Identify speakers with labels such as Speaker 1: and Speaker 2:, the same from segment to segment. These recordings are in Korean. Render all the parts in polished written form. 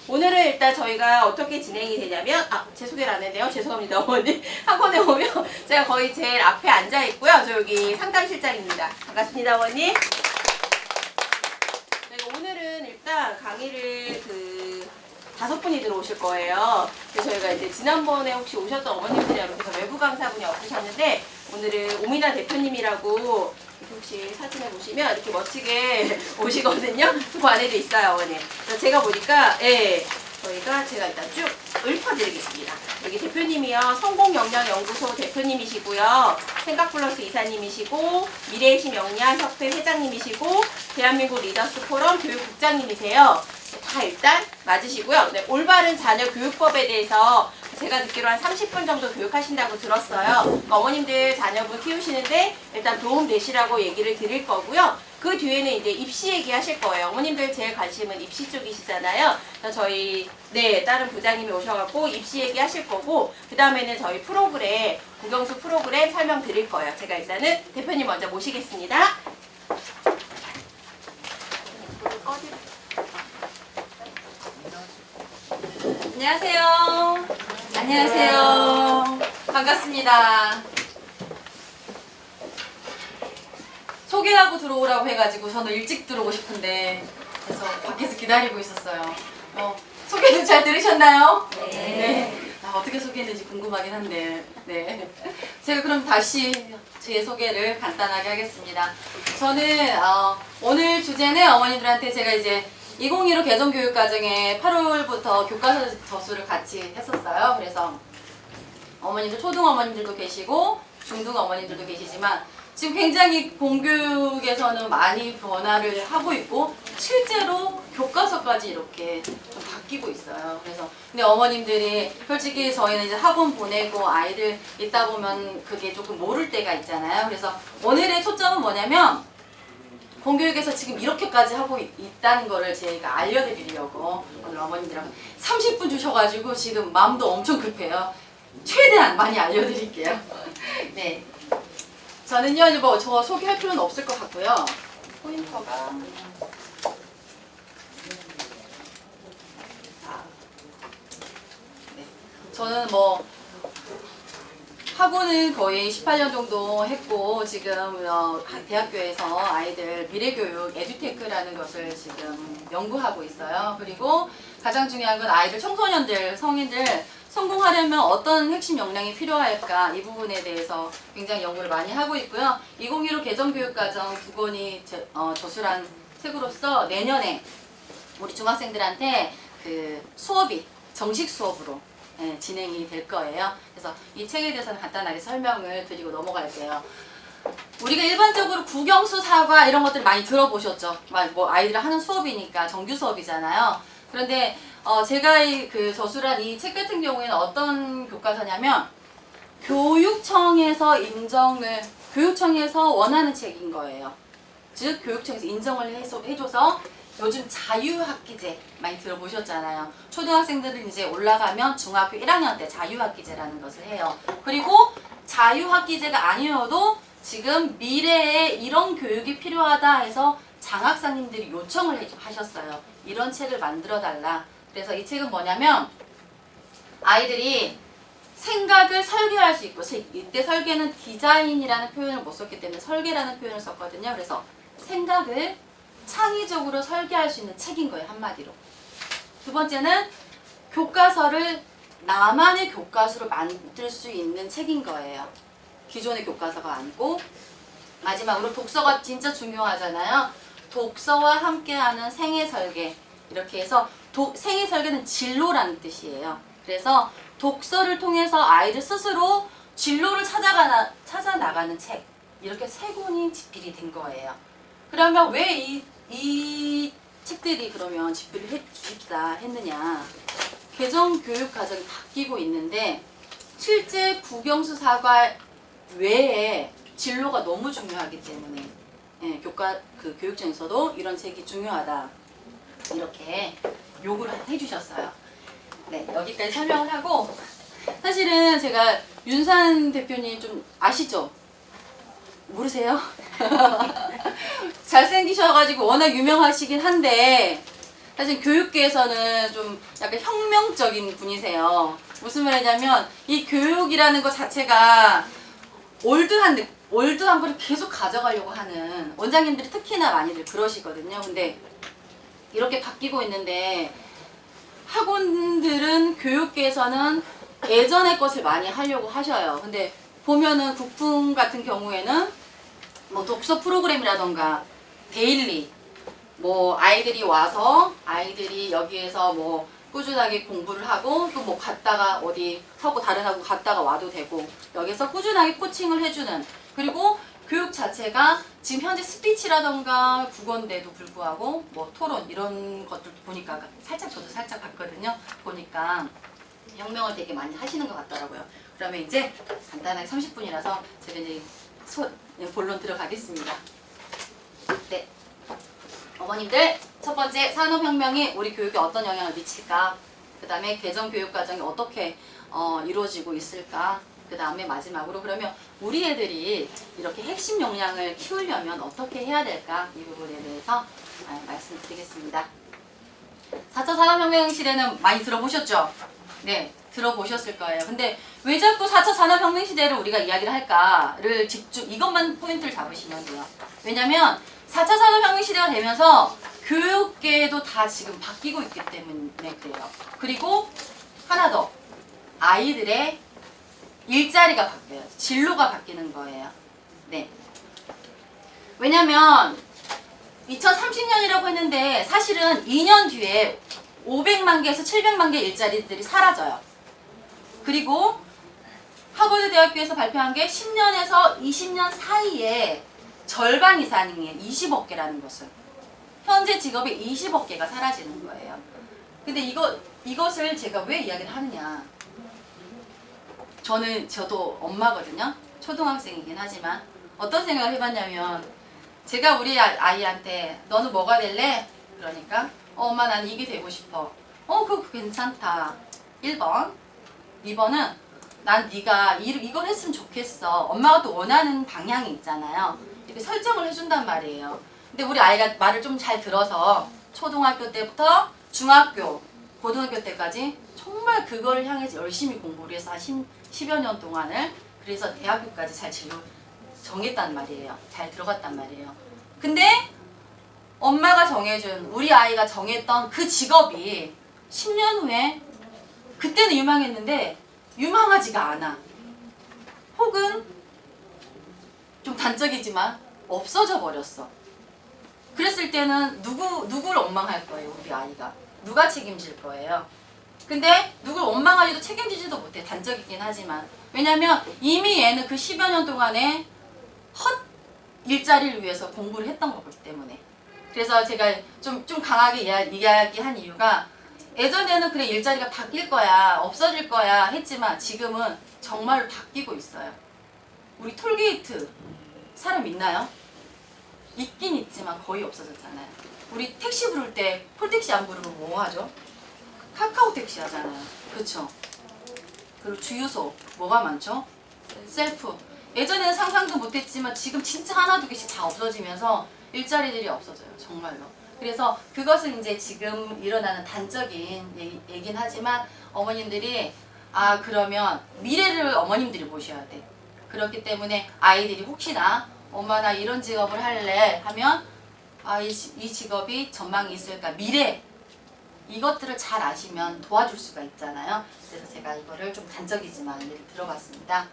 Speaker 1: 오늘은 일단 저희가 어떻게 진행이 되냐면, 제 소개를 안 했네요. 죄송합니다, 어머니. 학원에 오면 제가 거의 제일 앞에 앉아 있고요. 저 여기 상담실장입니다. 반갑습니다, 어머니. 저희가 오늘은 일단 강의를 5분이 들어오실 거예요. 그래서 저희가 이제 지난번에 혹시 오셨던 어머님들 여러분께서 외부 강사분이 없으셨는데, 오늘은 오미나 대표님이라고 혹시 사진을 보시면 이렇게 멋지게 오시거든요. 그 안에도 있어요, 어머니. 그래서 제가 보니까, 제가 일단 쭉 읊어드리겠습니다. 여기 대표님이요, 성공역량연구소 대표님이시고요, 생각플러스 이사님이시고, 미래의 신 역량협회 회장님이시고, 대한민국 리더스 포럼 교육국장님이세요. 다 일단 맞으시고요. 네, 올바른 자녀 교육법에 대해서 제가 듣기로 한 30분 정도 교육하신다고 들었어요. 그러니까 어머님들 자녀분 키우시는데 일단 도움 되시라고 얘기를 드릴 거고요. 그 뒤에는 이제 입시 얘기 하실 거예요. 어머님들 제일 관심은 입시 쪽이시잖아요. 그래서 저희 다른 부장님이 오셔갖고 입시 얘기 하실 거고, 그 다음에는 저희 프로그램, 국영수 프로그램 설명드릴 거예요. 제가 일단은 대표님 먼저 모시겠습니다.
Speaker 2: 안녕하세요. 안녕하세요. 반갑습니다. 소개하고 들어오라고 해가지고 저는 일찍 들어오고 싶은데 그래서 밖에서 기다리고 있었어요. 소개는 잘 들으셨나요? 네. 어떻게 소개했는지 궁금하긴 한데 네. 제가 그럼 다시 제 소개를 간단하게 하겠습니다. 저는 오늘 주제는 어머님들한테 제가 이제 2015 개정교육과정에 8월부터 교과서 저수를 같이 했었어요. 그래서 어머님들, 초등 어머님들도 계시고 중등 어머님들도 계시지만 지금 굉장히 공교육에서는 많이 변화를 하고 있고 실제로 교과서까지 이렇게 좀 바뀌고 있어요. 그래서 근데 어머님들이 솔직히 저희는 이제 학원 보내고 아이들 있다 보면 그게 조금 모를 때가 있잖아요. 그래서 오늘의 초점은 뭐냐면 공교육에서 지금 이렇게까지 하고 있다는 거를 제가 알려드리려고 오늘 어머님들하고 30분 주셔가지고 지금 마음도 엄청 급해요. 최대한 많이 알려드릴게요. 네, 저는요 저 소개할 필요는 없을 것 같고요. 포인터가 네. 저는 학원은 거의 18년 정도 했고 지금 대학교에서 아이들 미래교육 에듀테크라는 것을 지금 연구하고 있어요. 그리고 가장 중요한 건 아이들, 청소년들, 성인들 성공하려면 어떤 핵심 역량이 필요할까 이 부분에 대해서 굉장히 연구를 많이 하고 있고요. 2015 개정교육과정 2권이 저술한 책으로서 내년에 우리 중학생들한테 수업이 정식 수업으로 진행이 될 거예요. 그래서 이 책에 대해서는 간단하게 설명을 드리고 넘어갈게요. 우리가 일반적으로 국영수, 사과 이런 것들 많이 들어보셨죠? 아이들 하는 수업이니까 정규 수업이잖아요. 그런데 제가 저술한 이 책 같은 경우에는 어떤 교과서냐면 교육청에서 원하는 책인 거예요. 즉 교육청에서 인정을 해줘서 요즘 자유학기제 많이 들어보셨잖아요. 초등학생들은 이제 올라가면 중학교 1학년 때 자유학기제라는 것을 해요. 그리고 자유학기제가 아니어도 지금 미래에 이런 교육이 필요하다 해서 장학사님들이 요청을 하셨어요. 이런 책을 만들어 달라. 그래서 이 책은 뭐냐면 아이들이 생각을 설계할 수 있고, 이때 설계는 디자인이라는 표현을 못 썼기 때문에 설계라는 표현을 썼거든요. 그래서 생각을 창의적으로 설계할 수 있는 책인 거예요, 한마디로. 두 번째는 교과서를 나만의 교과서로 만들 수 있는 책인 거예요. 기존의 교과서가 아니고. 마지막으로 독서가 진짜 중요하잖아요. 독서와 함께하는 생애 설계. 이렇게 해서 생애 설계는 진로라는 뜻이에요. 그래서 독서를 통해서 아이들 스스로 진로를 찾아 나가는 책. 이렇게 3권이 집필이 된 거예요. 그러면 왜 이 책들이 그러면 집필사 했느냐. 개정교육과정이 바뀌고 있는데 실제 국영수, 사과 외에 진로가 너무 중요하기 때문에 교육청에서도 이런 책이 중요하다 이렇게 요구를 해주셨어요. 네, 여기까지 설명을 하고 사실은 제가 윤산 대표님 좀 아시죠? 모르세요? 잘생기셔가지고 워낙 유명하시긴 한데 사실 교육계에서는 좀 약간 혁명적인 분이세요. 무슨 말이냐면 이 교육이라는 것 자체가 올드한 걸 계속 가져가려고 하는 원장님들이 특히나 많이들 그러시거든요. 근데 이렇게 바뀌고 있는데 학원들은 교육계에서는 예전의 것을 많이 하려고 하셔요. 근데 보면은 국풍 같은 경우에는 뭐 독서 프로그램이라던가 데일리 뭐 아이들이 와서 아이들이 여기에서 뭐 꾸준하게 공부를 하고 또 뭐 갔다가 어디 하고 다른 학원 갔다가 와도 되고 여기서 꾸준하게 코칭을 해주는 그리고 교육 자체가 지금 현재 스피치라던가 국어인데도 불구하고 뭐 토론 이런 것들 보니까 저도 살짝 봤거든요. 보니까 혁명을 되게 많이 하시는 것 같더라고요. 그러면 이제 간단하게 30분이라서 제가 이제 본론 들어가겠습니다. 네. 어머님들 첫 번째 산업혁명이 우리 교육에 어떤 영향을 미칠까? 그 다음에 개정교육과정이 어떻게 이루어지고 있을까? 그 다음에 마지막으로 그러면 우리 애들이 이렇게 핵심 역량을 키우려면 어떻게 해야 될까? 이 부분에 대해서 말씀드리겠습니다. 4차 산업혁명 시대는 많이 들어보셨죠? 네, 들어보셨을 거예요. 근데 왜 자꾸 4차 산업혁명 시대를 우리가 이야기를 할까를 집중 이것만 포인트를 잡으시면 돼요. 왜냐면 4차 산업혁명 시대가 되면서 교육계도 다 지금 바뀌고 있기 때문에 그래요. 그리고 하나 더 아이들의 일자리가 바뀌어요. 진로가 바뀌는 거예요. 네. 왜냐면 2030년이라고 했는데 사실은 2년 뒤에 500만 개에서 700만 개 일자리들이 사라져요. 그리고 하버드 대학교에서 발표한 게 10년에서 20년 사이에 절반 이상의 20억 개라는 것을 현재 직업의 20억 개가 사라지는 거예요. 근데 이것을 제가 왜 이야기를 하느냐? 저도 엄마거든요. 초등학생이긴 하지만 어떤 생각을 해봤냐면 제가 우리 아이한테 너는 뭐가 될래? 그러니까 엄마 난 이게 되고 싶어. 그거 괜찮다. 1번. 2번은 난 네가 이걸 했으면 좋겠어. 엄마가 또 원하는 방향이 있잖아요. 이렇게 설정을 해준단 말이에요. 근데 우리 아이가 말을 좀 잘 들어서 초등학교 때부터 중학교, 고등학교 때까지 정말 그걸 향해서 열심히 공부를 해서 한 10여 년 동안을 그래서 대학교까지 잘 정했단 말이에요. 잘 들어갔단 말이에요. 근데 엄마가 정해준 우리 아이가 정했던 그 직업이 10년 후에 그때는 유망했는데 유망하지가 않아. 혹은 좀 단적이지만 없어져 버렸어. 그랬을 때는 누굴 원망할 거예요, 우리 아이가. 누가 책임질 거예요. 근데 누굴 원망하지도 책임지지도 못해. 단적이긴 하지만. 왜냐면 이미 얘는 그 10여 년 동안에 헛 일자리를 위해서 공부를 했던 거기 때문에. 그래서 제가 좀 강하게 이야기한 이유가 예전에는 그래 일자리가 바뀔 거야, 없어질 거야 했지만 지금은 정말 바뀌고 있어요. 우리 톨게이트 사람 있나요? 있긴 있지만 거의 없어졌잖아요. 우리 택시 부를 때 폴택시 안 부르면 뭐 하죠? 카카오 택시 하잖아요. 그렇죠? 그리고 주유소 뭐가 많죠? 셀프. 예전에는 상상도 못했지만 지금 진짜 하나 두 개씩 다 없어지면서 일자리들이 없어져요. 정말로. 그래서 그것은 이제 지금 일어나는 단적인 얘긴 하지만 어머님들이 그러면 미래를 어머님들이 보셔야 돼. 그렇기 때문에 아이들이 혹시나 엄마 나 이런 직업을 할래 하면 이 직업이 전망이 있을까 미래 이것들을 잘 아시면 도와줄 수가 있잖아요. 그래서 제가 이거를 좀 단적이지만 예를 들어봤습니다.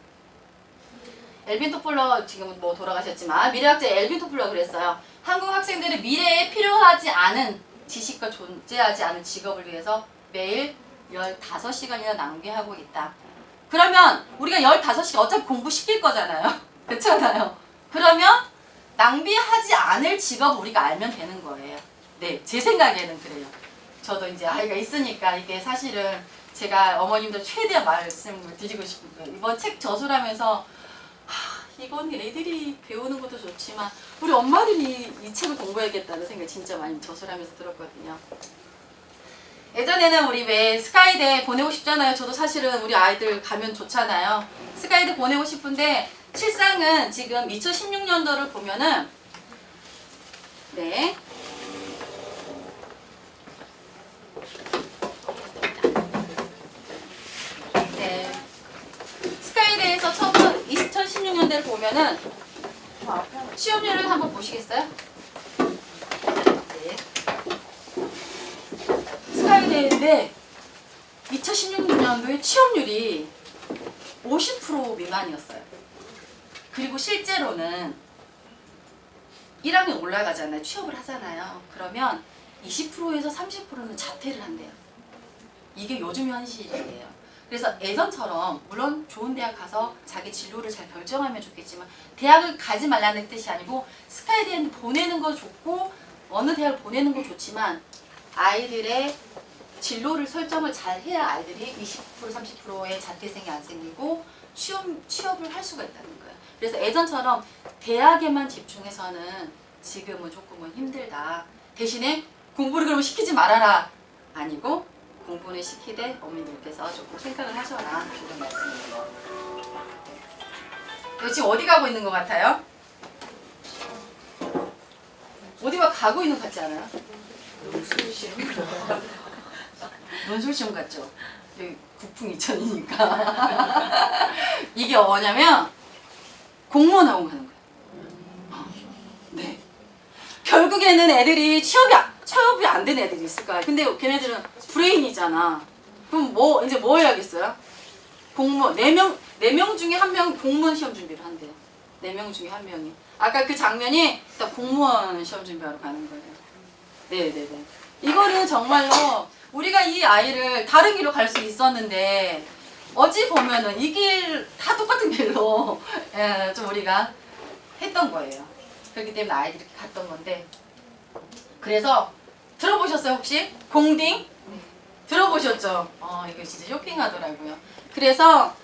Speaker 2: 엘빈 토플러 지금 뭐 돌아가셨지만 미래학자 엘빈 토플러 그랬어요. 한국 학생들은 미래에 필요하지 않은 지식과 존재하지 않은 직업을 위해서 매일 15시간이나 낭비하고 있다. 그러면 우리가 15시간 어차피 공부시킬 거잖아요. 그렇잖아요. 그러면 낭비하지 않을 직업을 우리가 알면 되는 거예요. 네, 제 생각에는 그래요. 저도 이제 아이가 있으니까 이게 사실은 제가 어머님들 최대한 말씀을 드리고 싶은 거예요. 이번 책 저술하면서 이건 애들이 배우는 것도 좋지만 우리 엄마들이 이 책을 공부해야겠다는 생각을 진짜 많이 저술하면서 들었거든요. 예전에는 우리 왜 스카이대 보내고 싶잖아요. 저도 사실은 우리 아이들 가면 좋잖아요. 스카이대 보내고 싶은데 실상은 지금 2016년도를 보면은 네 스카이대를 보면은 취업률을 한번 보시겠어요? 네. 스카이대인데 2016년도에 취업률이 50% 미만이었어요. 그리고 실제로는 1학년 올라가잖아요. 취업을 하잖아요. 그러면 20%에서 30%는 자퇴를 한대요. 이게 요즘 현실이에요. 그래서 예전처럼 물론 좋은 대학 가서 자기 진로를 잘 결정하면 좋겠지만 대학을 가지 말라는 뜻이 아니고 스카이대에 보내는 거 좋고 어느 대학을 보내는 거 좋지만 아이들의 진로를 설정을 잘 해야 아이들이 20% 30%의 자퇴생이 안 생기고 취업을 할 수가 있다는 거예요. 그래서 예전처럼 대학에만 집중해서는 지금은 조금은 힘들다. 대신에 공부를 그럼 시키지 말아라. 아니고 공부는 시키되 어머니들께서 조금 생각을 하셔라. 이런 말씀이에요. 지금 어디 가고 있는 것 같아요? 어디가 가고 있는 것 같지 않아요? 논술시험 같죠? 여기 국풍 2000이니까 이게 뭐냐면 공무원 학원 가는 거예요. 네. 결국에는 애들이 취업이 안 된 애들이 있을 거야. 근데 걔네들은 브레인이잖아. 그럼 이제 뭐 해야겠어요? 공무원 4명 중에 1명이 공무원 시험 준비를 한대요. 4명 중에 1명이. 아까 그 장면이 일단 공무원 시험 준비하러 가는 거예요. 네네네. 이거는 정말로 우리가 이 아이를 다른 길로 갈 수 있었는데 어찌 보면은 이 길 다 똑같은 길로 좀 우리가 했던 거예요. 그렇기 때문에 아이들이 갔던 건데 그래서 들어보셨어요 혹시? 공딩? 들어보셨죠? 이거 진짜 쇼킹하더라고요. 그래서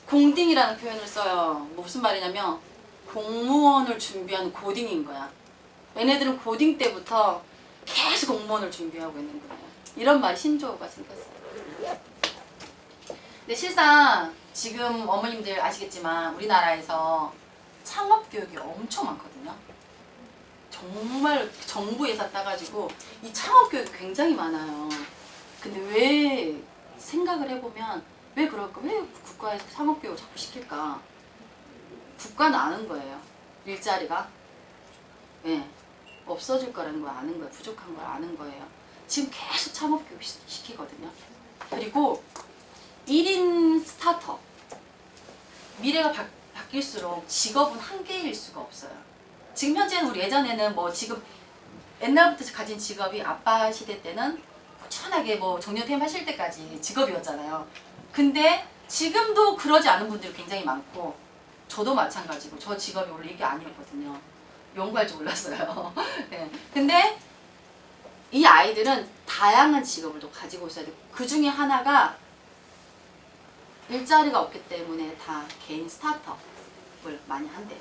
Speaker 2: 공딩이라는 표현을 써요. 무슨 말이냐면 공무원을 준비하는 고딩인 거야. 얘네들은 고딩 때부터 계속 공무원을 준비하고 있는 거예요. 이런 말이 신조어가 생겼어요. 근데 실상 지금 어머님들 아시겠지만 우리나라에서 창업 교육이 엄청 많거든요. 정말 정부 예산 따가지고 이 창업 교육이 굉장히 많아요. 근데 왜 생각을 해보면 왜 그럴까? 왜 국가에서 창업 교육을 자꾸 시킬까? 국가는 아는 거예요. 일자리가 없어질 거라는 걸 아는 거예요. 부족한 걸 아는 거예요. 지금 계속 창업 교육 시키거든요. 그리고 1인 스타트업 미래가 바뀔수록 직업은 한 개일 수가 없어요. 지금 현재는 우리 예전에는 뭐 지금 옛날부터 가진 직업이 아빠 시대 때는 꾸준하게 뭐 정년퇴임 하실 때까지 직업이었잖아요. 근데 지금도 그러지 않은 분들이 굉장히 많고 저도 마찬가지고 저 직업이 원래 이게 아니었거든요. 연구할 줄 몰랐어요. 네. 근데 이 아이들은 다양한 직업을 또 가지고 있어야 돼요. 그 중에 하나가 일자리가 없기 때문에 다 개인 스타트업을 많이 한대요.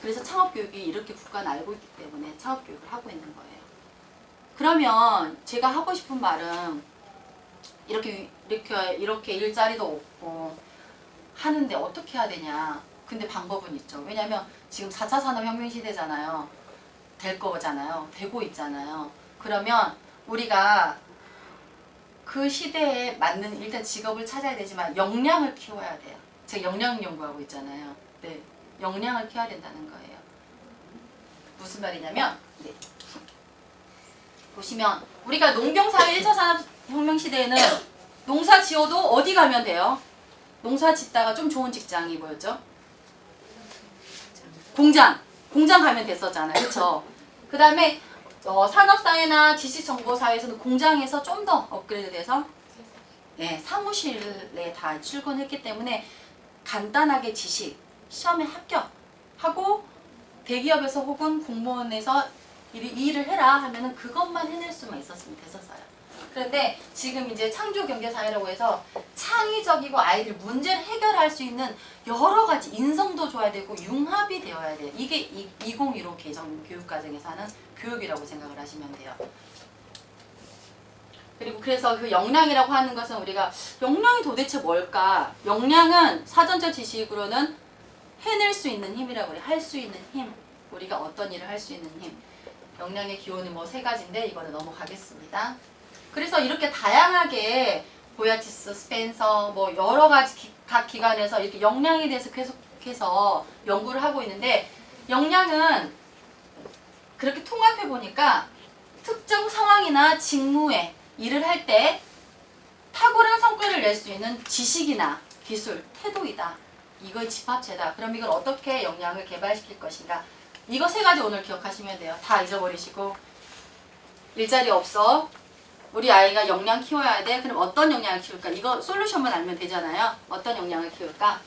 Speaker 2: 그래서 창업교육이 이렇게 국가는 알고 있기 때문에 창업교육을 하고 있는 거예요. 그러면 제가 하고 싶은 말은 이렇게 일자리도 없고 하는데 어떻게 해야 되냐. 근데 방법은 있죠. 왜냐면 지금 4차 산업혁명 시대잖아요. 될 거잖아요. 되고 있잖아요. 그러면 우리가 그 시대에 맞는 일단 직업을 찾아야 되지만 역량을 키워야 돼요. 제가 역량 연구하고 있잖아요. 네, 역량을 키워야 된다는 거예요. 무슨 말이냐면 보시면 우리가 농경사회 1차 산업혁명 시대에는 농사 지어도 어디 가면 돼요? 농사 짓다가 좀 좋은 직장이 뭐였죠? 공장 가면 됐었잖아요. 그렇죠? 그 다음에 산업사회나 지식정보사회에서는 공장에서 좀 더 업그레이드돼서 사무실에 다 출근했기 때문에 간단하게 시험에 합격하고 대기업에서 혹은 공무원에서 이 일을 해라 하면은 그것만 해낼 수만 있었으면 됐었어요. 그런데 지금 이제 창조경제사회라고 해서 창의적이고 아이들 문제를 해결할 수 있는 여러 가지 인성도 줘야 되고 융합이 되어야 돼요. 이게 2015 개정 교육과정에서 하는 교육이라고 생각을 하시면 돼요. 그리고 그래서 그 역량이라고 하는 것은 우리가 역량이 도대체 뭘까? 역량은 사전적 지식으로는 해낼 수 있는 힘이라고 해요. 할 수 있는 힘. 우리가 어떤 일을 할 수 있는 힘. 역량의 기호는 뭐 3가지인데 이거는 넘어가겠습니다. 그래서 이렇게 다양하게 보야티스, 스펜서 뭐 여러 가지 각 기관에서 이렇게 역량에 대해서 계속 해서 연구를 하고 있는데 역량은 그렇게 통합해 보니까 특정 상황이나 직무에 일을 할 때 탁월한 성과를 낼 수 있는 지식이나 기술, 태도이다. 이거의 집합체다. 그럼 이걸 어떻게 역량을 개발시킬 것인가? 이거 세 가지 오늘 기억하시면 돼요. 다 잊어버리시고 일자리 없어. 우리 아이가 역량 키워야 돼. 그럼 어떤 역량을 키울까? 이거 솔루션만 알면 되잖아요. 어떤 역량을 키울까?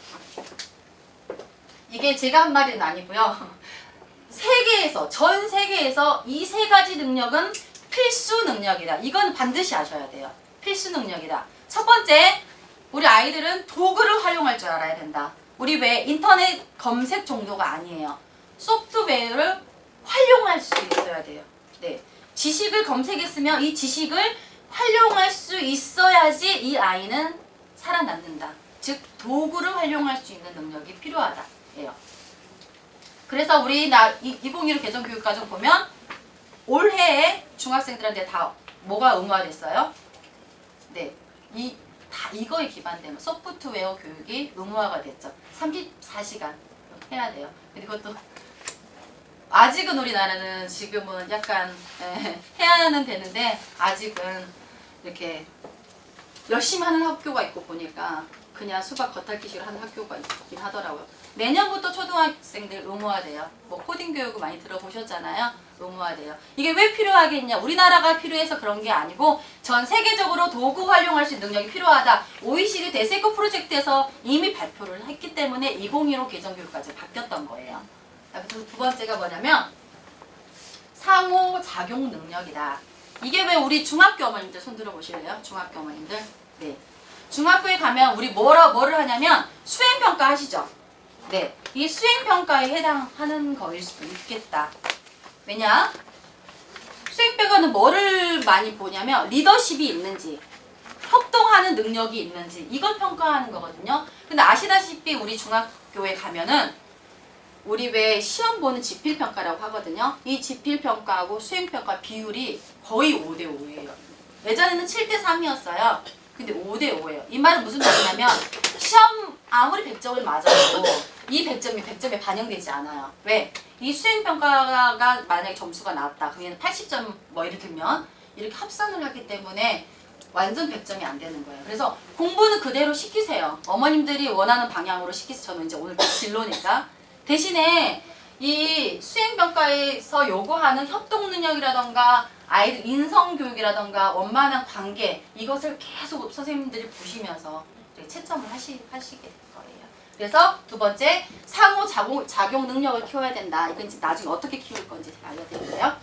Speaker 2: 이게 제가 한 말은 아니고요. 세계에서 전 세계에서 이 세 가지 능력은 필수 능력이다. 이건 반드시 아셔야 돼요. 필수 능력이다. 첫 번째, 우리 아이들은 도구를 활용할 줄 알아야 된다. 우리 왜 인터넷 검색 정도가 아니에요. 소프트웨어를 활용할 수 있어야 돼요. 네. 지식을 검색했으면 이 지식을 활용할 수 있어야지 이 아이는 살아남는다. 즉 도구를 활용할 수 있는 능력이 필요하다. 예요. 그래서 우리 2015 개정교육과정 보면 올해에 중학생들한테 다 뭐가 의무화됐어요? 네. 다 이거에 기반되는 소프트웨어 교육이 의무화가 됐죠. 34시간 해야 돼요. 근데 그것도 아직은 우리나라는 지금은 약간 해야는 되는데 아직은 이렇게 열심히 하는 학교가 있고 보니까 그냥 수박 겉핥기식으로 하는 학교가 있긴 하더라고요. 내년부터 초등학생들 의무화돼요. 뭐 코딩 교육을 많이 들어보셨잖아요. 의무화돼요. 이게 왜 필요하겠냐? 우리나라가 필요해서 그런 게 아니고 전 세계적으로 도구 활용할 수 있는 능력이 필요하다. OECD 대세코 프로젝트에서 이미 발표를 했기 때문에 2015 개정교육까지 바뀌었던 거예요. 두 번째가 뭐냐면 상호작용 능력이다. 이게 왜 우리 중학교 어머님들 손 들어 보실래요? 중학교 어머님들. 네. 중학교에 가면 우리 뭐를 하냐면 수행평가 하시죠? 네. 이 수행평가에 해당하는 거일 수도 있겠다. 왜냐? 수행평가는 뭐를 많이 보냐면 리더십이 있는지, 협동하는 능력이 있는지 이걸 평가하는 거거든요. 근데 아시다시피 우리 중학교에 가면은 우리 왜 시험 보는 지필평가라고 하거든요. 이 지필평가하고 수행평가 비율이 거의 5대5예요. 예전에는 7대3이었어요. 근데 5대5예요. 이 말은 무슨 말이냐면 시험 아무리 100점을 맞아도 이 100점이 100점에 반영되지 않아요. 왜? 이 수행평가가 만약에 점수가 나왔다. 그러면 80점 뭐 예를 들면 이렇게 합산을 하기 때문에 완전 100점이 안 되는 거예요. 그래서 공부는 그대로 시키세요. 어머님들이 원하는 방향으로 시키세요. 저는 이제 오늘 진로니까. 대신에 이 수행평가에서 요구하는 협동 능력이라던가 아이들 인성교육이라던가 원만한 관계 이것을 계속 선생님들이 보시면서 채점을 하시게 될 거예요. 그래서 두 번째 상호작용 능력을 키워야 된다. 이건 이제 나중에 어떻게 키울 건지 제가 알려드릴게요.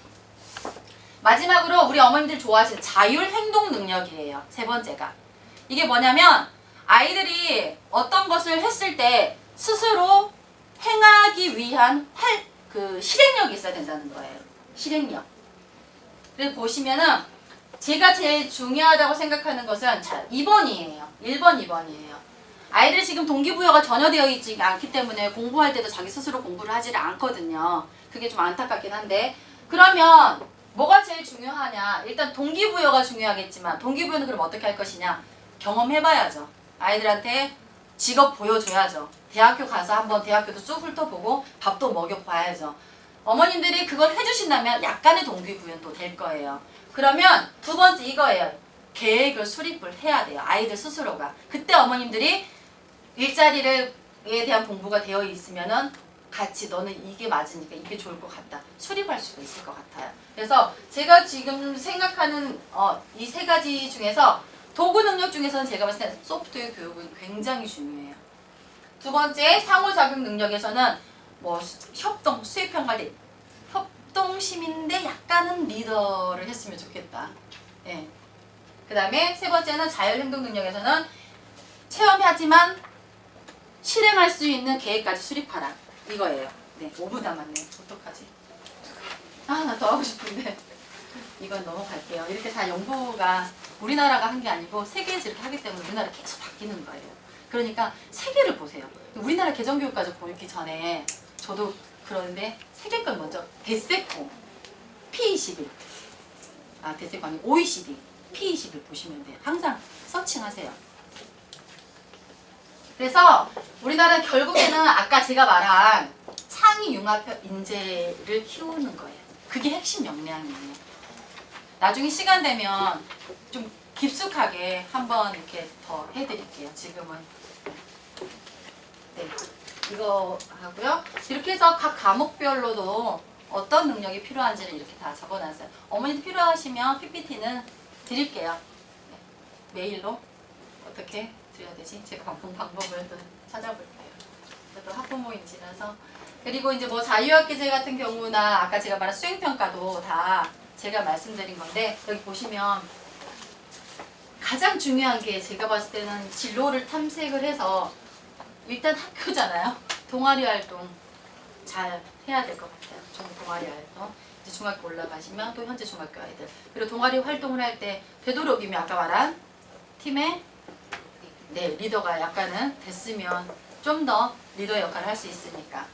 Speaker 2: 마지막으로 우리 어머님들 좋아하시는 자율행동 능력이에요. 세 번째가. 이게 뭐냐면 아이들이 어떤 것을 했을 때 스스로 행하기 위한 실행력이 있어야 된다는 거예요. 실행력. 그래서 보시면은 제가 제일 중요하다고 생각하는 것은 2번이에요. 1번, 2번이에요. 아이들이 지금 동기부여가 전혀 되어 있지 않기 때문에 공부할 때도 자기 스스로 공부를 하지를 않거든요. 그게 좀 안타깝긴 한데 그러면 뭐가 제일 중요하냐? 일단 동기부여가 중요하겠지만 동기부여는 그럼 어떻게 할 것이냐? 경험해봐야죠. 아이들한테 직업 보여줘야죠. 대학교 가서 한번 대학교도 쭉 훑어보고 밥도 먹여봐야죠. 어머님들이 그걸 해주신다면 약간의 동기부여도 될 거예요. 그러면 두 번째 이거예요. 계획을 수립을 해야 돼요. 아이들 스스로가. 그때 어머님들이 일자리에 대한 공부가 되어 있으면은 같이 너는 이게 맞으니까 이게 좋을 것 같다. 수립할 수가 있을 것 같아요. 그래서 제가 지금 생각하는 이 세 가지 중에서 도구 능력 중에서는 제가 봤을 때 소프트웨어 교육은 굉장히 중요해요. 두 번째 상호작용 능력에서는 뭐 협동, 수행평가리 협동심인데 약간은 리더를 했으면 좋겠다. 예. 그 다음에 세 번째는 자율행동 능력에서는 체험하지만 실행할 수 있는 계획까지 수립하라. 이거예요. 네, 5분 남았네. 어떡하지? 아, 나 더 하고 싶은데. 이건 넘어갈게요. 이렇게 다 연구가 우리나라가 한 게 아니고 세계에서 이렇게 하기 때문에 우리나라 계속 바뀌는 거예요. 그러니까 세계를 보세요. 우리나라 개정교육까지 보기 전에 저도 그러는데 세계 걸 먼저 데세코 P21 데세코 아니 OECD P21 보시면 돼요. 항상 서칭하세요. 그래서 우리나라는 결국에는 아까 제가 말한 창의 융합형 인재를 키우는 거예요. 그게 핵심 역량이에요. 나중에 시간 되면 좀 깊숙하게 한번 이렇게 더 해드릴게요. 지금은 네, 이거 하고요. 이렇게 해서 각 과목별로도 어떤 능력이 필요한지를 이렇게 다 적어놨어요. 어머니도 필요하시면 PPT는 드릴게요. 네, 메일로 어떻게 드려야 되지? 제가 방법을 또 찾아볼게요. 또 학부모인지라서. 그리고 이제 뭐 자유학기제 같은 경우나 아까 제가 말한 수행평가도 다 제가 말씀드린 건데 여기 보시면 가장 중요한 게 제가 봤을 때는 진로를 탐색을 해서 일단 학교잖아요. 동아리 활동 잘 해야 될 것 같아요. 동아리 활동. 이제 중학교 올라가시면 또 현재 중학교 아이들. 그리고 동아리 활동을 할 때 되도록이면 아까 말한 팀의 네, 리더가 약간은 됐으면 좀 더 리더 역할을 할 수 있으니까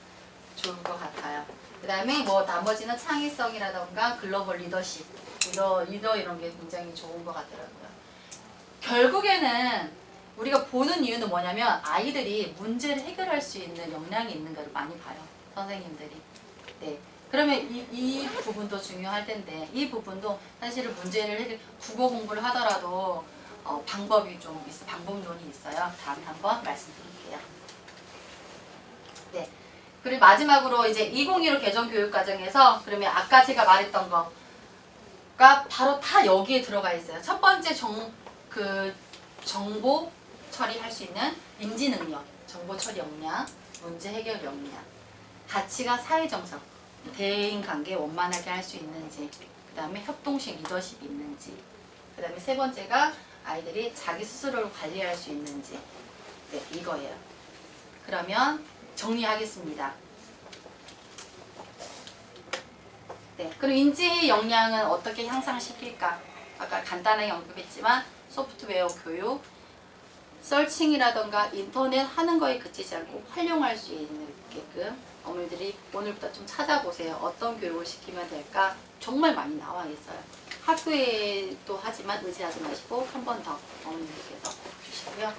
Speaker 2: 좋을 것 같아요. 그 다음에 뭐 나머지는 창의성이라던가 글로벌 리더십, 리더 이런 게 굉장히 좋은 것 같더라고요. 결국에는 우리가 보는 이유는 뭐냐면 아이들이 문제를 해결할 수 있는 역량이 있는 걸 많이 봐요. 선생님들이. 네. 그러면 이 부분도 중요할 텐데 이 부분도 사실은 문제를 국어 공부를 하더라도 방법이 좀 방법론이 있어요. 다음에 한번 말씀드릴게요. 네. 그리고 마지막으로 이제 2015 개정 교육 과정에서 그러면 아까 제가 말했던 거가 바로 다 여기에 들어가 있어요. 첫 번째 정보 처리할 수 있는 인지 능력, 정보 처리 역량, 문제 해결 역량, 가치가 사회정석, 대인 관계 원만하게 할 수 있는지, 그 다음에 협동식 리더십이 있는지, 그 다음에 세 번째가 아이들이 자기 스스로를 관리할 수 있는지, 네, 이거예요. 그러면 정리하겠습니다. 네, 그럼 인지 역량은 어떻게 향상시킬까? 아까 간단하게 언급했지만 소프트웨어 교육, 서칭이라던가 인터넷 하는 거에 그치지 않고 활용할 수 있게끔 어머니들이 오늘부터 좀 찾아보세요. 어떤 교육을 시키면 될까? 정말 많이 나와 있어요. 학교에도 하지만 의지하지 마시고 한 번 더 어머니들께서 주시고요.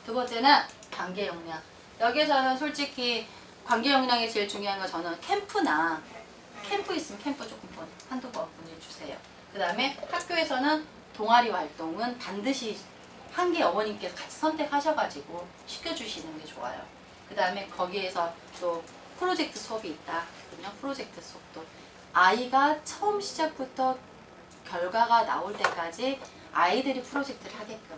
Speaker 2: 두 번째는 관계 역량. 여기서는 솔직히 관계 역량이 제일 중요한 건 저는 캠프 있으면 캠프 조금 한두 번 보내주세요. 그 다음에 학교에서는 동아리 활동은 반드시 한 개 어머님께서 같이 선택하셔가지고 시켜주시는 게 좋아요. 그 다음에 거기에서 또 프로젝트 수업이 있다. 그러면 프로젝트 수업도 아이가 처음 시작부터 결과가 나올 때까지 아이들이 프로젝트를 하게끔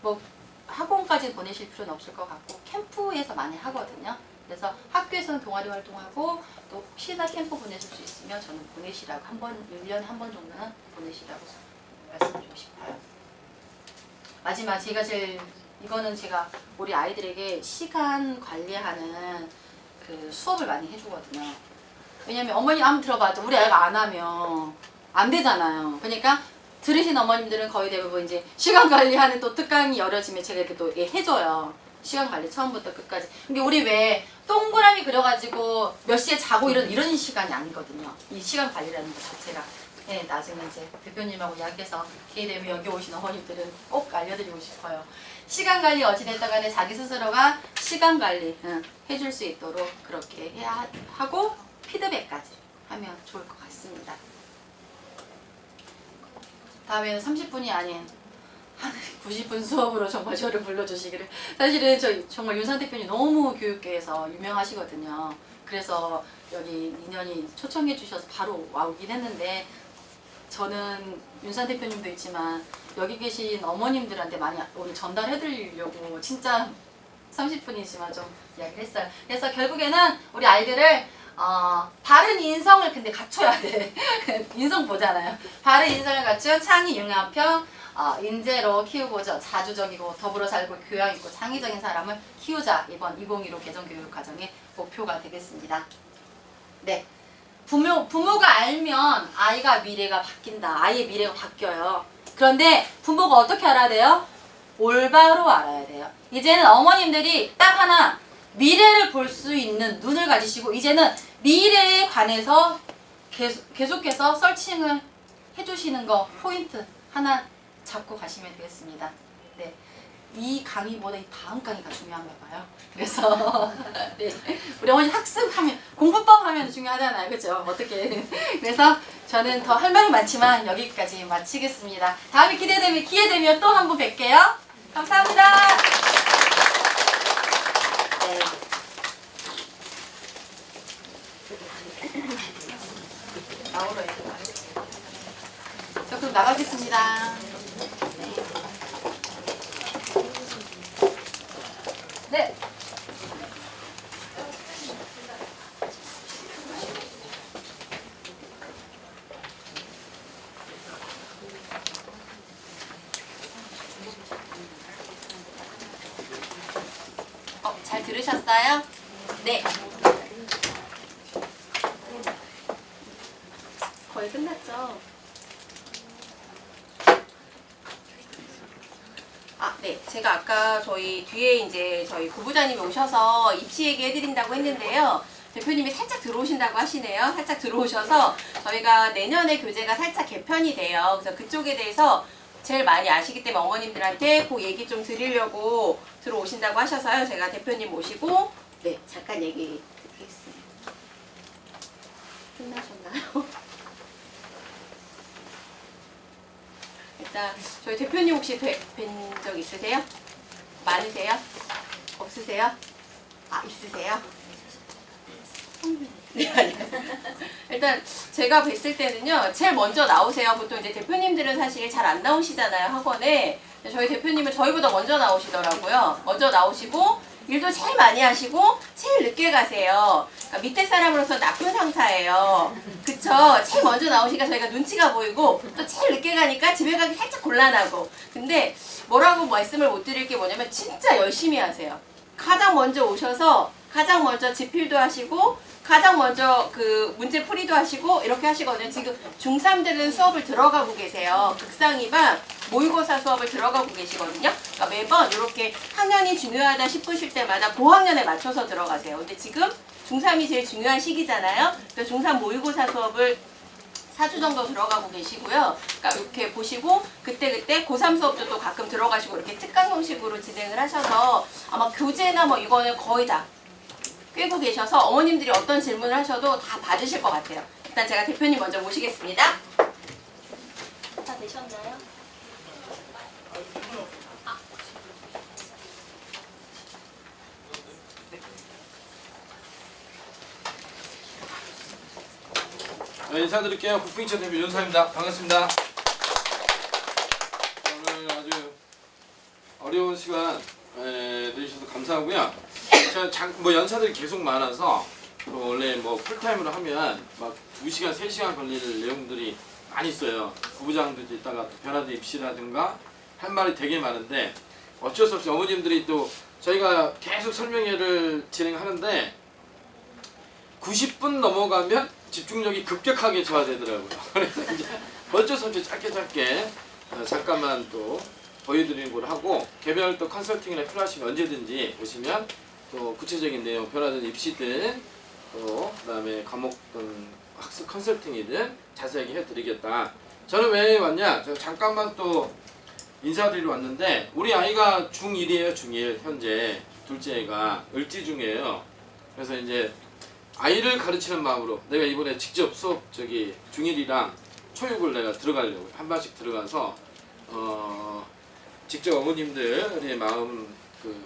Speaker 2: 뭐 학원까지 보내실 필요는 없을 것 같고 캠프에서 많이 하거든요. 그래서 학교에서는 동아리 활동하고 또 혹시나 캠프 보내실 수 있으면 저는 보내시라고 1년에 한 번 정도는 보내시라고 말씀드리고 싶어요. 마지막 이거는 제가 우리 아이들에게 시간 관리하는 그 수업을 많이 해주거든요. 왜냐면 어머니 한번 들어봐도 우리 아이가 안 하면 안 되잖아요. 그러니까 들으신 어머님들은 거의 대부분 이제 시간 관리하는 또 특강이 열어지면 제가 이렇게 또 해줘요. 시간 관리 처음부터 끝까지. 근데 우리 왜 동그라미 그려가지고 몇 시에 자고 이런 시간이 아니거든요. 이 시간 관리라는 것 자체가. 네, 나중에 이제 대표님하고 이야기해서 기회 되면 여기 오신 어머님들은 꼭 알려드리고 싶어요. 시간 관리 어찌됐든 간에 자기 스스로가 시간 관리 해줄 수 있도록 그렇게 해야 하고 피드백까지 하면 좋을 것 같습니다. 다음에는 30분이 아닌 한 90분 수업으로 정말 저를 불러주시기를. 사실은 저 정말 윤산 대표님 너무 교육계에서 유명하시거든요. 그래서 여기 인연이 초청해 주셔서 바로 와오긴 했는데 저는 윤산 대표님도 있지만 여기 계신 어머님들한테 많이 오늘 전달해 드리려고 진짜 30분이지만 좀 이야기를 했어요. 그래서 결국에는 우리 아이들을 바른 인성을 근데 갖춰야 돼. 인성 보잖아요. 바른 인성을 갖춘 창의 융합형 인재로 키우고자 자주적이고 더불어 살고 교양 있고 창의적인 사람을 키우자. 이번 2015 개정 교육 과정의 목표가 되겠습니다. 네. 부모가 알면 아이가 미래가 바뀐다. 아이의 미래가 바뀌어요. 그런데 부모가 어떻게 알아야 돼요? 올바로 알아야 돼요. 이제는 어머님들이 딱 하나 미래를 볼 수 있는 눈을 가지시고 이제는 미래에 관해서 계속해서 서칭을 해주시는 거 포인트 하나 잡고 가시면 되겠습니다. 네. 이 강의보다 이 다음 강의가 중요한가 봐요. 그래서 네. 우리 어머니 학습하면 공부법 하면 중요하잖아요. 그렇죠? 어떻게. 그래서 저는 더 할 말이 많지만 여기까지 마치겠습니다. 다음에 기회되면 또 한 번 뵐게요. 감사합니다. 네. 나오러 저 그럼 나가겠습니다. 네. 잘 들으셨어요? 네. 거의 끝났죠? 네. 제가 아까 저희 뒤에 이제 저희 부부장님이 오셔서 입시 얘기 해드린다고 했는데요. 대표님이 살짝 들어오신다고 하시네요. 살짝 들어오셔서 저희가 내년에 교재가 살짝 개편이 돼요. 그래서 그쪽에 대해서 제일 많이 아시기 때문에 어머님들한테 그 얘기 좀 드리려고 들어오신다고 하셔서요. 제가 대표님 모시고 네, 잠깐 얘기 드리겠습니다. 끝나셨나요? 일단 저희 대표님 혹시 뵌 적 있으세요? 많으세요? 없으세요? 있으세요? 네, 아니요. 일단 제가 뵀을 때는요, 제일 먼저 나오세요. 보통 이제 대표님들은 사실 잘 안 나오시잖아요, 학원에. 저희 대표님은 저희보다 먼저 나오시더라고요. 먼저 나오시고 일도 제일 많이 하시고 제일 늦게 가세요. 그러니까 밑에 사람으로서 나쁜 상사예요. 그쵸? 제일 먼저 나오시니까 저희가 눈치가 보이고 또 제일 늦게 가니까 집에 가기 살짝 곤란하고. 근데 뭐라고 말씀을 못 드릴 게 뭐냐면 진짜 열심히 하세요. 가장 먼저 오셔서 가장 먼저 집필도 하시고 가장 먼저 그 문제 풀이도 하시고 이렇게 하시거든요. 지금 중3들은 수업을 들어가고 계세요. 극상이반 모의고사 수업을 들어가고 계시거든요. 그러니까 매번 이렇게 학년이 중요하다 싶으실 때마다 고학년에 맞춰서 들어가세요. 근데 지금 중3이 제일 중요한 시기잖아요. 그래서 중3 모의고사 수업을 4주 정도 들어가고 계시고요. 그러니까 이렇게 보시고 그때 고3 수업도 또 가끔 들어가시고 이렇게 특강 형식으로 진행을 하셔서 아마 교재나 뭐 이거는 거의 다 꿰고 계셔서 어머님들이 어떤 질문을 하셔도 다 받으실 것 같아요. 일단 제가 대표님 먼저 모시겠습니다. 다 되셨나요?
Speaker 3: 네, 인사드릴게요. 국부인천 대표 윤사입니다. 반갑습니다. 오늘 아주 어려운 시간 내주셔서 감사하고요. 제가 연차들이 계속 많아서 원래 뭐 풀타임으로 하면 막 2시간, 3시간 걸릴 내용들이 많이 있어요. 부부장들도 있다가 또 변화된 입시라든가 할 말이 되게 많은데 어쩔 수 없이 어머님들이 또 저희가 계속 설명회를 진행하는데 90분 넘어가면 집중력이 급격하게 저하되더라고요. 그래서 이제 어쩔 수 없이 짧게 잠깐만 또 보여드리는 걸 하고 개별 또 컨설팅이나 필요하시면 언제든지 오시면 또 구체적인 내용, 변화된 입시든 또 그다음에 과목 학습 컨설팅이든 자세하게 해드리겠다. 저는 왜 왔냐? 제가 잠깐만 또 인사드리러 왔는데 우리 아이가 중1이에요. 중1 현재 둘째가 을지 중이에요. 그래서 이제 아이를 가르치는 마음으로 내가 이번에 직접 수업 중1이랑 초육을 내가 들어가려고 한 반씩 들어가서 직접 어머님들의 마음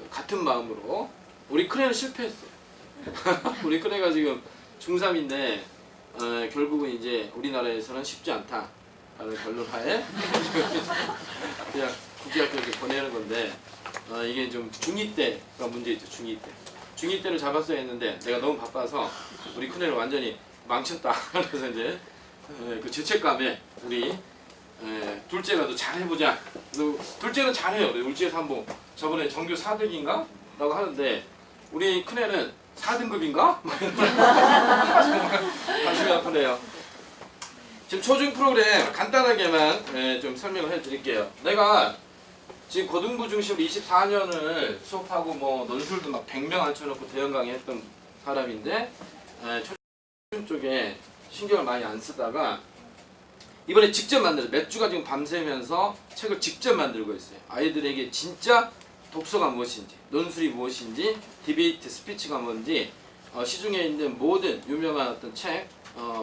Speaker 3: 같은 마음으로 우리 큰애는 실패했어. 우리 큰애가 지금 중3인데 결국은 이제 우리나라에서는 쉽지 않다라는 결론하에 그냥 국제학교 이렇게 보내는 건데 이게 좀 중2 때가 문제있죠. 중2 때. 중2 때를 잡았어야 했는데 내가 너무 바빠서 우리 큰애를 완전히 망쳤다. 그래서 이제 그 죄책감에 우리 둘째라도 잘해보자. 둘째는 잘해요. 울지에서 한번 저번에 정규 4등인가? 라고 하는데 우리 큰애는 4등급인가? 가슴이 아프네요. 지금 초중 프로그램 간단하게만 좀 설명을 해드릴게요. 내가 지금 고등부 중심으로 24년을 수업하고 뭐 논술도 막 100명 앉혀놓고 대형 강의했던 사람인데 초중 쪽에 신경을 많이 안 쓰다가 이번에 직접 만들어요. 몇 주가 지금 밤새면서 책을 직접 만들고 있어요. 아이들에게 진짜 독서가 무엇인지, 논술이 무엇인지, 디베이트, 스피치가 뭔지, 시중에 있는 모든 유명한 어떤 책,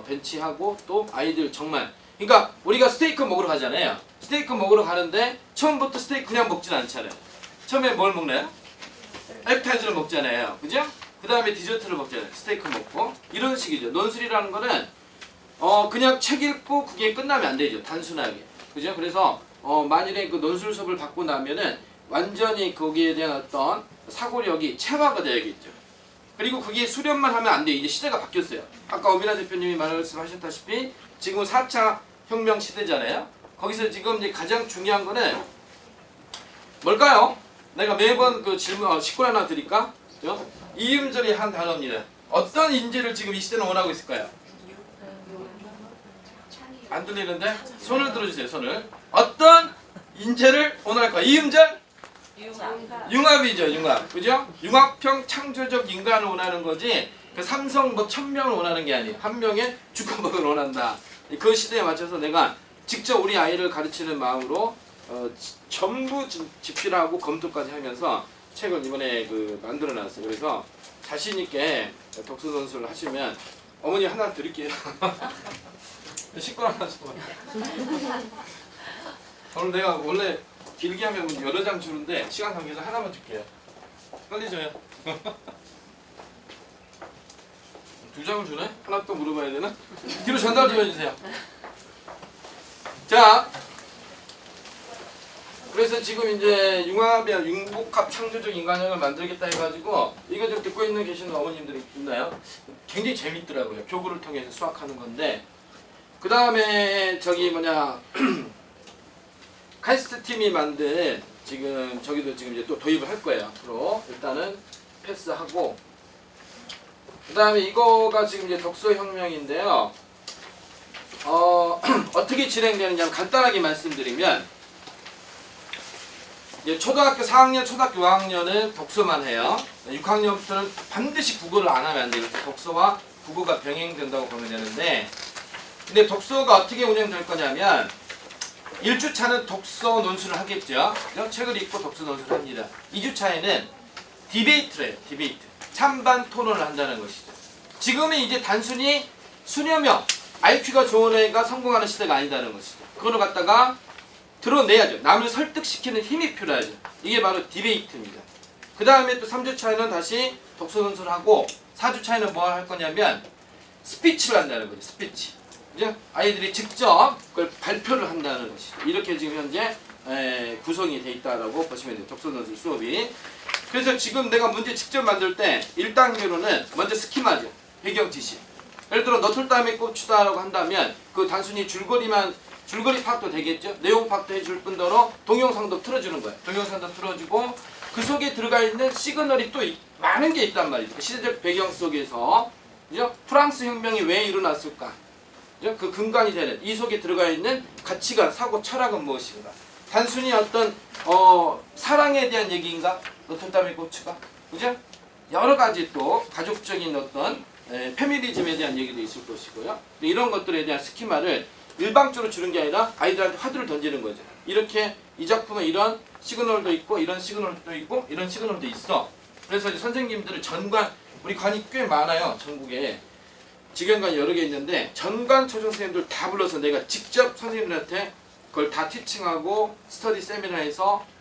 Speaker 3: 벤치하고 또 아이들 정말, 그러니까 우리가 스테이크 먹으러 가잖아요. 스테이크 먹으러 가는데 처음부터 스테이크 그냥 먹진 않잖아요. 처음에 뭘 먹나요? 애프타이저를 먹잖아요. 그죠? 그 다음에 디저트를 먹잖아요. 스테이크 먹고. 이런 식이죠. 논술이라는 거는 그냥 책 읽고 그게 끝나면 안 되죠. 단순하게. 그죠? 그래서 만일에 그 논술 수업을 받고 나면은 완전히 거기에 대한 어떤 사고력이 체화가 되어야겠죠. 그리고 그게 수련만 하면 안 돼요. 이제 시대가 바뀌었어요. 아까 오민아 대표님이 말씀하셨다시피 지금은 4차 혁명 시대잖아요. 거기서 지금 이제 가장 중요한 거는 뭘까요? 내가 매번 그 질문, 식구 하나 드릴까? 그죠? 이음절이 한 단어입니다. 어떤 인재를 지금 이 시대는 원하고 있을까요? 안 들리는데? 손을 들어주세요. 손을. 어떤 인재를 원할까? 이음절? 융합이죠. 융합. 그죠? 융합형 창조적 인간을 원하는 거지 그 삼성 뭐 1000명을 원하는 게 아니에요. 한 명의 주권법을 원한다. 그 시대에 맞춰서 내가 직접 우리 아이를 가르치는 마음으로 전부 집필하고 검토까지 하면서 책을 이번에 그 만들어놨어요. 그래서 자신 있게 독서 논술을 하시면 어머니 하나 드릴게요. 식구 하나 줘봐요. 오늘 내가 원래 길게 하면 여러 장 주는데 시간 관계에서 하나만 줄게요. 빨리 줘요. 2장을 주네? 하나 또 물어봐야 되나? 뒤로 전달 좀 해주세요. 자, 그래서 지금 이제 융합이야 융복합 창조적 인간형을 만들겠다 해가지고 이거 좀 듣고 있는 계시는 어머님들이 있나요? 굉장히 재밌더라고요. 교구를 통해서 수학하는 건데 그 다음에 저기 뭐냐 카이스트 팀이 만든 지금 저기도 지금 이제 또 도입을 할 거예요. 앞으로 일단은 패스하고 그 다음에 이거가 지금 이제 독서혁명인데요. 어떻게 진행되느냐 간단하게 말씀드리면 이제 초등학교 4학년, 초등학교 5학년은 독서만 해요. 6학년부터는 반드시 국어를 안 하면 안 돼요. 독서와 국어가 병행된다고 보면 되는데 근데 독서가 어떻게 운영될 거냐면 1주차는 독서 논술을 하겠죠. 책을 읽고 독서 논술을 합니다. 2주차에는 디베이트를 해요. 디베이트. 찬반 토론을 한다는 것이죠. 지금은 이제 단순히 수녀명, IQ가 좋은 애가 성공하는 시대가 아니다는 것이죠. 그거를 갖다가 드러내야죠. 남을 설득시키는 힘이 필요하죠. 이게 바로 디베이트입니다. 그 다음에 또 3주차에는 다시 독서 논술을 하고 4주차에는 뭐 할 거냐면 스피치를 한다는 거죠. 스피치. 그죠? 아이들이 직접 그걸 발표를 한다는 것이죠. 이렇게 지금 현재 구성이 돼 있다라고 보시면 돼요. 독서 논술 수업이. 그래서 지금 내가 문제 직접 만들 때 1단계로는 먼저 스키마죠. 배경 지식. 예를 들어 너틀담의 꽃이다라고 한다면 그 단순히 줄거리 파악도 되겠죠. 내용 파악도 해줄 뿐더러 동영상도 틀어주는 거예요. 동영상도 틀어주고 그 속에 들어가 있는 시그널이 또 많은 게 있단 말이죠. 시대적 배경 속에서 그죠? 프랑스 혁명이 왜 일어났을까? 그죠? 그 근간이 되는 이 속에 들어가 있는 가치관, 사고, 철학은 무엇인가? 단순히 어떤 사랑에 대한 얘기인가? 너틀담의 꽃이가 그죠? 여러 가지 또 가족적인 어떤 페미니즘에 대한 얘기도 있을 것이고요. 이런 것들에 대한 스키마를 일방적으로 주는 게 아니라 아이들한테 화두를 던지는 거죠. 이렇게 이 작품은 이런 시그널도 있고 이런 시그널도 있고 이런 시그널도 있어. 그래서 이제 선생님들을 전관 우리 관이 꽤 많아요. 전국에 직영관 여러 개 있는데 전관 초중 선생님들 다 불러서 내가 직접 선생님들한테 그걸 다 티칭하고 스터디 세미나에서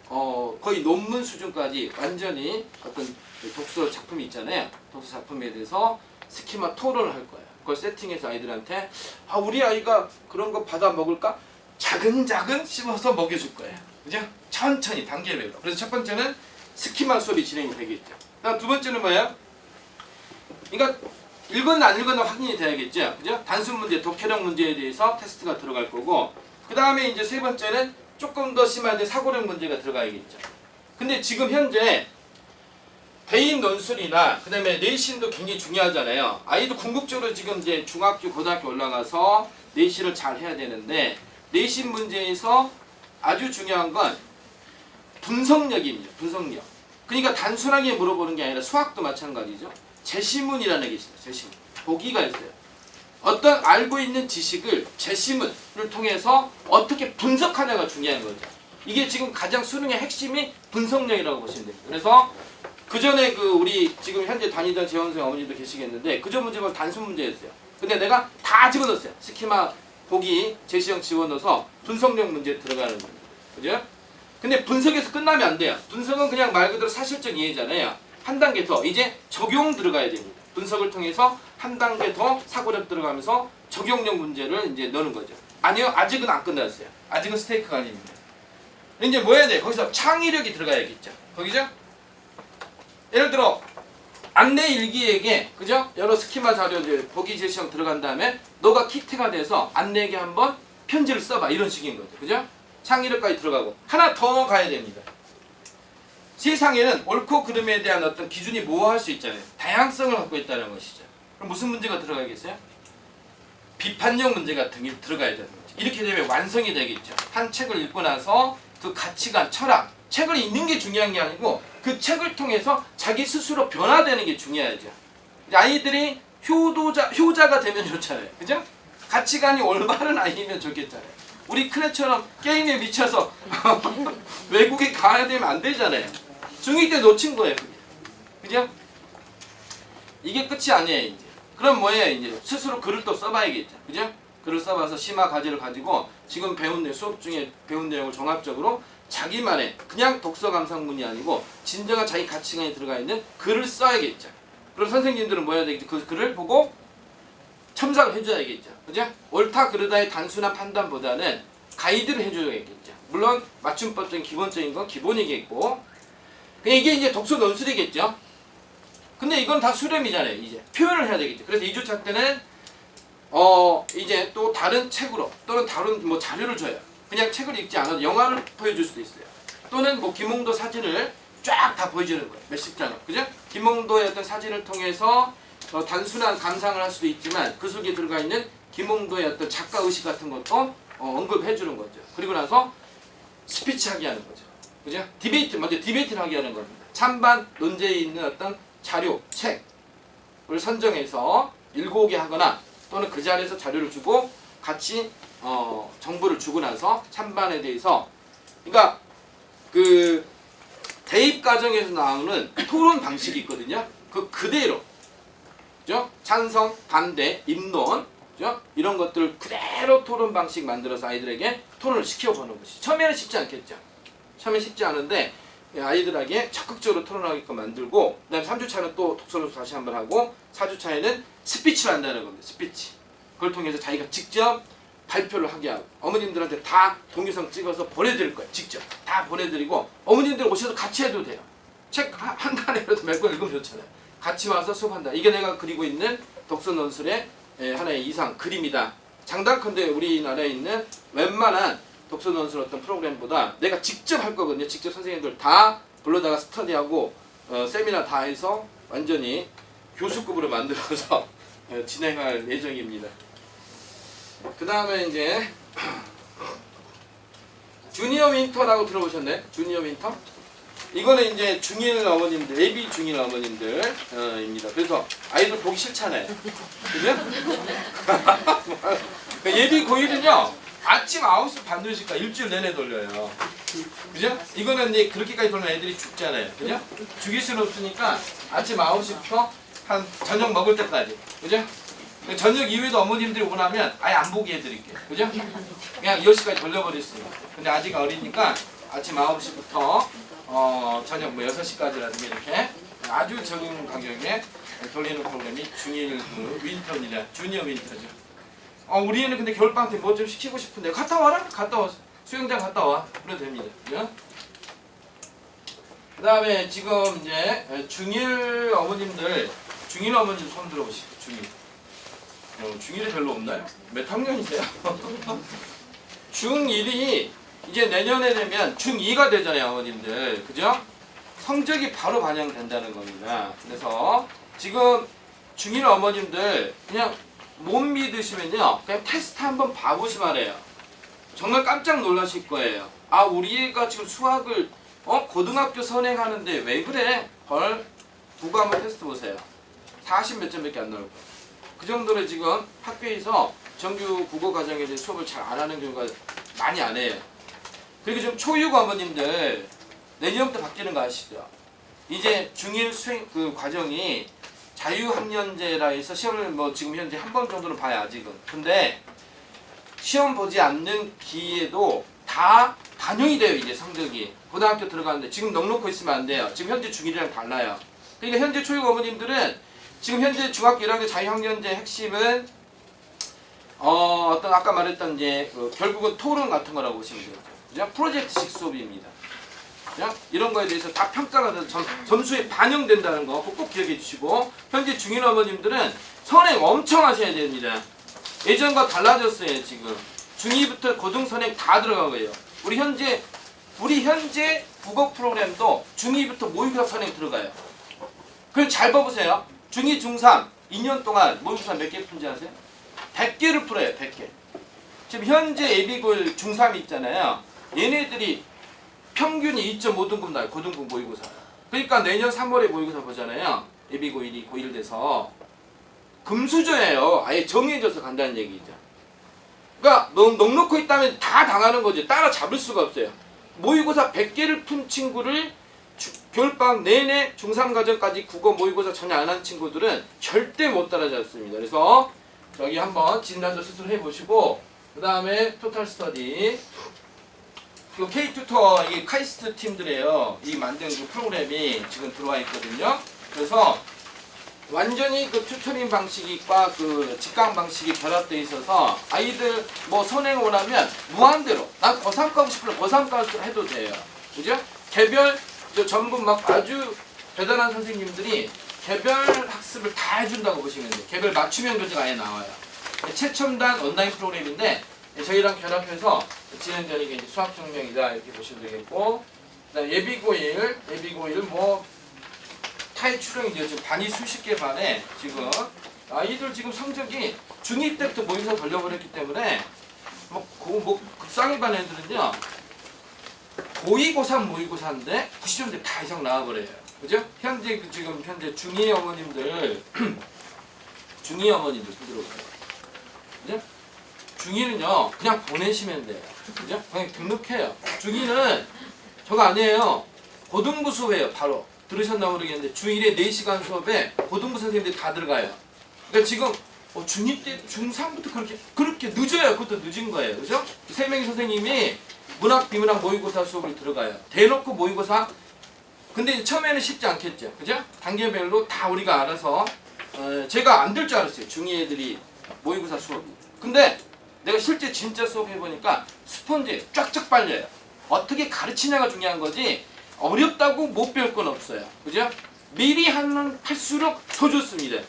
Speaker 3: 거의 논문 수준까지 완전히 어떤 독서 작품이 있잖아요. 독서 작품에 대해서 스키마 토론을 할 거예요. 그걸 세팅해서 아이들한테 우리 아이가 그런 거 받아 먹을까? 자근자근 씹어서 먹여줄 거예요. 그죠? 천천히 단계별로. 그래서 첫 번째는 스키마 수업이 진행이 되겠죠. 그다음 두 번째는 뭐예요? 그러니까 읽었나 안 읽었나 확인이 돼야겠죠. 그죠? 단순 문제, 독해력 문제에 대해서 테스트가 들어갈 거고 그 다음에 이제 세 번째는 조금 더 심하게 사고력 문제가 들어가야겠죠. 근데 지금 현재 대인 논술이나 그 다음에 내신도 굉장히 중요하잖아요. 아이도 궁극적으로 지금 이제 중학교, 고등학교 올라가서 내신을 잘 해야 되는데 내신 문제에서 아주 중요한 건 분석력입니다. 분석력. 그러니까 단순하게 물어보는 게 아니라 수학도 마찬가지죠. 제시문이라는 게 있어요. 제시문. 보기가 있어요. 어떤 알고 있는 지식을 제시문을 통해서 어떻게 분석하냐가 중요한 거죠. 이게 지금 가장 수능의 핵심이 분석력이라고 보시면 돼요. 그래서 그 전에 그 우리 지금 현재 다니던 재원생 어머님도 계시겠는데 그전 문제가 단순 문제였어요. 근데 내가 다 집어넣었어요. 스키마 보기 제시형 집어넣어서 분석력 문제 들어가는 거예요. 그죠? 근데 분석에서 끝나면 안 돼요. 분석은 그냥 말 그대로 사실적 이해잖아요. 한 단계 더 이제 적용 들어가야 됩니다. 분석을 통해서 한 단계 더 사고력 들어가면서 적용력 문제를 이제 넣는 거죠. 아니요, 아직은 안 끝났어요. 아직은 스테이크가 아닙니다. 이제 뭐 해야 돼? 거기서 창의력이 들어가야겠죠. 거기죠? 예를 들어 안내 일기에게 그죠? 여러 스키마 자료 이제 보기 제시형 들어간 다음에 너가 키트가 돼서 안내에게 한번 편지를 써봐 이런 식인 거죠. 그죠? 창의력까지 들어가고 하나 더 가야 됩니다. 세상에는 옳고 그름에 대한 어떤 기준이 모호할 수 있잖아요. 다양성을 갖고 있다는 것이죠. 그럼 무슨 문제가 들어가겠어요? 비판적 문제 같은 게 들어가야 되는 거죠. 이렇게 되면 완성이 되겠죠. 한 책을 읽고 나서 그 가치관, 철학, 책을 읽는 게 중요한 게 아니고 그 책을 통해서 자기 스스로 변화되는 게 중요하죠. 아이들이 효자가 되면 좋잖아요. 그죠? 가치관이 올바른 아이면 좋겠잖아요. 우리 큰애처럼 게임에 미쳐서 외국에 가야 되면 안 되잖아요. 중2 때 놓친 거예요. 그죠? 이게 끝이 아니에요. 이제. 그럼 뭐예요? 이제 스스로 글을 또 써봐야겠죠. 그죠? 글을 써봐서 심화 과제를 가지고 지금 배운 수업 중에 배운 내용을 종합적으로 자기만의 그냥 독서 감상문이 아니고 진정한 자기 가치관이 들어가 있는 글을 써야겠죠. 그럼 선생님들은 뭐 해야 되겠죠? 그 글을 보고 첨삭을 해줘야겠죠. 그죠? 옳다 그르다의 단순한 판단보다는 가이드를 해줘야겠죠. 물론 맞춤법적인 기본적인 건 기본이겠고 이게 이제 독서 논술이겠죠. 근데 이건 다 수렴이잖아요. 이제 표현을 해야 되겠죠. 그래서 2주차 때는 이제 또 다른 책으로 또는 다른 뭐 자료를 줘요. 그냥 책을 읽지 않아도 영화를 보여줄 수도 있어요. 또는 뭐 김홍도 사진을 쫙 다 보여주는 거예요. 몇십 장을. 그죠? 김홍도의 어떤 사진을 통해서 단순한 감상을 할 수도 있지만 그 속에 들어가 있는 김홍도의 어떤 작가 의식 같은 것도 언급해 주는 거죠. 그리고 나서 스피치 하게 하는 거죠. 그죠? 먼저 디베이트를 하게 하는 겁니다. 찬반 논제에 있는 어떤 자료, 책을 선정해서 읽어오게 하거나 또는 그 자리에서 자료를 주고 같이 정보를 주고 나서 찬반에 대해서 그러니까 그 대입 과정에서 나오는 토론 방식이 있거든요. 그대로 그죠? 찬성, 반대, 입론 그죠? 이런 것들을 그대로 토론 방식 만들어서 아이들에게 토론을 시켜보는 것이 처음에는 쉽지 않겠죠. 처음에 쉽지 않은데 아이들에게 적극적으로 토론하게끔 만들고 그 다음에 3주차는 또 독서로서 다시 한번 하고 4주차에는 스피치를 한다는 겁니다. 스피치. 그걸 통해서 자기가 직접 발표를 하게 하고 어머님들한테 다 동영상 찍어서 보내드릴 거예요. 직접 다 보내드리고 어머님들 오셔서 같이 해도 돼요. 책 한 권이라도 몇 권 읽으면 좋잖아요. 같이 와서 수업한다. 이게 내가 그리고 있는 독서 논술의 하나의 이상 그림이다. 장단컨대 우리나라에 있는 웬만한 독서 논술 어떤 프로그램보다 내가 직접 할 거거든요. 직접 선생님들 다 불러다가 스터디하고 세미나 다 해서 완전히 교수급으로 만들어서 진행할 예정입니다. 그 다음에 이제 주니어 윈터라고 들어보셨나요? 주니어 윈터? 이거는 이제 중1 어머님들, 예비 중1 어머님들입니다. 그래서 아이들 보기 싫잖아요. 그죠? 예비 고1은요, 아침 9시 반들씩까 일주일 내내 돌려요. 그죠? 이거는 이제 그렇게까지 돌면 애들이 죽잖아요. 그죠? 죽일 수는 없으니까 아침 9시부터 한 저녁 먹을 때까지. 그죠? 저녁 이후에도 어머님들이 원하면 아예 안 보게 해드릴게요. 그죠? 그냥 10시까지 돌려버릴 수 있어요. 근데 아직 어리니까 아침 9시부터 저녁 뭐 6시까지라든가 이렇게 아주 적은 간격에 돌리는 프로그램이 중1 윈터입니다. 주니어 윈터죠. 우리 애는 근데 겨울방학 때 뭐 좀 시키고 싶은데 갔다 와라? 갔다 와. 수영장 갔다 와. 그래도 됩니다. 그죠? 그 다음에 지금 이제 중1 어머님들 손 들어보시죠. 중1. 중1이 별로 없나요? 몇 학년이세요? 중1이 이제 내년에 되면 중2가 되잖아요, 어머님들. 그죠? 성적이 바로 반영된다는 겁니다. 그래서 지금 중1 어머님들 그냥 못 믿으시면요. 그냥 테스트 한번 봐보시면 해요. 정말 깜짝 놀라실 거예요. 아, 우리 애가 지금 수학을 고등학교 선행하는데 왜 그래? 헐. 국어 한번 테스트 보세요. 40 몇 점밖에 안 나올 거예요. 그 정도로 지금 학교에서 정규 국어 과정에 대해 수업을 잘 안 하는 경우가 많이 안 해요. 그리고 지금 초육 어머님들 내년부터 바뀌는 거 아시죠? 이제 중1 수행 그 과정이 자유학년제라 해서 시험을 뭐 지금 현재 한 번 정도는 봐요 아직은. 근데 시험 보지 않는 기에도 다 반영이 돼요 이제 성적이. 고등학교 들어가는데 지금 넉넉히 있으면 안 돼요. 지금 현재 중1이랑 달라요. 그러니까 현재 초육 어머님들은 지금 현재 중학교 1학년 자유학년제 핵심은 어떤 아까 말했던 이제 결국은 토론 같은 거라고 보시면 되죠. 그죠? 프로젝트식 수업입니다. 그죠? 이런 거에 대해서 다 평가가 돼서 점수에 반영된다는 거 꼭 기억해 주시고 현재 중1 어머님들은 선행 엄청 하셔야 됩니다. 예전과 달라졌어요 지금. 중2부터 고등 선행 다 들어간 거예요. 우리 현재 국어 프로그램도 중2부터 모의고사 선행 들어가요. 그럼 잘 봐보세요. 중2, 중3 2년 동안 모의고사 몇 개 푼지 아세요? 100개를 풀어요. 100개. 지금 현재 예비고일 중3 있잖아요. 얘네들이 평균이 2.5등급 나요. 고등급 모의고사. 그러니까 내년 3월에 모의고사 보잖아요. 예비고1이 고1 돼서 금수저예요. 아예 정해져서 간다는 얘기죠. 그러니까 넉넉히 있다면 다 당하는 거죠. 따라잡을 수가 없어요. 모의고사 100개를 푼 친구를 겨울방학 내내 중3 과정까지 국어 모의고사 전혀 안 한 친구들은 절대 못 따라잡습니다. 그래서 여기 한번 진단도 스스로 해보시고 그 다음에 토탈 스터디 이 K-튜터 이 카이스트 팀들이에요. 이 만든 그 프로그램이 지금 들어와 있거든요. 그래서 완전히 그 튜터링 방식과 그 직강 방식이 결합되어 있어서 아이들 뭐 선행 원하면 무한대로 난 고3 가고 싶으면 고3 가서 해도 돼요. 그죠? 개별 전부 막 아주 대단한 선생님들이 개별 학습을 다 해준다고 보시면 돼요. 개별 맞춤형 교재가 아예 나와요. 최첨단 온라인 프로그램인데 저희랑 결합해서 진행되는 게 이제 수학혁명이다 이렇게 보시면 되겠고 그다음 예비고1 뭐 타입 출형이죠. 지금 반이 수십 개 반에 지금 아이들 지금 성적이 중2 때부터 모의고사 걸려버렸기 때문에 뭐 극상위 반 애들은요 고2, 고3 모의고사인데 90점대 다 이상 나와버려요. 그죠? 현재 지금 현재 중2 어머님들 손들어보세요. 그죠? 중2는요 그냥 보내시면 돼요. 그죠? 그냥 등록해요. 중2는 저거 아니에요. 고등부 수업이에요. 바로 들으셨나 모르겠는데 중1에 4시간 수업에 고등부 선생님들이 다 들어가요. 그러니까 지금 중2 때 중3부터 그렇게 늦어요. 그것도 늦은 거예요. 그죠? 3명의 선생님이 문학, 비문학 모의고사 수업을 들어가요. 대놓고 모의고사 근데 처음에는 쉽지 않겠죠. 그죠? 단계별로 다 우리가 알아서 제가 안 될 줄 알았어요. 중2 애들이 모의고사 수업이. 근데 내가 실제 진짜 수업 해보니까 스펀지 쫙쫙 빨려요. 어떻게 가르치냐가 중요한 거지 어렵다고 못 배울 건 없어요. 그죠? 미리 할수록 더 좋습니다.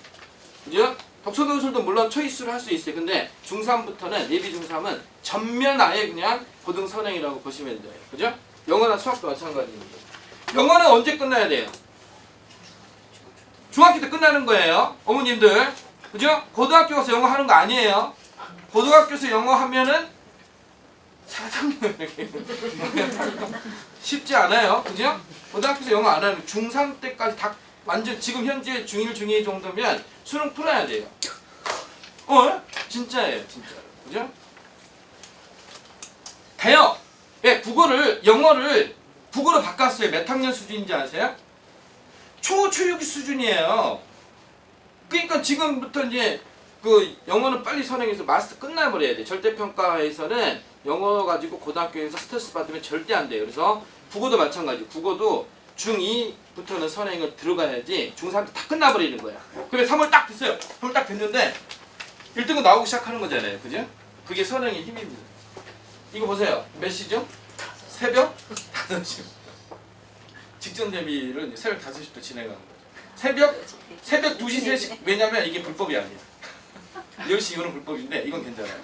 Speaker 3: 그죠? 독서교실도 물론 초이스를 할 수 있어요. 근데 중3부터는 예비 중3은 전면 아예 그냥 고등 선행이라고 보시면 돼요. 그죠? 영어나 수학도 마찬가지입니다. 영어는 언제 끝나야 돼요? 중학교 때 끝나는 거예요. 어머님들. 그죠? 고등학교 가서 영어 하는 거 아니에요. 고등학교에서 영어 하면은 4학년 이렇게 쉽지 않아요. 그죠? 고등학교에서 영어 안 하면 중3 때까지 다 완전 지금 현재 중1, 중2 정도면 수능 풀어야 돼요. 진짜예요. 진짜. 그죠? 돼요. 예, 영어를 국어로 바꿨어요. 몇 학년 수준인지 아세요? 초육 수준이에요. 그러니까 지금부터 이제 그 영어는 빨리 선행해서 마스터 끝나버려야 돼. 절대평가에서는 영어 가지고 고등학교에서 스트레스 받으면 절대 안 돼요. 그래서 국어도 마찬가지. 국어도 중2부터는 선행을 들어가야지 중3 때 다 끝나버리는 거야. 그러면 3월 딱 됐어요. 3월 딱 됐는데 1등은 나오기 시작하는 거잖아요. 그죠? 그게 선행의 힘입니다. 이거 보세요. 몇 시죠? 새벽 5시. 직전 대비를 이제 새벽 5시부터 진행하는 거죠. 새벽 2시, 3시. 왜냐면 이게 불법이 아니에요. 10시 이거는 불법인데 이건 괜찮아요.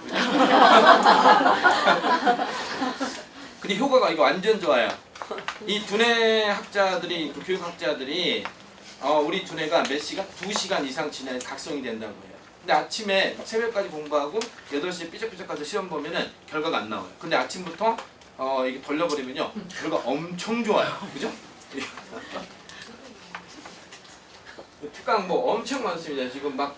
Speaker 3: 근데 효과가 이거 완전 좋아요. 이 두뇌 학자들이, 그 교육학자들이 우리 두뇌가 몇 시간? 2시간 이상 지나야 각성이 된다고 해요. 근데 아침에 새벽까지 공부하고 8시에 삐적삐적 가서 시험 보면은 결과가 안 나와요. 근데 아침부터 이게 돌려버리면요 결과 엄청 좋아요. 그죠? 특강 뭐 엄청 많습니다. 지금 막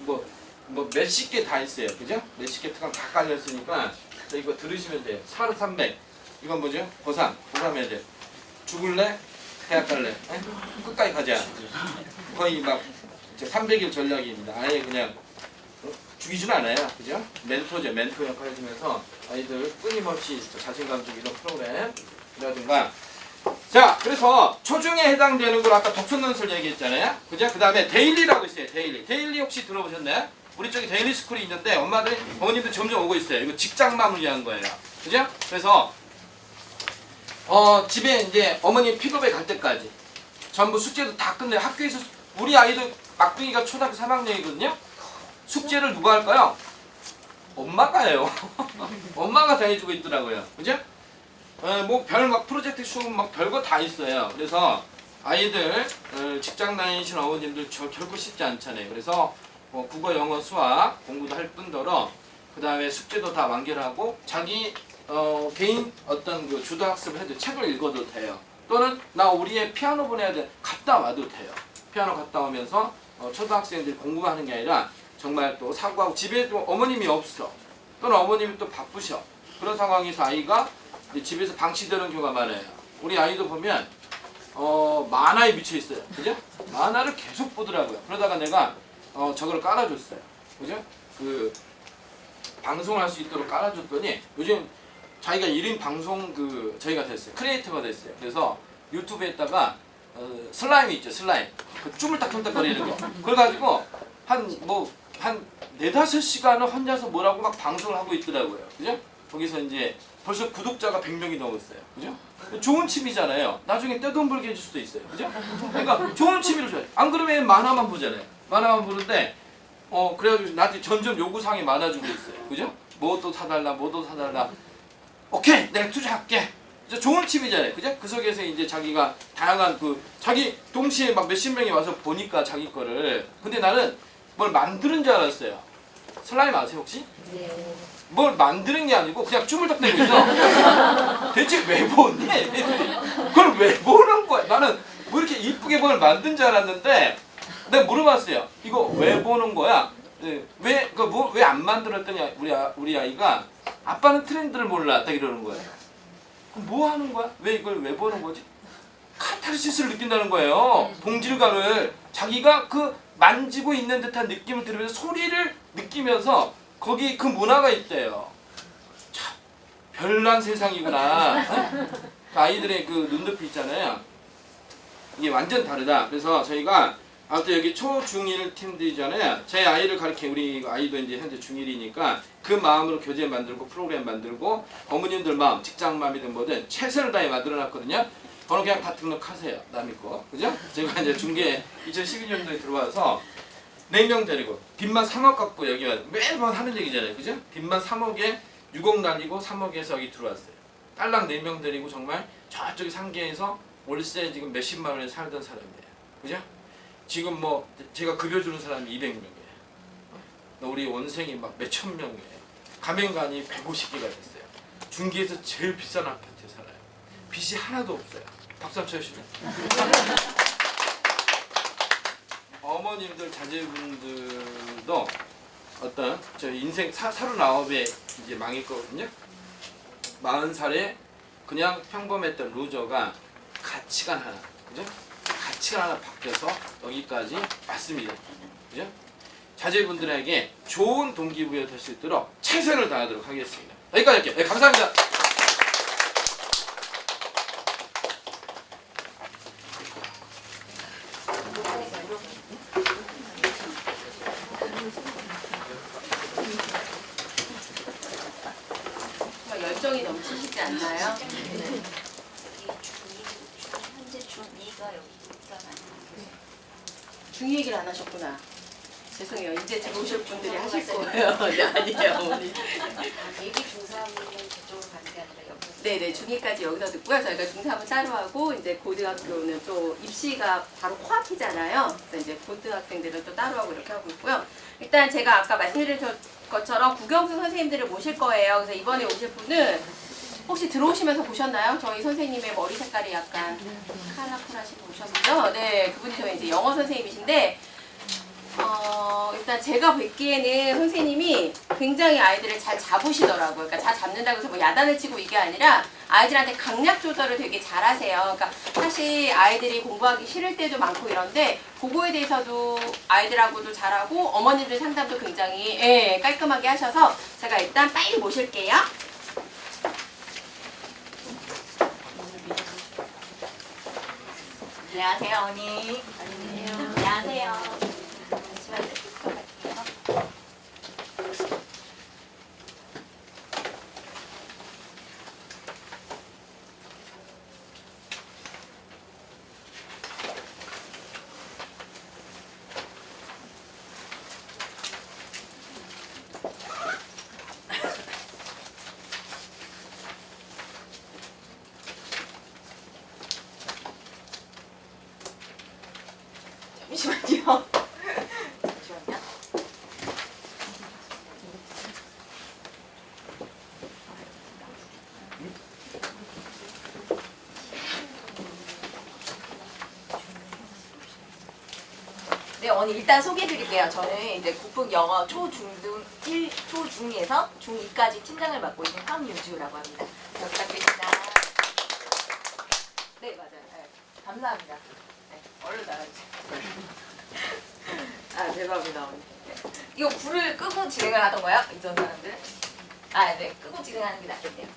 Speaker 3: 몇십 개 다 있어요. 그죠? 몇십 개 특강 다 깔렸으니까 이거 들으시면 돼요. 4,300 이건 뭐죠? 고3 애들. 죽을래? 대학 갈래? 에? 끝까지 가자. 거의 막 300일 전략입니다. 아예 그냥 죽이진 않아요. 그죠? 멘토죠. 멘토 역할 해주면서 아이들 끊임없이 자신감 주기 이런 프로그램이라든가. 자, 그래서 초중에 해당되는 걸 아까 독서논술 얘기했잖아요. 그죠? 그 다음에 데일리라고 있어요. 데일리 혹시 들어보셨나요? 우리 쪽에 데일리 스쿨이 있는데 엄마들, 어머님들 점점 오고 있어요. 이거 직장맘을 위한 거예요. 그죠? 그래서 집에 이제 어머님 픽업에 갈 때까지 전부 숙제도 다 끝내. 학교에서 우리 아이들 막둥이가 초등학교 3학년이거든요. 숙제를 누가 할까요? 엄마가 해요. 엄마가 다 해주고 있더라고요. 그죠? 뭐 막 프로젝트 수업 막 별거 다 있어요. 그래서 아이들 직장 다니시는 어머님들 결코 쉽지 않잖아요. 그래서 국어, 영어, 수학 공부도 할 뿐더러 그 다음에 숙제도 다 완결하고 자기 개인 어떤 그 주도학습을 해도 책을 읽어도 돼요. 또는 나 우리 애 피아노 보내야 돼. 갔다 와도 돼요. 피아노 갔다 오면서 초등학생들이 공부만 하는 게 아니라 정말 또 사고하고 집에 또 어머님이 없어. 또는 어머님이 또 바쁘셔. 그런 상황에서 아이가 이제 집에서 방치되는 경우가 많아요. 우리 아이도 보면 만화에 미쳐 있어요. 그죠? 만화를 계속 보더라고요. 그러다가 내가 저걸 깔아줬어요. 그죠? 그 방송을 할 수 있도록 깔아줬더니 요즘 자기가 1인 방송 저희가 됐어요. 크리에이터가 됐어요. 그래서 유튜브에다가 슬라임이 있죠. 슬라임. 그 쭈물딱쭈물딱 거리는 거. 그걸 가지고 한 4-5시간을 혼자서 뭐라고 막 방송을 하고 있더라고요. 그죠? 거기서 이제 벌써 구독자가 100명이 넘었어요. 그죠? 좋은 취미잖아요. 나중에 떼돈 벌게 해줄 수도 있어요. 그죠? 그러니까 좋은 취미를 줘요. 안 그러면 만화만 보잖아요. 만화만 보는데 그래가지고 나한테 점점 요구사항이 많아지고 있어요. 그죠? 뭐도 사달라, 뭐도 사달라. 오케이, 내가 투자할게. 좋은 취미잖아요. 그죠? 그 속에서 이제 자기가 다양한 자기 동시에 막 몇십 명이 와서 보니까 자기 거를. 근데 나는 뭘 만드는 줄 알았어요. 슬라임 아세요, 혹시?
Speaker 4: 네.
Speaker 3: 뭘 만드는 게 아니고 그냥 쭈물딱대고 있어. 대체 왜 보니? 그걸 왜 보는 거야? 나는 뭐 이렇게 이쁘게 뭘 만든 줄 알았는데 내가 물어봤어요. 이거 왜 보는 거야? 왜 안 만들었더니 우리 아이가 아빠는 트렌드를 몰라. 딱 이러는 거예요. 그럼 뭐 하는 거야? 왜 이걸 왜 보는 거지? 카타르시스를 느낀다는 거예요. 동질감을. 자기가 만지고 있는 듯한 느낌을 들으면서 소리를 느끼면서 거기 그 문화가 있대요. 참 별난 세상이구나. 아이들의 눈높이 있잖아요. 이게 완전 다르다. 그래서 저희가 아무튼 여기 초, 중1 팀들이잖아요. 제 아이를 가르쳐 우리 아이도 이제 현재 중1이니까 그 마음으로 교재 만들고 프로그램 만들고 어머님들 마음, 직장 마음이든 뭐든 최선을 다해 만들어놨거든요. 오늘 그냥 다 등록하세요. 남의 거. 그죠? 제가 이제 중계 2012년도에 들어와서 4명 데리고 빚만 3억 갖고 여기 와서 매번 하는 얘기잖아요. 그죠? 빚만 3억에 6억 날리고 3억에서 여기 들어왔어요. 딸랑 4명 데리고 정말 저쪽에 상계에서 월세 지금 몇십만 원에 살던 사람이에요. 그죠? 지금 뭐 제가 급여 주는 사람이 200명이에요. 우리 원생이 막 몇천 명이에요. 가맹간이 150개가 됐어요. 중계에서 제일 비싼 아파트에 살아요. 빚이 하나도 없어요. 박수 한번 쳐주시면. 어머님들, 자제분들도 어떤 저희 인생 39에 이제 망했거든요. 40살에 그냥 평범했던 루저가 가치관 하나, 그죠? 가치관 하나 바뀌어서 여기까지 왔습니다. 그죠? 자제분들에게 좋은 동기부여 될 수 있도록 최선을 다하도록 하겠습니다. 여기까지 할게요. 네, 감사합니다.
Speaker 1: 열정이 넘치시지 않나요?
Speaker 4: 현재 중2가 여기가
Speaker 1: 중2 얘기를 안 하셨구나. 죄송해요. 이제 들어오실 분들이 하실 거예요. 네, 아니에요, 어머니.
Speaker 4: 예비 중3은 저쪽으로 가는 게 아니라 여기서.
Speaker 1: 네네, 중2까지 여기서 듣고요. 저희가 중3은 따로 하고, 이제 고등학교는 또 입시가 바로 코앞이잖아요. 그래서 이제 고등학생들은 또 따로 하고 이렇게 하고 있고요. 일단 제가 아까 말씀드린 것처럼 국영수 선생님들을 모실 거예요. 그래서 이번에 오실 분은 혹시 들어오시면서 보셨나요? 저희 선생님의 머리 색깔이 약간 컬러풀하신 분 오셨죠? 네, 그분이 저희 이제 영어 선생님이신데, 일단 제가 뵙기에는 선생님이 굉장히 아이들을 잘 잡으시더라고요. 그러니까 잘 잡는다고 해서 뭐 야단을 치고 이게 아니라 아이들한테 강약 조절을 되게 잘하세요. 그러니까 사실 아이들이 공부하기 싫을 때도 많고 이런데 그거에 대해서도 아이들하고도 잘하고 어머님들 상담도 굉장히 깔끔하게 하셔서 제가 일단 빨리 모실게요. 안녕하세요, 어머니. 안녕하세요. 잠시만요. 갈게요. 잠시만요. 잠시만요. 네, 오늘 일단 소개해드릴게요. 저는 이제 국북 영어 초중등 1, 초중2에서 중2까지 팀장을 맡고 있는 황유주라고 합니다. 잘 부탁드립니다. 네, 맞아요. 네, 감사합니다. 네, 얼른 나가주세요. 아, 죄송합니다. 어머니. 네. 이거 불을 끄고 진행을 하던가요? 이전 사람들? 아, 네, 끄고 진행하는 게 낫겠네요.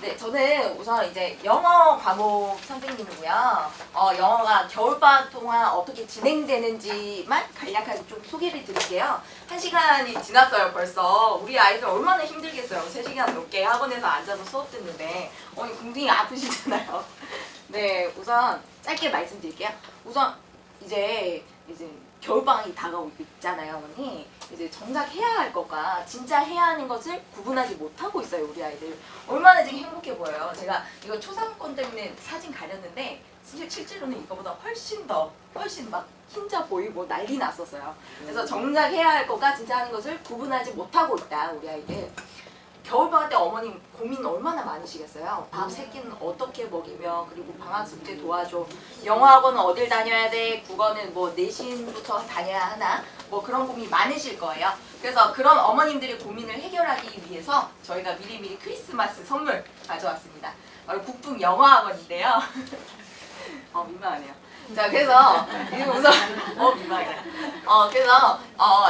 Speaker 1: 네, 저는 우선 이제 영어 과목 선생님이고요. 영어가 겨울방학 동안 어떻게 진행되는지만 간략하게 좀 소개를 드릴게요. 1시간이 지났어요, 벌써. 우리 아이들 얼마나 힘들겠어요. 3시간 넘게 학원에서 앉아서 수업 듣는데. 굉장히 아프시잖아요. 네, 우선 짧게 말씀드릴게요. 우선 이제 겨울방학이 다가오고 있잖아요, 어머니. 이제 정작 해야 할 것과 진짜 해야 하는 것을 구분하지 못하고 있어요, 우리 아이들. 얼마나 지금 행복해 보여요. 제가 이거 초상권 때문에 사진 가렸는데 실제로는 이거보다 훨씬 막 흰자 보이고 난리 났었어요. 그래서 정작 해야 할 것과 진짜 하는 것을 구분하지 못하고 있다, 우리 아이들. 겨울방학 때 어머님 고민 얼마나 많으시겠어요. 밥 세 끼는 어떻게 먹이며, 그리고 방학 숙제 도와줘, 영어학원은 어딜 다녀야 돼, 국어는 뭐 내신부터 다녀야 하나, 뭐 그런 고민이 많으실 거예요. 그래서 그런 어머님들의 고민을 해결하기 위해서 저희가 미리미리 크리스마스 선물 가져왔습니다. 바로 국풍 영어학원인데요. 민망하네요. 자, 그래서 이거 우선 민망해. 그래서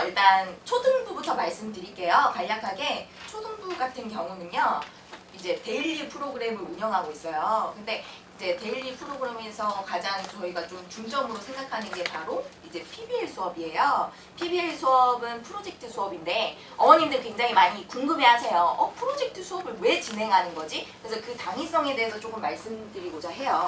Speaker 1: 일단 초등부부터 말씀드릴게요. 간략하게 초등부 같은 경우는요, 이제 데일리 프로그램을 운영하고 있어요. 근데 이제 데일리 프로그램에서 가장 저희가 좀 중점으로 생각하는 게 바로 이제 PBL 수업이에요. PBL 수업은 프로젝트 수업인데 어머님들 굉장히 많이 궁금해하세요. 프로젝트 수업을 왜 진행하는 거지? 그래서 그 당위성에 대해서 조금 말씀드리고자 해요.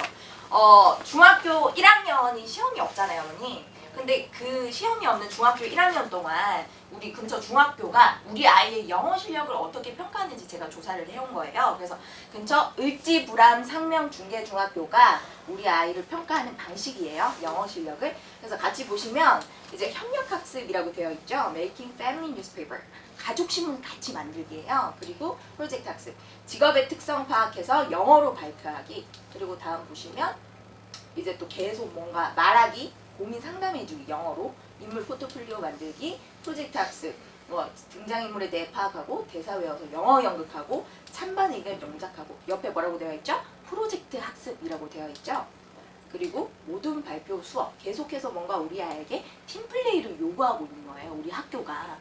Speaker 1: 중학교 1학년이 시험이 없잖아요, 어머니. 근데 그 시험이 없는 중학교 1학년 동안 우리 근처 중학교가 우리 아이의 영어 실력을 어떻게 평가하는지 제가 조사를 해온 거예요. 그래서 근처 을지부람 상명중계중학교가 우리 아이를 평가하는 방식이에요, 영어 실력을. 그래서 같이 보시면 이제 협력학습이라고 되어 있죠. Making Family Newspaper. 가족신문 같이 만들기예요. 그리고 프로젝트 학습. 직업의 특성 파악해서 영어로 발표하기. 그리고 다음 보시면 이제 또 계속 뭔가 말하기, 고민 상담해주기 영어로, 인물 포트폴리오 만들기, 프로젝트 학습, 뭐 등장인물에 대해 파악하고, 대사 외워서 영어 연극하고, 찬반 의견 영작하고, 옆에 뭐라고 되어 있죠? 프로젝트 학습이라고 되어 있죠. 그리고 모든 발표 수업, 계속해서 뭔가 우리 아이에게 팀플레이를 요구하고 있는 거예요, 우리 학교가.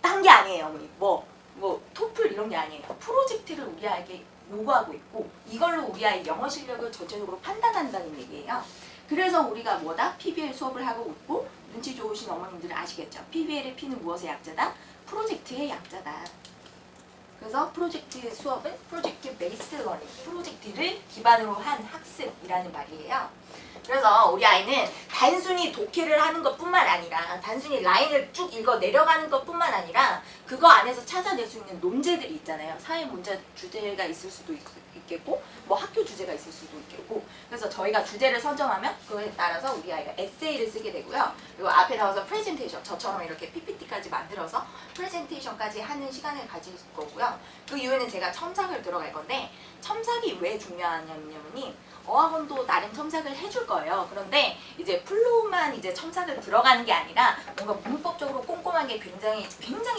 Speaker 1: 딴 게 아니에요, 어머니. 뭐 토플 이런 게 아니에요. 프로젝트를 우리 아이에게 요구하고 있고, 이걸로 우리 아이 영어 실력을 전체적으로 판단한다는 얘기예요. 그래서 우리가 뭐다? PBL 수업을 하고 있고, 눈치 좋으신 어머님들은 아시겠죠? PBL의 P는 무엇의 약자다? 프로젝트의 약자다. 그래서 프로젝트 수업은 프로젝트 베이스드 러닝, 프로젝트를 기반으로 한 학습이라는 말이에요. 그래서 우리 아이는 단순히 독해를 하는 것뿐만 아니라, 단순히 라인을 쭉 읽어 내려가는 것뿐만 아니라 그거 안에서 찾아낼 수 있는 논제들이 있잖아요. 사회 문제 주제가 있을 수도 있겠고, 뭐 학교 주제가 있을 수도 있겠고. 그래서 저희가 주제를 선정하면 그거에 따라서 우리 아이가 에세이를 쓰게 되고요. 그리고 앞에 나와서 프레젠테이션, 저처럼 이렇게 PPT까지 만들어서 프레젠테이션까지 하는 시간을 가질 거고요. 그 이후에는 제가 첨삭을 들어갈 건데, 첨삭이 왜 중요하냐면요, 어학원도 나름 첨삭을 해줄 거예요. 그런데 이제 플로우만 이제 첨삭을 들어가는 게 아니라 뭔가 문법적으로 꼼꼼하게, 굉장히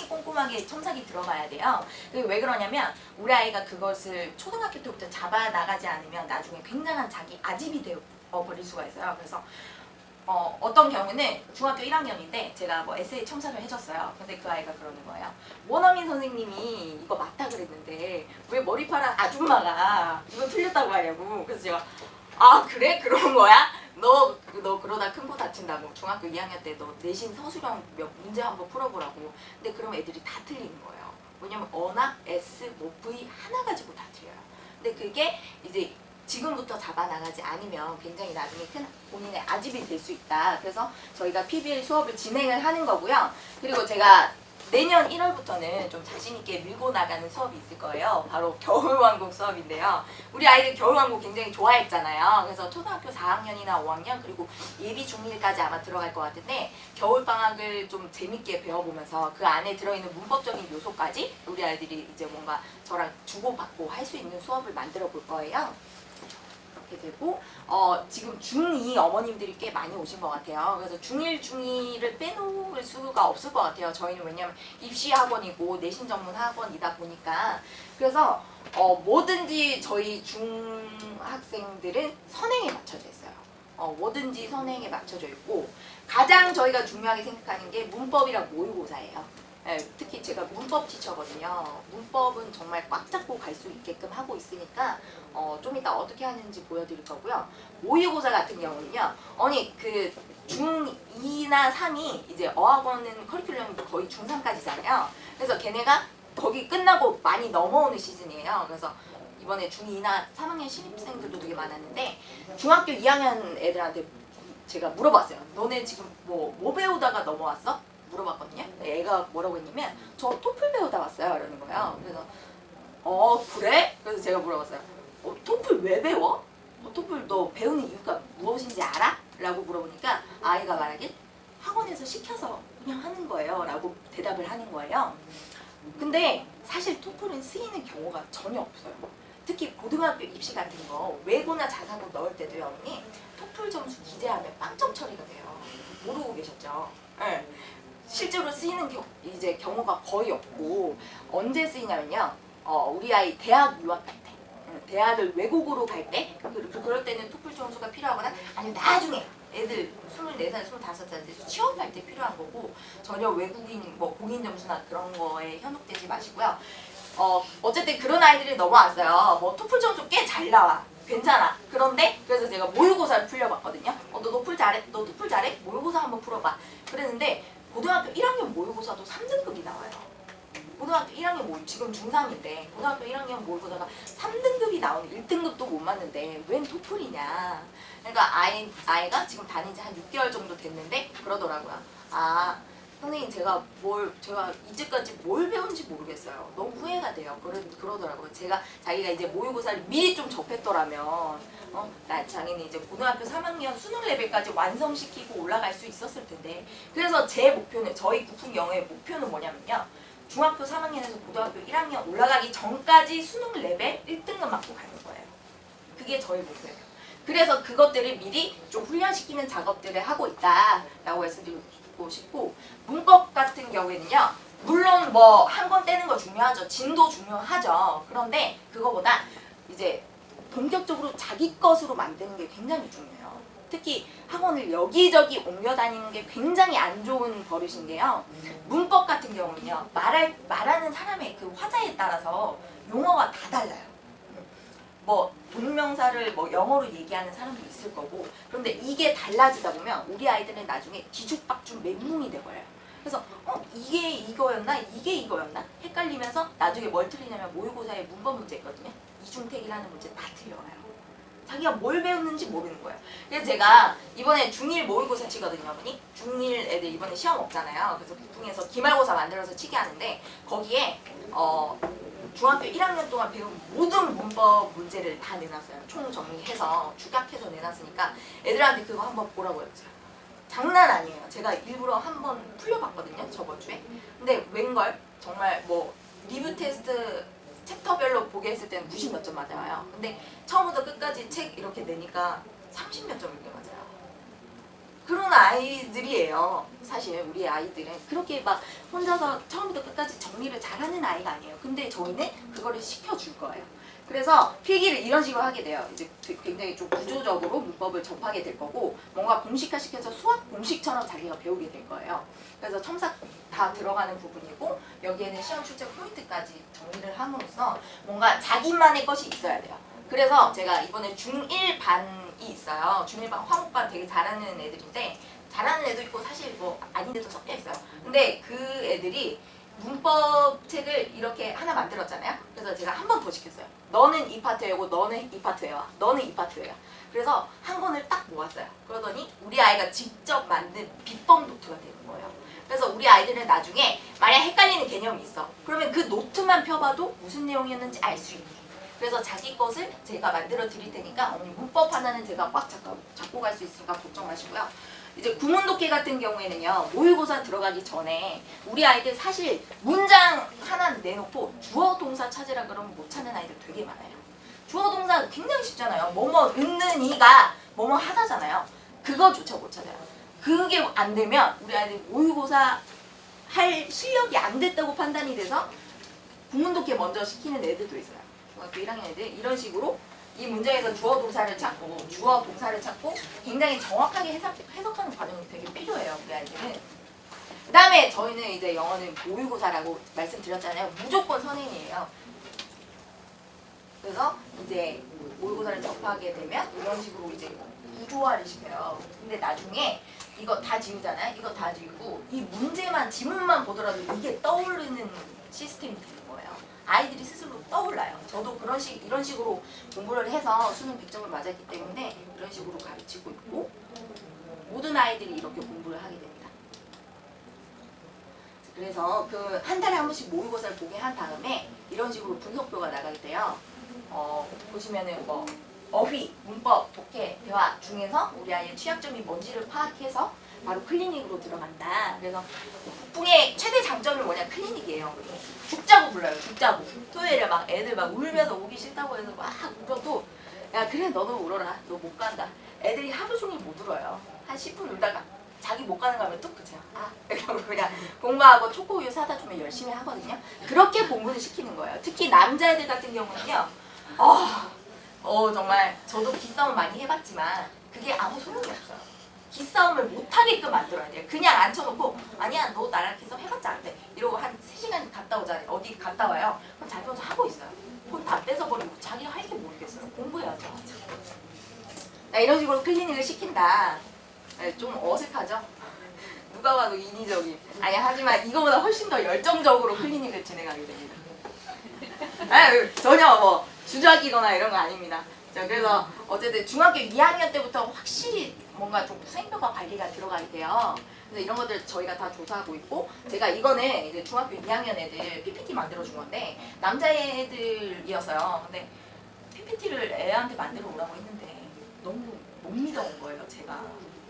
Speaker 1: 꼼꼼하게 첨삭이 들어가야 돼요. 그게 왜 그러냐면 우리 아이가 그것을 초등학교 때부터
Speaker 2: 때부터 잡아 나가지 않으면 나중에 굉장한 자기 아집이 되어 버릴 수가 있어요. 그래서 어떤 경우는 중학교 1학년인데 제가 뭐 에세이 첨삭을 해줬어요. 근데 그 아이가 그러는 거예요. 원어민 선생님이 이거 맞다 그랬는데 왜 머리파란 아줌마가 이거 틀렸다고 하냐고. 그래서 제가 아 그래? 그런 거야? 너 그러다 큰 거 다친다고. 중학교 2학년 때 너 내신 서술형 몇 문제 한번 풀어보라고. 근데 그럼 애들이 다 틀리는 거예요. 왜냐면 어나 S, 뭐 V 하나 가지고 다 틀려요. 근데 그게 이제 지금부터 잡아나가지 않으면 굉장히 나중에 큰 본인의 아집이 될 수 있다. 그래서 저희가 PBL 수업을 진행을 하는 거고요. 그리고 제가 내년 1월부터는 좀 자신있게 밀고 나가는 수업이 있을 거예요. 바로 겨울왕국 수업인데요. 우리 아이들 겨울왕국 굉장히 좋아했잖아요. 그래서 초등학교 4학년이나 5학년 그리고 예비 중1까지 아마 들어갈 것 같은데 겨울방학을 좀 재밌게 배워보면서 그 안에 들어있는 문법적인 요소까지 우리 아이들이 이제 뭔가 저랑 주고받고 할 수 있는 수업을 만들어 볼 거예요. 이렇게 되고 지금 중2 어머님들이 꽤 많이 오신 것 같아요. 그래서 중1, 중2를 빼놓을 수가 없을 것 같아요. 저희는 왜냐하면 입시 학원이고 내신 전문 학원이다 보니까. 그래서 뭐든지 저희 중학생들은 선행에 맞춰져 있어요. 뭐든지 선행에 맞춰져 있고 가장 저희가 중요하게 생각하는 게 문법이랑 모의고사예요. 네, 특히 제가 문법 티처거든요. 문법은 정말 꽉 잡고 갈 수 있게끔 하고 있으니까 좀 이따 어떻게 하는지 보여드릴 거고요. 모의고사 같은 경우는요. 그 중2나 3이 이제 어학원은 커리큘럼이 거의 중3까지잖아요. 그래서 걔네가 거기 끝나고 많이 넘어오는 시즌이에요. 그래서 이번에 중2나 3학년 신입생들도 되게 많았는데 중학교 2학년 애들한테 제가 물어봤어요. 너네 지금 뭐 배우다가 넘어왔어? 물어봤거든요. 애가 뭐라고 했냐면 저 토플 배우다 왔어요. 이러는 거예요. 그래서 그래? 그래서 제가 물어봤어요. 토플 왜 배워? 토플 너 배우는 이유가 무엇인지 알아? 라고 물어보니까 아이가 말하길 학원에서 시켜서 그냥 하는 거예요. 라고 대답을 하는 거예요. 근데 사실 토플은 쓰이는 경우가 전혀 없어요. 특히 고등학교 입시 같은 거 외고나 자사고 넣을 때도요. 언니 토플 점수 기재하면 빵점 처리가 돼요. 모르고 계셨죠? 네. 실제로 쓰이는 경우가 거의 없고 언제 쓰이냐면요. 우리 아이 대학 유학 갈 때, 대학을 외국으로 갈 때, 그럴 때는 토플 점수가 필요하거나 아니면 나중에 애들 24살, 25살 때 취업할 때 필요한 거고 전혀 외국인 뭐 공인 점수나 그런 거에 현혹되지 마시고요. 어쨌든 그런 아이들이 넘어왔어요. 뭐 토플 점수 꽤 잘 나와. 괜찮아. 그런데 그래서 제가 모의고사를 풀려봤거든요. 너 토플 잘해? 너 토플 잘해? 모의고사 한번 풀어봐. 그랬는데 고등학교 1학년 모의고사도 3등급이 나와요. 고등학교 1학년 지금 중3인데 고등학교 1학년 모의고사가 3등급이 나오는 1등급도 못 맞는데 웬 토플이냐. 그러니까 아이가 지금 다닌 지 한 6개월 정도 됐는데 그러더라고요. 아 선생님 제가 이제까지 뭘 배운지 모르겠어요. 너무 후회가 돼요. 그러더라고요. 자기가 이제 모의고사를 미리 좀 접했더라면 자기는 이제 고등학교 3학년 수능 레벨까지 완성시키고 올라갈 수 있었을 텐데. 그래서 제 목표는 저희 국풍영어의 목표는 뭐냐면요. 중학교 3학년에서 고등학교 1학년 올라가기 전까지 수능 레벨 1등급 맞고 가는 거예요. 그게 저희 목표예요. 그래서 그것들을 미리 좀 훈련시키는 작업들을 하고 있다라고 말씀드리고 싶고 문법 같은 경우에는요. 물론 뭐 한 권 떼는 거 중요하죠. 진도 중요하죠. 그런데 그거보다 이제 본격적으로 자기 것으로 만드는 게 굉장히 중요해요. 특히 학원을 여기저기 옮겨 다니는 게 굉장히 안 좋은 버릇인데요. 문법 같은 경우는요. 말하는 사람의 그 화자에 따라서 용어가 다 달라요. 뭐 동명사를 뭐 영어로 얘기하는 사람도 있을 거고 그런데 이게 달라지다 보면 우리 아이들은 나중에 뒤죽박죽 멘붕이 돼버려요. 그래서 이게 이거였나? 이게 이거였나? 헷갈리면서 나중에 뭘 틀리냐면 모의고사에 문법 문제 있거든요. 이중택이라는 문제 다 틀려와요. 자기가 뭘 배웠는지 모르는 거예요. 그래서 제가 이번에 중1 모의고사 치거든요. 어머니. 중1 애들 이번에 시험 없잖아요. 그래서 북풍에서 기말고사 만들어서 치게 하는데 거기에 중학교 1학년 동안 배운 모든 문법 문제를 다 내놨어요. 총 정리해서 축약해서 내놨으니까 애들한테 그거 한번 보라고 했어요. 장난 아니에요. 제가 일부러 한번 풀려봤거든요. 저번 주에. 근데 웬걸 정말 뭐 리뷰 테스트 챕터별로 보게 했을 때는 90 몇 점 맞아요. 근데 처음부터 끝까지 책 이렇게 내니까 30 몇 점 이렇게 맞아요. 그런 아이들이에요. 사실 우리 아이들은 그렇게 막 혼자서 처음부터 끝까지 정리를 잘하는 아이가 아니에요. 근데 저희는 그거를 시켜줄 거예요.
Speaker 5: 그래서 필기를 이런 식으로 하게 돼요. 이제 굉장히 좀 구조적으로 문법을 접하게 될 거고 뭔가 공식화시켜서 수학 공식처럼 자기가 배우게 될 거예요. 그래서 첨삭 다 들어가는 부분이고 여기에는 시험 출제 포인트까지 정리를 함으로써 뭔가 자기만의 것이 있어야 돼요. 그래서 제가 이번에 중1 반이 있어요. 중1 반 화목반 되게 잘하는 애들인데 잘하는 애도 있고 사실 뭐 아닌 데도 섞여 있어요. 근데 그 애들이 문법 책을 이렇게 하나 만들었잖아요. 그래서 제가 한 번 더 시켰어요. 너는 이 파트 외우고 너는 이 파트 외워. 너는 이 파트 외워. 그래서 한 권을 딱 모았어요. 그러더니 우리 아이가 직접 만든 비법 노트가 되는 거예요. 그래서 우리 아이들은 나중에 만약 헷갈리는 개념이 있어. 그러면 그 노트만 펴봐도 무슨 내용이었는지 알 수 있는. 그래서 자기 것을 제가 만들어 드릴 테니까 어머니 문법 하나는 제가 꽉 잡고 갈 수 있으니까 걱정 마시고요. 이제 구문독해 같은 경우에는요. 모의고사 들어가기 전에 우리 아이들 사실 문장 하나 내놓고 주어 동사 찾으라 그러면 못 찾는 아이들 되게 많아요. 주어 동사 굉장히 쉽잖아요. 뭐뭐 은는 이가 뭐뭐 하다잖아요. 그거조차 못 찾아요. 그게 안 되면 우리 아이들 모의고사 할 실력이 안 됐다고 판단이 돼서 구문독해 먼저 시키는 애들도 있어요. 중학교 1학년 애들 이런 식으로 이 문제에서 주어 동사를 찾고 주어 동사를 찾고 굉장히 정확하게 해석하는 과정이 되게 필요해요. 우리 아이들은. 그 다음에 저희는 이제 영어는 모의고사라고 말씀드렸잖아요. 무조건 선행이에요. 그래서 이제 모의고사를 접하게 되면 이런 식으로 이제 구조화를 시켜요. 근데 나중에 이거 다 지우잖아요. 이거 다 지우고 이 문제만 지문만 보더라도 이게 떠오르는 시스템이 되는 거예요. 아이들이 스스로 떠올라요. 저도 이런 식으로 공부를 해서 수능 100점을 맞았기 때문에 이런 식으로 가르치고 있고 모든 아이들이 이렇게 공부를 하게 됩니다. 그래서 그 한 달에 한 번씩 모의고사를 보게 한 다음에 이런 식으로 분석표가 나가게 돼요. 보시면은 뭐 어휘, 문법, 독해, 대화 중에서 우리 아이의 취약점이 뭔지를 파악해서 바로 클리닉으로 들어간다. 그래서 북풍의 최대 장점이 뭐냐? 클리닉이에요. 죽자고 불러요. 죽자고. 토요일에 막 애들 막 울면서 오기 싫다고 해서 막 울어도 야 그래 너도 울어라. 너 못 간다. 애들이 하루 종일 못 울어요. 한 10분 울다가 자기 못 가는 거 하면 뚝 그쳐요. 그냥 공부하고 초코우유 사다 주면 열심히 하거든요. 그렇게 공부를 시키는 거예요. 특히 남자애들 같은 경우는요. 정말 저도 기싸움 많이 해봤지만 그게 아무 소용이 없어요. 기싸움을 못하게끔 만들어야 돼요. 그냥 앉혀놓고 아니야 너 나랑 계속 해봤자 안 돼. 이러고 한 3시간 갔다 오자. 어디 갔다 와요. 그럼 자기 혼자 하고 있어요. 폰 다 뺏어버리고 자기가 할 게 모르겠어요. 공부해야죠. 이런 식으로 클리닉을 시킨다. 좀 어색하죠? 누가 봐도 인위적인. 하지만 이거보다 훨씬 더 열정적으로 클리닉을 진행하게 됩니다. 전혀 뭐 주저하기거나 이런 거 아닙니다. 자, 그래서 어쨌든 중학교 2학년 때부터 확실히 뭔가 좀 수행표가 관리가 들어가게 돼요. 그래서 이런 것들 저희가 다 조사하고 있고 제가 이거는 이제 중학교 2학년 애들 PPT 만들어준 건데 남자애들이었어요. 근데 PPT를 애한테 만들어 오라고 했는데 너무 못 믿어온 거예요, 제가.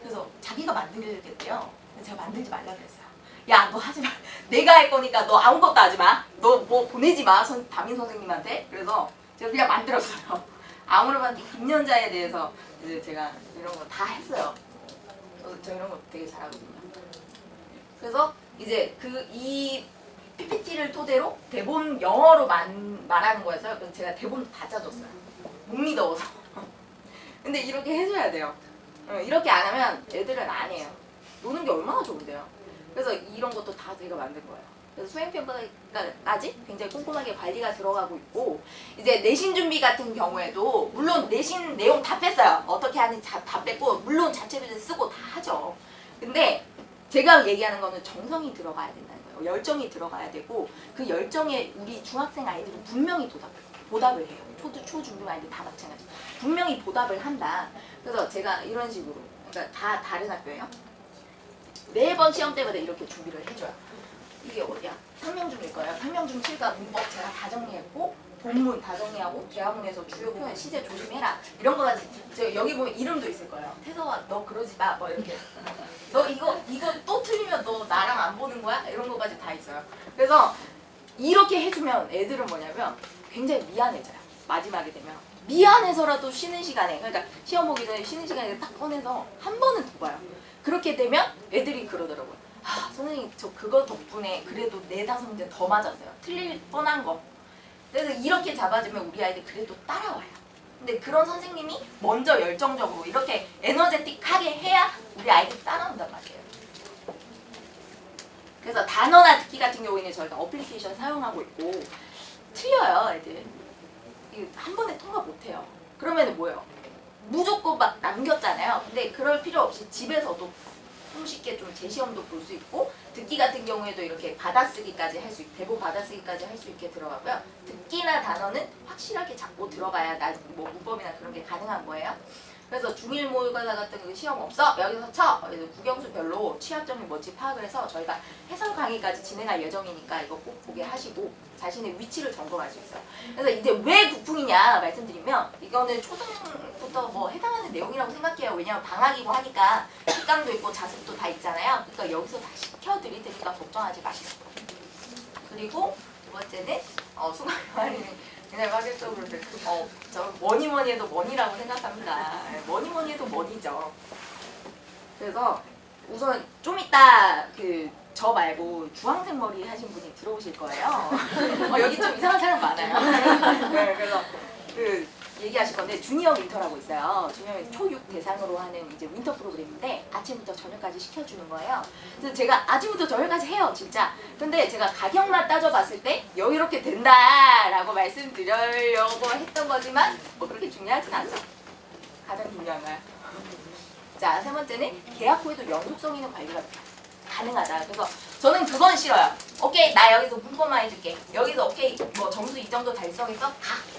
Speaker 5: 그래서 자기가 만들겠대요. 제가 만들지 말라 그랬어요. 야, 너 하지 마. 내가 할 거니까 너 아무것도 하지 마. 너 뭐 보내지 마. 담임 선생님한테. 그래서 제가 그냥 만들었어요. 아무래도 금연자에 대해서 이제 제가 이런 거 다 했어요. 저 이런 거 되게 잘하거든요. 그래서 이제 이 PPT를 토대로 대본 영어로 말하는 거였어요. 그래서 제가 대본 다 짜줬어요. 못 믿어서. 근데 이렇게 해줘야 돼요. 이렇게 안 하면 애들은 안 해요. 노는 게 얼마나 좋은데요. 그래서 이런 것도 다 제가 만든 거예요. 그래서 수행평가까지 굉장히 꼼꼼하게 관리가 들어가고 있고 이제 내신 준비 같은 경우에도 물론 내신 내용 다 뺐어요. 어떻게 하는지 다 뺐고 물론 자체를 쓰고 다 하죠. 근데 제가 얘기하는 거는 정성이 들어가야 된다는 거예요. 열정이 들어가야 되고 그 열정에 우리 중학생 아이들은 분명히 보답을 해요. 초중등 아이들 다 마찬가지. 분명히 보답을 한다. 그래서 제가 이런 식으로 그러니까 다 다른 학교예요. 매번 시험 때마다 이렇게 준비를 해줘요. 이게 어디야? 상명중일 거예요. 상명중 7과 문법 제가 다 정리했고 본문 다 정리하고 대화문에서 주요 표현 시제 조심해라 이런 거까지 여기 보면 이름도 있을 거예요. 태서와 너 그러지 마 뭐 이렇게 너 이거 또 틀리면 너 나랑 안 보는 거야? 이런 거까지 다 있어요. 그래서 이렇게 해주면 애들은 뭐냐면 굉장히 미안해져요. 마지막에 되면 미안해서라도 쉬는 시간에 그러니까 시험 보기 전에 쉬는 시간에 딱 꺼내서 한 번은 더 봐요. 그렇게 되면 애들이 그러더라고요. 선생님 저 그거 덕분에 그래도 4-5문제 더 맞았어요. 틀릴 뻔한 거. 그래서 이렇게 잡아주면 우리 아이들 그래도 따라와요. 근데 그런 선생님이 먼저 열정적으로 이렇게 에너제틱하게 해야 우리 아이들이 따라온단 말이에요. 그래서 단어나 듣기 같은 경우에는 저희가 어플리케이션 사용하고 있고 틀려요, 애들. 이거 한 번에 통과 못해요. 그러면은 뭐예요? 무조건 막 남겼잖아요. 근데 그럴 필요 없이 집에서도 손쉽게 좀 제시험도 볼 수 있고 듣기 같은 경우에도 이렇게 받아쓰기까지 할 수 있고 대본 받아쓰기까지 할 수 있게 들어가고요. 듣기나 단어는 확실하게 잡고 들어가야 뭐 문법이나 그런 게 가능한 거예요. 그래서 중일 모의고사 같은 거 시험 없어? 여기서 쳐! 국영수별로 취약점이 뭔지 파악을 해서 저희가 해설 강의까지 진행할 예정이니까 이거 꼭 보게 하시고 자신의 위치를 점검할 수 있어요. 그래서 이제 왜 국풍이냐 말씀드리면 이거는 초등부터 뭐 해당하는 내용이라고 생각해요. 왜냐하면 방학이고 하니까 식강도 있고 자습도 다 있잖아요. 그러니까 여기서 다 시켜드릴 테니까 걱정하지 마시고. 그리고 두 번째는 수강료는 그냥 파격적으로 저 뭐니 해도 머니라고 생각합니다. 뭐니 해도 머니죠. 그래서 우선 좀 이따 저 말고 주황색 머리 하신 분이 들어오실 거예요. 여기 좀 이상한 사람 많아요. 네, 그래서 얘기하실 건데 주니어 윈터라고 있어요. 주니어 초6 대상으로 하는 이제 윈터 프로그램인데 아침부터 저녁까지 시켜주는 거예요. 그래서 제가 아침부터 저녁까지 해요, 진짜. 근데 제가 가격만 따져봤을 때 여유롭게 된다라고 말씀드리려고 했던 거지만 뭐 그렇게 중요하진 않죠. 가장 중요한 거야. 자, 세 번째는 계약 후에도 연속성 있는 관리가 가능하다. 그래서 저는 그건 싫어요. 오케이, 나 여기서 문법만 해줄게. 여기서 오케이, 뭐 점수 이 정도 달성해서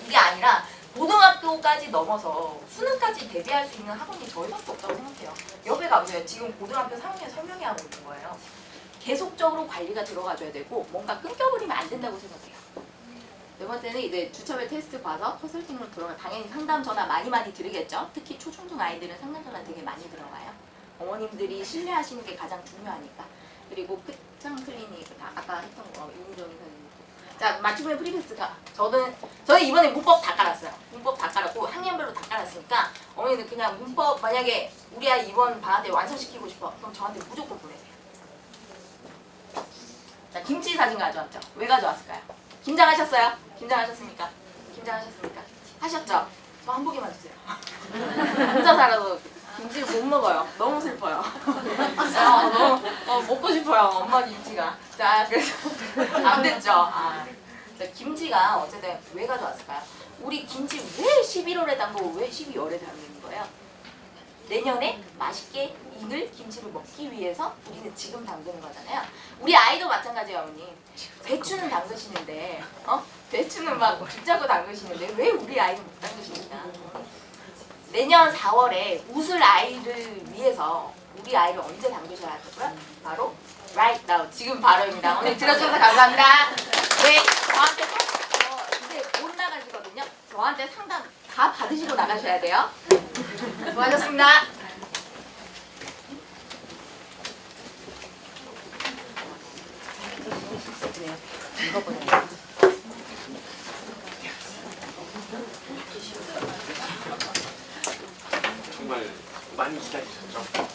Speaker 5: 이게 아니라 고등학교까지 넘어서 수능까지 대비할 수 있는 학원이 저희밖에 없다고 생각해요. 옆에 가보세요. 지금 고등학교 3학년 설명회 하고 있는 거예요. 계속적으로 관리가 들어가줘야 되고 뭔가 끊겨버리면 안 된다고 생각해요. 네 번째는 이제 주차별 테스트 봐서 컨설팅으로 들어가 당연히 상담 전화 많이 드리겠죠. 특히 초중등 아이들은 상담 전화 되게 많이 들어가요. 어머님들이 신뢰하시는 게 가장 중요하니까. 그리고 표창 클리닉 아까 했던 거 이은정이 사진. 자, 맞춤형 프리패스가 저는 이번에 문법 다 깔았어요. 문법 다 깔았고 학년별로 다 깔았으니까 어머니는 그냥 문법 만약에 우리 아이 이번 방학 때 완성시키고 싶어 그럼 저한테 무조건 보내세요. 자, 김치 사진 가져왔죠. 왜 가져왔을까요? 김장하셨어요? 김장하셨습니까? 김장하셨습니까? 하셨죠? 저 한 포기만 주세요. 혼자 살아도 김치를 못 먹어요. 너무 슬퍼요. 너무 먹고 싶어요. 엄마 김치가. 자, 그래서 안 됐죠. 자, 김치가 어쨌든 왜 가져왔을까요? 우리 김치 왜 11월에 담그고 왜 12월에 담그는 거예요? 내년에 맛있게 익을 김치를 먹기 위해서 우리는 지금 담그는 거잖아요. 우리 아이도 마찬가지예요, 어머니. 배추는 담그시는데, 배추는 막 붙잡고 담그시는데 왜 우리 아이는 못 담그십니까? 내년 4월에 웃을 아이를 위해서 우리 아이를 언제 담그셔야 하고요? 바로 right now, 지금 바로입니다. 오늘 들어주셔서 감사합니다. 네, 저한테 이제 못 나가시거든요. 저한테 상담 다 받으시고 나가셔야 돼요. 수고하셨습니다.
Speaker 3: 정말 많이 기다리셨죠?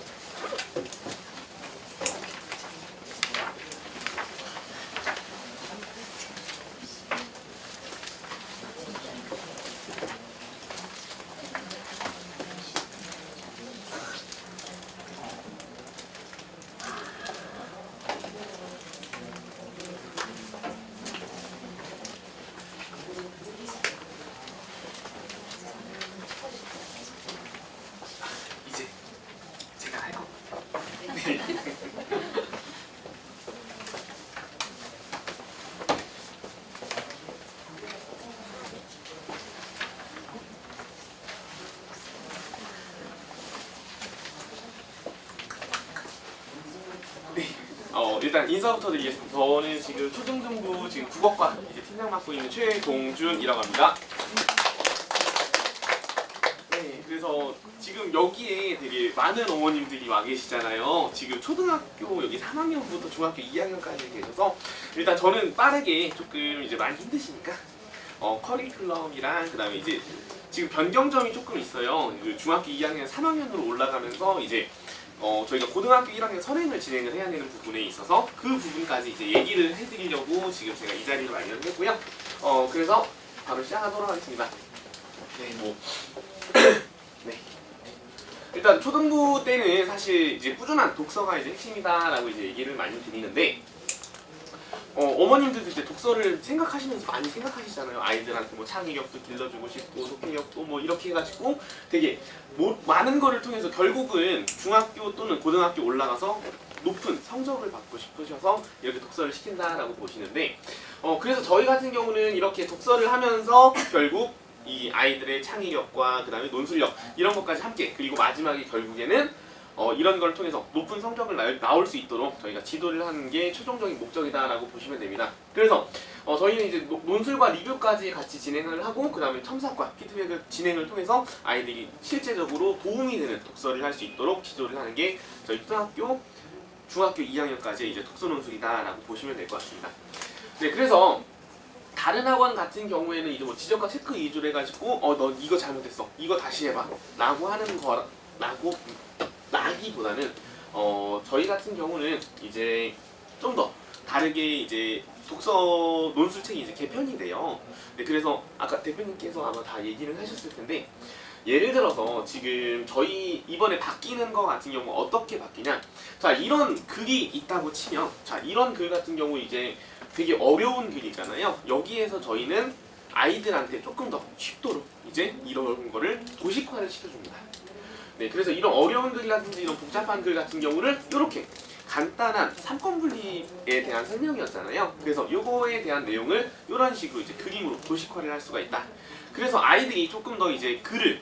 Speaker 3: 이제 제가 할 거. 네. 일단 인사부터 드리겠습니다. 저는 지금 초등등부 지금 국어과 이제 팀장 맡고 있는 최동준이라고 합니다. 네, 그래서 지금 여기에 되게 많은 어머님들이 와 계시잖아요. 지금 초등학교 여기 3학년부터 중학교 2학년까지 계셔서 일단 저는 빠르게 조금 이제 많이 힘드시니까 커리큘럼이랑 그다음에 이제 지금 변경점이 조금 있어요. 그 중학교 2학년 3학년으로 올라가면서 이제
Speaker 6: 저희가 고등학교 1학년 선행을 진행을 해야 되는 부분에 있어서 그 부분까지 이제 얘기를 해드리려고 지금 제가 이 자리를 마련을 했고요. 그래서 바로 시작하도록 하겠습니다. 네, 뭐 네. 일단 초등부 때는 사실 이제 꾸준한 독서가 이제 핵심이다라고 이제 얘기를 많이 드리는데 어머님들도 이제 독서를 생각하시면서 많이 생각하시잖아요. 아이들한테 뭐 창의력도 길러주고 싶고 독해력도 뭐 이렇게 해가지고 되게 많은 거를 통해서 결국은 중학교 또는 고등학교 올라가서 높은 성적을 받고 싶으셔서 이렇게 독서를 시킨다라고 보시는데 그래서 저희 같은 경우는 이렇게 독서를 하면서 결국 이 아이들의 창의력과 그 다음에 논술력 이런 것까지 함께 그리고 마지막에 결국에는 이런 걸 통해서 높은 성적을 나올 수 있도록 저희가 지도를 하는 게 최종적인 목적이다라고 보시면 됩니다. 그래서 저희는 이제 논술과 리뷰까지 같이 진행을 하고 그 다음에 첨삭과 피드백을 진행을 통해서 아이들이 실제적으로 도움이 되는 독서를 할 수 있도록 지도를 하는 게 저희 초등학교, 중학교 2학년까지 이제 독서 논술이다라고 보시면 될 것 같습니다. 네, 그래서 다른 학원 같은 경우에는 이제 뭐 지적과 체크 위주로 해가지고 너 이거 잘못했어, 이거 다시 해봐 라고 하는 거라고 나기보다는 저희 같은 경우는 이제 좀 더 다르게 이제 독서 논술책이 이제 개편이 돼요. 네, 그래서 아까 대표님께서 아마 다 얘기를 하셨을 텐데 예를 들어서 지금 저희 이번에 바뀌는 거 같은 경우 어떻게 바뀌냐, 자 이런 글이 있다고 치면 자 이런 글 같은 경우 이제 되게 어려운 글이잖아요. 여기에서 저희는 아이들한테 조금 더 쉽도록 이제 이런 거를 도식화를 시켜줍니다. 네, 그래서 이런 어려운 글이라든지 이런 복잡한 글 같은 경우를 이렇게 간단한 삼권분립에 대한 설명이었잖아요. 그래서 요거에 대한 내용을 이런 식으로 이제 그림으로 도식화를 할 수가 있다. 그래서 아이들이 조금 더 이제 글을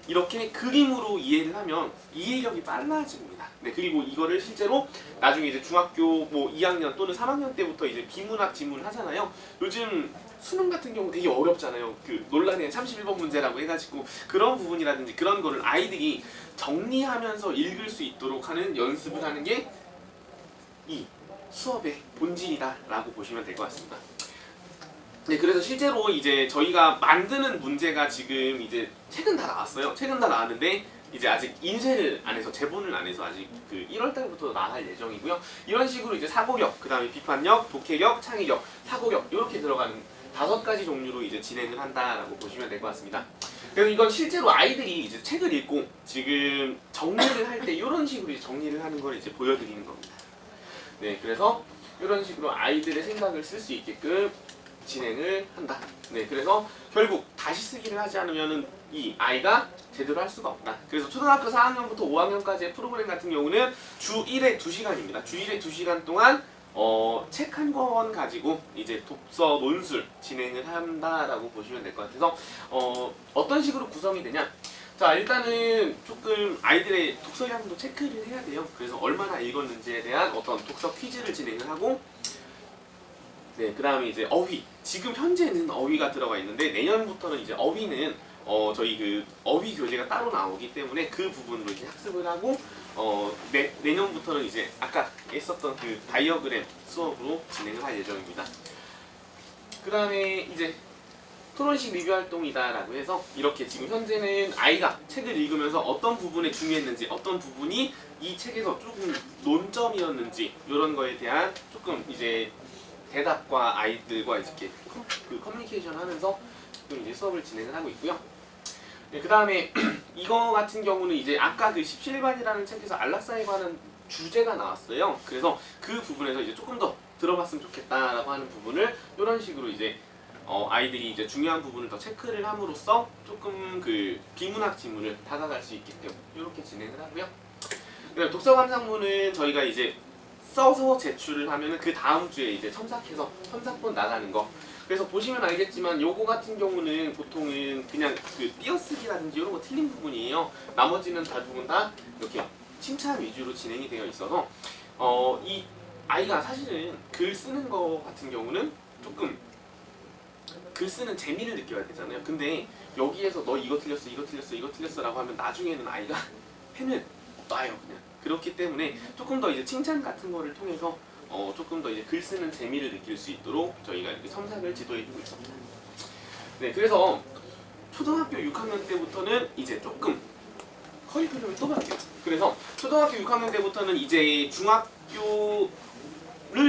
Speaker 6: 이렇게 그림으로 이해를 하면 이해력이 빨라집니다. 네, 그리고 이거를 실제로 나중에 이제 중학교 뭐 2학년 또는 3학년 때부터 이제 비문학 지문을 하잖아요. 요즘 수능 같은 경우 되게 어렵잖아요. 그 논란의 31번 문제라고 해가지고 그런 부분이라든지 그런 거를 아이들이 정리하면서 읽을 수 있도록 하는 연습을 하는 게 이 수업의 본질이다라고 보시면 될 것 같습니다. 네, 그래서 실제로 이제 저희가 만드는 문제가 지금 이제 책은 다 나왔어요. 책은 다 나왔는데 이제 아직 인쇄를 안 해서 제본을 안 해서 아직 그 1월 달부터 나갈 예정이고요. 이런 식으로 이제 사고력, 그다음에 비판력, 독해력, 창의력, 사고력 이렇게 들어가는 5가지 종류로 이제 진행을 한다라고 보시면 될 것 같습니다. 그래서 이건 실제로 아이들이 이제 책을 읽고 지금 정리를 할 때 이런 식으로 이제 정리를 하는 걸 이제 보여드리는 겁니다. 네, 그래서 이런 식으로 아이들의 생각을 쓸 수 있게끔 진행을 한다. 네, 그래서 결국 다시 쓰기를 하지 않으면은 이 아이가 제대로 할 수가 없다. 그래서 초등학교 4학년부터 5학년까지의 프로그램 같은 경우는 주 1회 2시간입니다. 주 1회 2시간 동안 책 한 권 가지고 이제 독서 논술 진행을 한다라고 보시면 될 것 같아서 어떤 식으로 구성이 되냐? 자, 일단은 조금 아이들의 독서량도 체크를 해야 돼요. 그래서 얼마나 읽었는지에 대한 어떤 독서 퀴즈를 진행을 하고 네, 그 다음에 이제 어휘. 지금 현재는 어휘가 들어가 있는데 내년부터는 이제 어휘는 저희 그 어휘 교재가 따로 나오기 때문에 그 부분으로 이제 학습을 하고 내년부터는 이제 아까 했었던 그 다이어그램 수업으로 진행을 할 예정입니다. 그 다음에 이제 토론식 리뷰 활동이다라고 해서 이렇게 지금 현재는 아이가 책을 읽으면서 어떤 부분에 중요했는지 어떤 부분이 이 책에서 조금 논점이었는지 이런 거에 대한 조금 이제 대답과 아이들과 이렇게 그 커뮤니케이션 하면서 좀 이제 수업을 진행을 하고 있고요. 네, 그 다음에 이거 같은 경우는 이제 아까 그 17반이라는 책에서 안락사에 관한 주제가 나왔어요. 그래서 그 부분에서 이제 조금 더 들어봤으면 좋겠다라고 하는 부분을 이런 식으로 이제 아이들이 이제 중요한 부분을 더 체크를 함으로써 조금 그 비문학 지문을 다가갈 수 있게끔 이렇게 진행을 하고요. 그다음 독서 감상문은 저희가 이제 써서 제출을 하면은 그 다음 주에 이제 첨삭해서 첨삭본 나가는 거. 그래서 보시면 알겠지만 요거 같은 경우는 보통은 그냥 그 띄어쓰기라든지 이런 거 틀린 부분이에요. 나머지는 대부분 다 이렇게 칭찬 위주로 진행이 되어 있어서 이 아이가 사실은 글 쓰는 거 같은 경우는 조금 글 쓰는 재미를 느껴야 되잖아요. 근데 여기에서 너 이거 틀렸어, 이거 틀렸어, 이거 틀렸어라고 하면 나중에는 아이가 펜을 놔요 그냥. 그렇기 때문에 조금 더 이제 칭찬 같은 거를 통해서 조금 더 이제 글 쓰는 재미를 느낄 수 있도록 저희가 이렇게 첨삭을 지도해주고 있습니다. 네, 그래서 초등학교 6학년 때부터는 이제 조금 커리큘럼이 또 바뀌어요. 그래서 초등학교 6학년 때부터는 이제 중학교를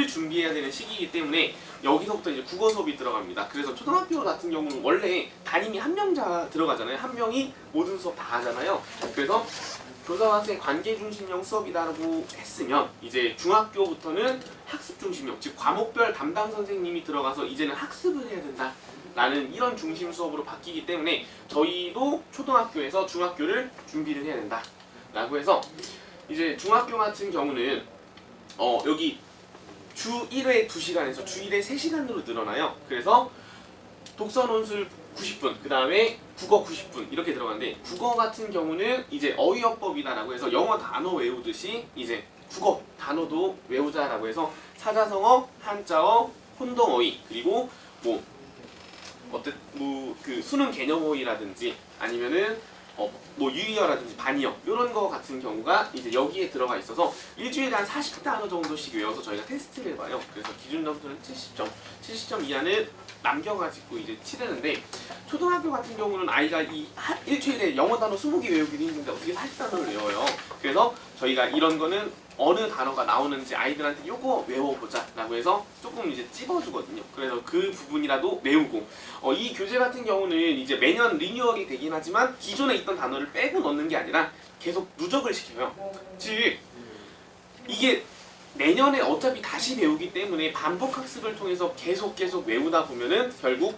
Speaker 6: 준비해야 되는 시기이기 때문에 여기서부터 이제 국어 수업이 들어갑니다. 그래서 초등학교 같은 경우는 원래 담임이 한 명 들어가잖아요. 한 명이 모든 수업 다 하잖아요. 그래서 교사와 학생 관계 중심형 수업이라고 했으면 이제 중학교부터는 학습 중심형, 즉 과목별 담당 선생님이 들어가서 이제는 학습을 해야 된다. 라는 이런 중심 수업으로 바뀌기 때문에 저희도 초등학교에서 중학교를 준비를 해야 된다. 라고 해서 이제 중학교 같은 경우는 여기 주 1회 2시간에서 주 1회 3시간으로 늘어나요. 그래서 독서 논술 90분, 그 다음에 국어 90분 이렇게 들어가는데 국어 같은 경우는 이제 어휘어법이다라고 해서 영어 단어 외우듯이 이제 국어 단어도 외우자라고 해서 사자성어, 한자어, 혼동어휘 그리고 그 수능 개념어휘라든지 아니면은 뭐 유의어라든지 반의어 이런 거 같은 경우가 이제 여기에 들어가 있어서 일주일에 한 40단어 정도씩 외워서 저희가 테스트를 해봐요. 그래서 기준 점수는 70점, 70점 이하는 남겨가지고 이제 치르는데 초등학교 같은 경우는 아이가 일주일에 영어 단어 20개 외우기도 힘든데 어떻게 40단어를 외워요. 그래서 저희가 이런 거는 어느 단어가 나오는지 아이들한테 요거 외워보자 라고 해서 조금 이제 찝어주거든요. 그래서 그 부분이라도 외우고 이 교재 같은 경우는 이제 매년 리뉴얼이 되긴 하지만 기존에 있던 단어를 빼고 넣는 게 아니라 계속 누적을 시켜요. 즉 이게 내년에 어차피 다시 배우기 때문에 반복 학습을 통해서 계속 외우다 보면은 결국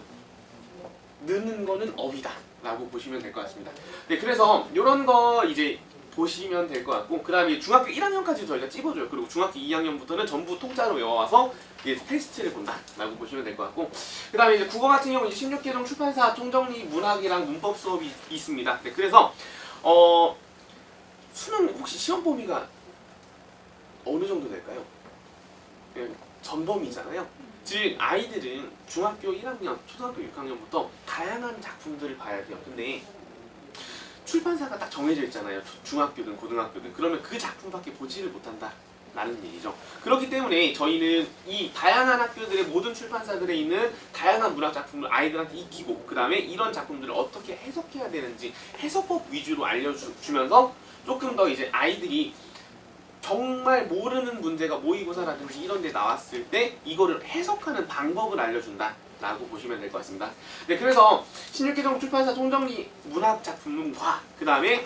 Speaker 6: 느는 거는 어휘다 라고 보시면 될 것 같습니다. 네, 그래서 이런 거 이제 보시면 될 것 같고 그 다음에 중학교 1학년까지 저희가 찝어줘요. 그리고 중학교 2학년부터는 전부 통짜로 외워와서 이제 테스트를 본다 라고 보시면 될 것 같고 그 다음에 이제 국어 같은 경우는 16개종 출판사 총정리 문학이랑 문법 수업이 있습니다. 네, 그래서 수능 혹시 시험 범위가 어느 정도 될까요? 전범위잖아요. 즉 아이들은 중학교 1학년, 초등학교 6학년부터 다양한 작품들을 봐야 돼요. 근데 출판사가 딱 정해져 있잖아요. 중학교든 고등학교든. 그러면 그 작품밖에 보지를 못한다 라는 얘기죠. 그렇기 때문에 저희는 이 다양한 학교들의 모든 출판사들에 있는 다양한 문학 작품을 아이들한테 익히고 그 다음에 이런 작품들을 어떻게 해석해야 되는지 해석법 위주로 알려주면서 조금 더 이제 아이들이 정말 모르는 문제가 모의고사라든지 이런 데 나왔을 때 이거를 해석하는 방법을 알려준다 라고 보시면 될 것 같습니다. 네, 그래서 16개종 출판사 총정리 문학 작품과 그 다음에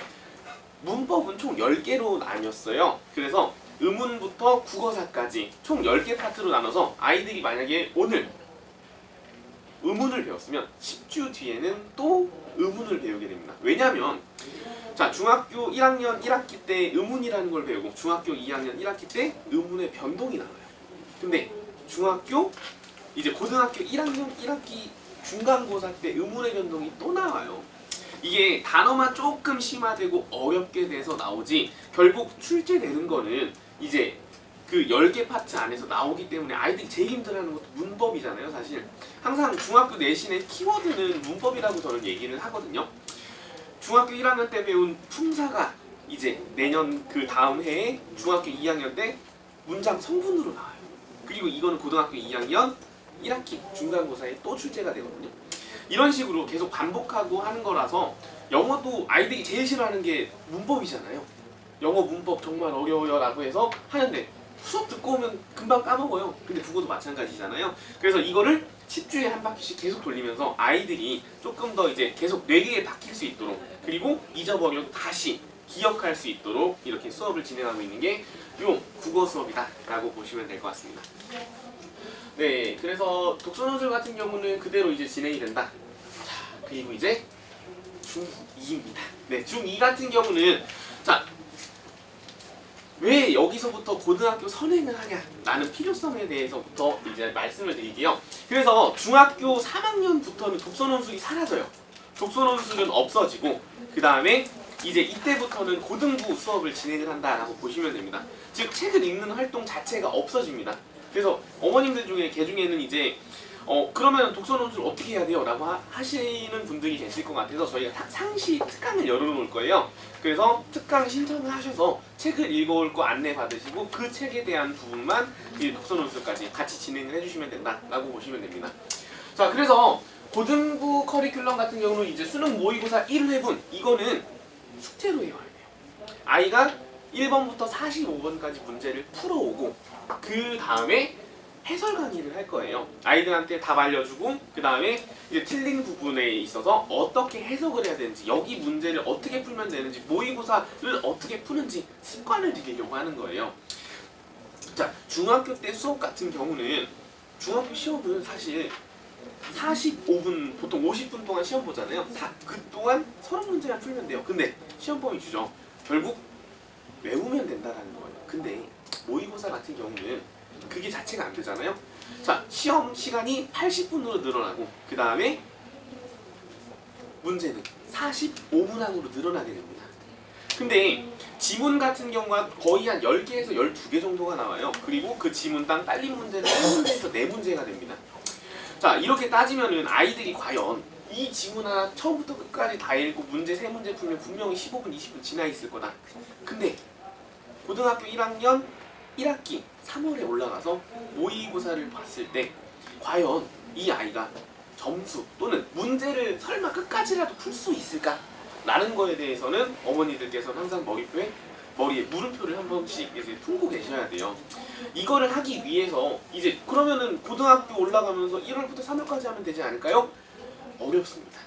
Speaker 6: 문법은 총 10개로 나뉘었어요. 그래서 의문부터 국어사까지 총 10개 파트로 나눠서 아이들이 만약에 오늘 의문을 배웠으면 10주 뒤에는 또 의문을 배우게 됩니다. 왜냐하면 자, 중학교 1학년 1학기 때 의문이라는 걸 배우고 중학교 2학년 1학기 때 의문의 변동이 나와요. 근데 중학교 이제 고등학교 1학년 1학기 중간고사 때 의문의 변동이 또 나와요. 이게 단어만 조금 심화되고 어렵게 돼서 나오지 결국 출제되는 거는 이제 그 10개 파트 안에서 나오기 때문에 아이들이 제일 힘들어하는 것도 문법이잖아요. 사실 항상 중학교 내신의 키워드는 문법이라고 저는 얘기를 하거든요. 중학교 1학년 때 배운 품사가 이제 내년 그 다음 해에 중학교 2학년 때 문장 성분으로 나와요. 그리고 이거는 고등학교 2학년 1학기 중간고사에 또 출제가 되거든요. 이런 식으로 계속 반복하고 하는 거라서 영어도 아이들이 제일 싫어하는 게 문법이잖아요. 영어 문법 정말 어려워요 라고 해서 하는데 수업 듣고 오면 금방 까먹어요. 근데 국어도 마찬가지잖아요. 그래서 이거를 10주에 한 바퀴씩 계속 돌리면서 아이들이 조금 더 이제 계속 뇌리에 박힐 수 있도록 그리고 잊어버려도 다시 기억할 수 있도록 이렇게 수업을 진행하고 있는 게 요 국어 수업이다 라고 보시면 될 것 같습니다. 네, 그래서 독서논술 같은 경우는 그대로 이제 진행이 된다. 자, 그리고 이제 중2입니다. 네, 중2 같은 경우는 자, 왜 여기서부터 고등학교 선행을 하냐라는 필요성에 대해서부터 이제 말씀을 드릴게요. 그래서 중학교 3학년부터는 독서논술이 사라져요. 독서논술은 없어지고 그 다음에 이제 이때부터는 고등부 수업을 진행을 한다라고 보시면 됩니다. 즉 책을 읽는 활동 자체가 없어집니다. 그래서 어머님들 중에 개중에는 이제 그러면 독서논술 어떻게 해야 돼요? 라고 하시는 분들이 계실 것 같아서 저희가 상시 특강을 열어놓을 거예요. 그래서 특강 신청을 하셔서 책을 읽어올 거 안내 받으시고 그 책에 대한 부분만 이 독서논술까지 같이 진행을 해주시면 된다라고 보시면 됩니다. 자, 그래서 고등부 커리큘럼 같은 경우는 이제 수능 모의고사 1회분 이거는 숙제로 해와야 돼요. 아이가 1번부터 45번까지 문제를 풀어오고 그 다음에 해설 강의를 할 거예요. 아이들한테 답 알려주고 그 다음에 이제 틀린 부분에 있어서 어떻게 해석을 해야 되는지, 여기 문제를 어떻게 풀면 되는지, 모의고사를 어떻게 푸는지 습관을 들이려고 하는 거예요. 자, 중학교 때 수업 같은 경우는 중학교 시험은 사실 45분, 보통 50분 동안 시험 보잖아요. 그 동안 30문제만 풀면 돼요. 근데 시험범위 주죠. 결국 외우면 된다라는 거예요. 근데 모의고사 같은 경우는 그게 자체가 안 되잖아요. 자, 시험 시간이 80분으로 늘어나고 그 다음에 문제는 45분항으로 늘어나게 됩니다. 근데 지문 같은 경우가 거의 한 10개에서 12개 정도가 나와요. 그리고 그 지문당 딸린 문제는 1문제에서 4문제가 됩니다. 자, 이렇게 따지면은 아이들이 과연 이 지문 하나 처음부터 끝까지 다 읽고 문제 3문제 풀면 분명히 15분, 20분 지나 있을 거다. 근데 고등학교 1학년 1학기 3월에 올라가서 모의고사를 봤을 때 과연 이 아이가 점수 또는 문제를 설마 끝까지라도 풀 수 있을까? 라는 거에 대해서는 어머니들께서는 항상 머리에 물음표를 한 번씩 이제 풀고 계셔야 돼요. 이거를 하기 위해서 이제 그러면은 고등학교 올라가면서 1월부터 3월까지 하면 되지 않을까요? 어렵습니다.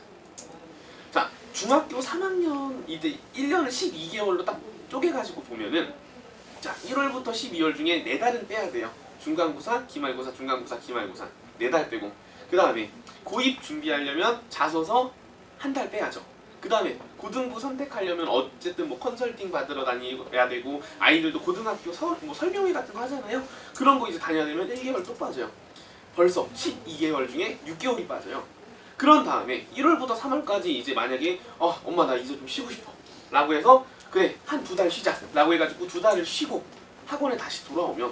Speaker 6: 자, 중학교 3학년 이제 1년을 12개월로 딱 쪼개가지고 보면은 자, 1월부터 12월 중에 4달은 빼야 돼요. 중간고사, 기말고사, 중간고사, 기말고사 4달 빼고 그 다음에 고입 준비하려면 자소서 1달 빼야죠. 그 다음에 고등부 선택하려면 어쨌든 뭐 컨설팅 받으러 다녀야 되고 아이들도 고등학교 설명회 같은 거 하잖아요. 그런 거 이제 다녀야 되면 1개월 또 빠져요. 벌써 12개월 중에 6개월이 빠져요. 그런 다음에 1월부터 3월까지 이제 만약에 엄마 나 이제 좀 쉬고 싶어 라고 해서 그래 한 2달 쉬자 라고 해가지고 2달을 쉬고 학원에 다시 돌아오면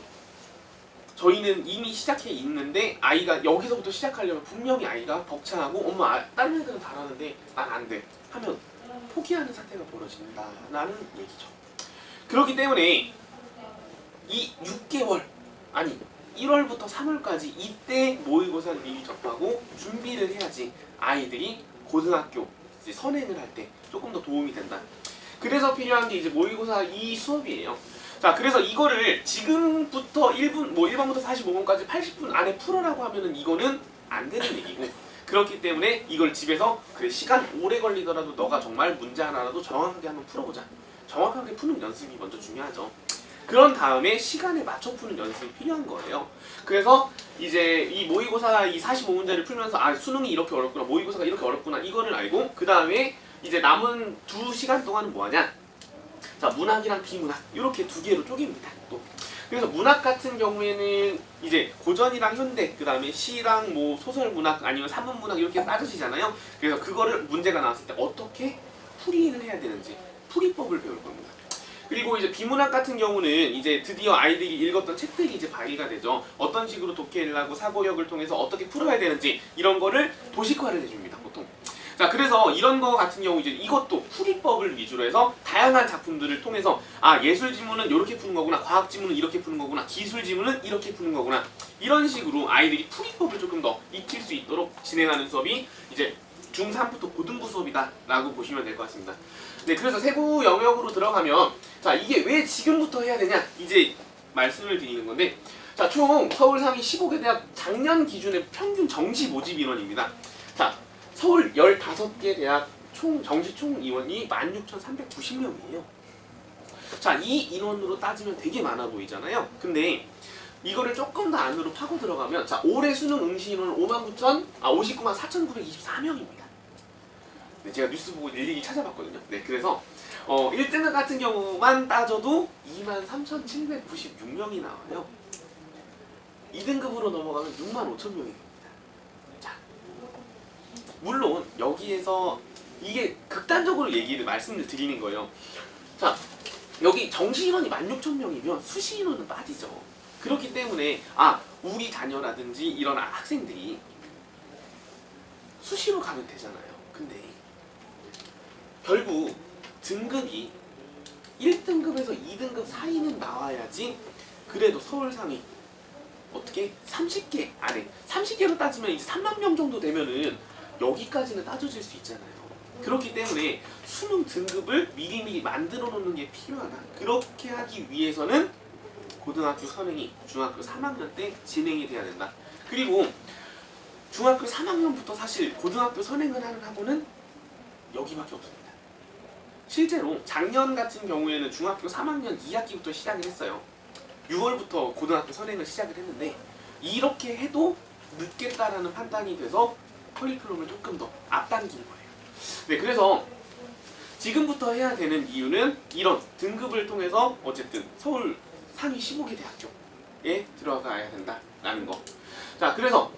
Speaker 6: 저희는 이미 시작해 있는데 아이가 여기서부터 시작하려면 분명히 아이가 벅차하고 엄마 다른 애들은 잘하는데 난 안 돼 하면 포기하는 사태가 벌어진다라는 얘기죠. 그렇기 때문에 이 6개월 아니 1월부터 3월까지 이때 모의고사를 미리 접하고 준비를 해야지 아이들이 고등학교 이제 선행을 할 때 조금 더 도움이 된다. 그래서 필요한 게 이제 모의고사 이 수업이에요. 자, 그래서 이거를 지금부터 1번부터 45번까지 80분 안에 풀어라고 하면은 이거는 안 되는 얘기고 그렇기 때문에 이걸 집에서 그래 시간 오래 걸리더라도 너가 정말 문제 하나라도 정확하게 한번 풀어보자. 정확하게 푸는 연습이 먼저 중요하죠. 그런 다음에 시간에 맞춰 푸는 연습이 필요한 거예요. 그래서 이제 이 모의고사 이 45문제를 풀면서 수능이 이렇게 어렵구나, 모의고사가 이렇게 어렵구나 이거를 알고 그 다음에 이제 남은 2시간 동안은 뭐하냐? 자, 문학이랑 비문학 이렇게 2개로 쪼갭니다. 또 그래서 문학 같은 경우에는 이제 고전이랑 현대 그 다음에 시랑 뭐 소설 문학 아니면 산문 문학 이렇게 따져지잖아요. 그래서 그거를 문제가 나왔을 때 어떻게 풀이를 해야 되는지 풀이법을 배울 겁니다. 그리고 이제 비문학 같은 경우는 이제 드디어 아이들이 읽었던 책들이 이제 발휘가 되죠. 어떤 식으로 독해를 하고 사고력을 통해서 어떻게 풀어야 되는지 이런 거를 도식화를 해줍니다, 보통. 자, 그래서 이런 거 같은 경우 이제 이것도 풀이법을 위주로 해서 다양한 작품들을 통해서 예술 지문은 이렇게 푸는 거구나, 과학 지문은 이렇게 푸는 거구나, 기술 지문은 이렇게 푸는 거구나 이런 식으로 아이들이 풀이법을 조금 더 익힐 수 있도록 진행하는 수업이 이제 중3부터 고등부 수업이다 라고 보시면 될 것 같습니다. 네, 그래서 세부 영역으로 들어가면 자, 이게 왜 지금부터 해야 되냐 이제 말씀을 드리는 건데 자, 총 서울 상위 15개 대학 작년 기준의 평균 정시 모집 인원입니다. 자, 서울 15개 대학 정시 총 인원이 16,390명이에요. 자, 이 인원으로 따지면 되게 많아 보이잖아요. 근데 이거를 조금 더 안으로 파고 들어가면 자, 올해 수능 응시 인원은 59만 4,924명입니다. 네, 제가 뉴스 보고 일일이 찾아봤거든요. 네, 그래서 1등 같은 경우만 따져도 23,796명이 나와요. 2등급으로 넘어가면 65,000명이 물론 여기에서 이게 극단적으로 말씀을 드리는 거예요. 자, 여기 정시 인원이 16,000명이면 수시 인원은 빠지죠. 그렇기 때문에 우리 자녀라든지 이런 학생들이 수시로 가면 되잖아요. 근데 결국 등급이 1등급에서 2등급 사이는 나와야지 그래도 서울 상위 어떻게 30개 안에 30개로 따지면 이제 3만 명 정도 되면은 여기까지는 따져질 수 있잖아요. 그렇기 때문에 수능 등급을 미리미리 만들어 놓는 게 필요하다. 그렇게 하기 위해서는 고등학교 선행이 중학교 3학년 때 진행이 돼야 된다. 그리고 중학교 3학년부터 사실 고등학교 선행을 하는 학원은 여기밖에 없습니다. 실제로 작년 같은 경우에는 중학교 3학년 2학기부터 시작을 했어요. 6월부터 고등학교 선행을 시작을 했는데 이렇게 해도 늦겠다라는 판단이 돼서 커리큘럼을 조금 더 앞당긴 거예요. 네, 그래서 지금부터 해야 되는 이유는 이런 등급을 통해서 어쨌든 서울 상위 15개 대학교에 들어가야 된다라는 거. 자, 그래서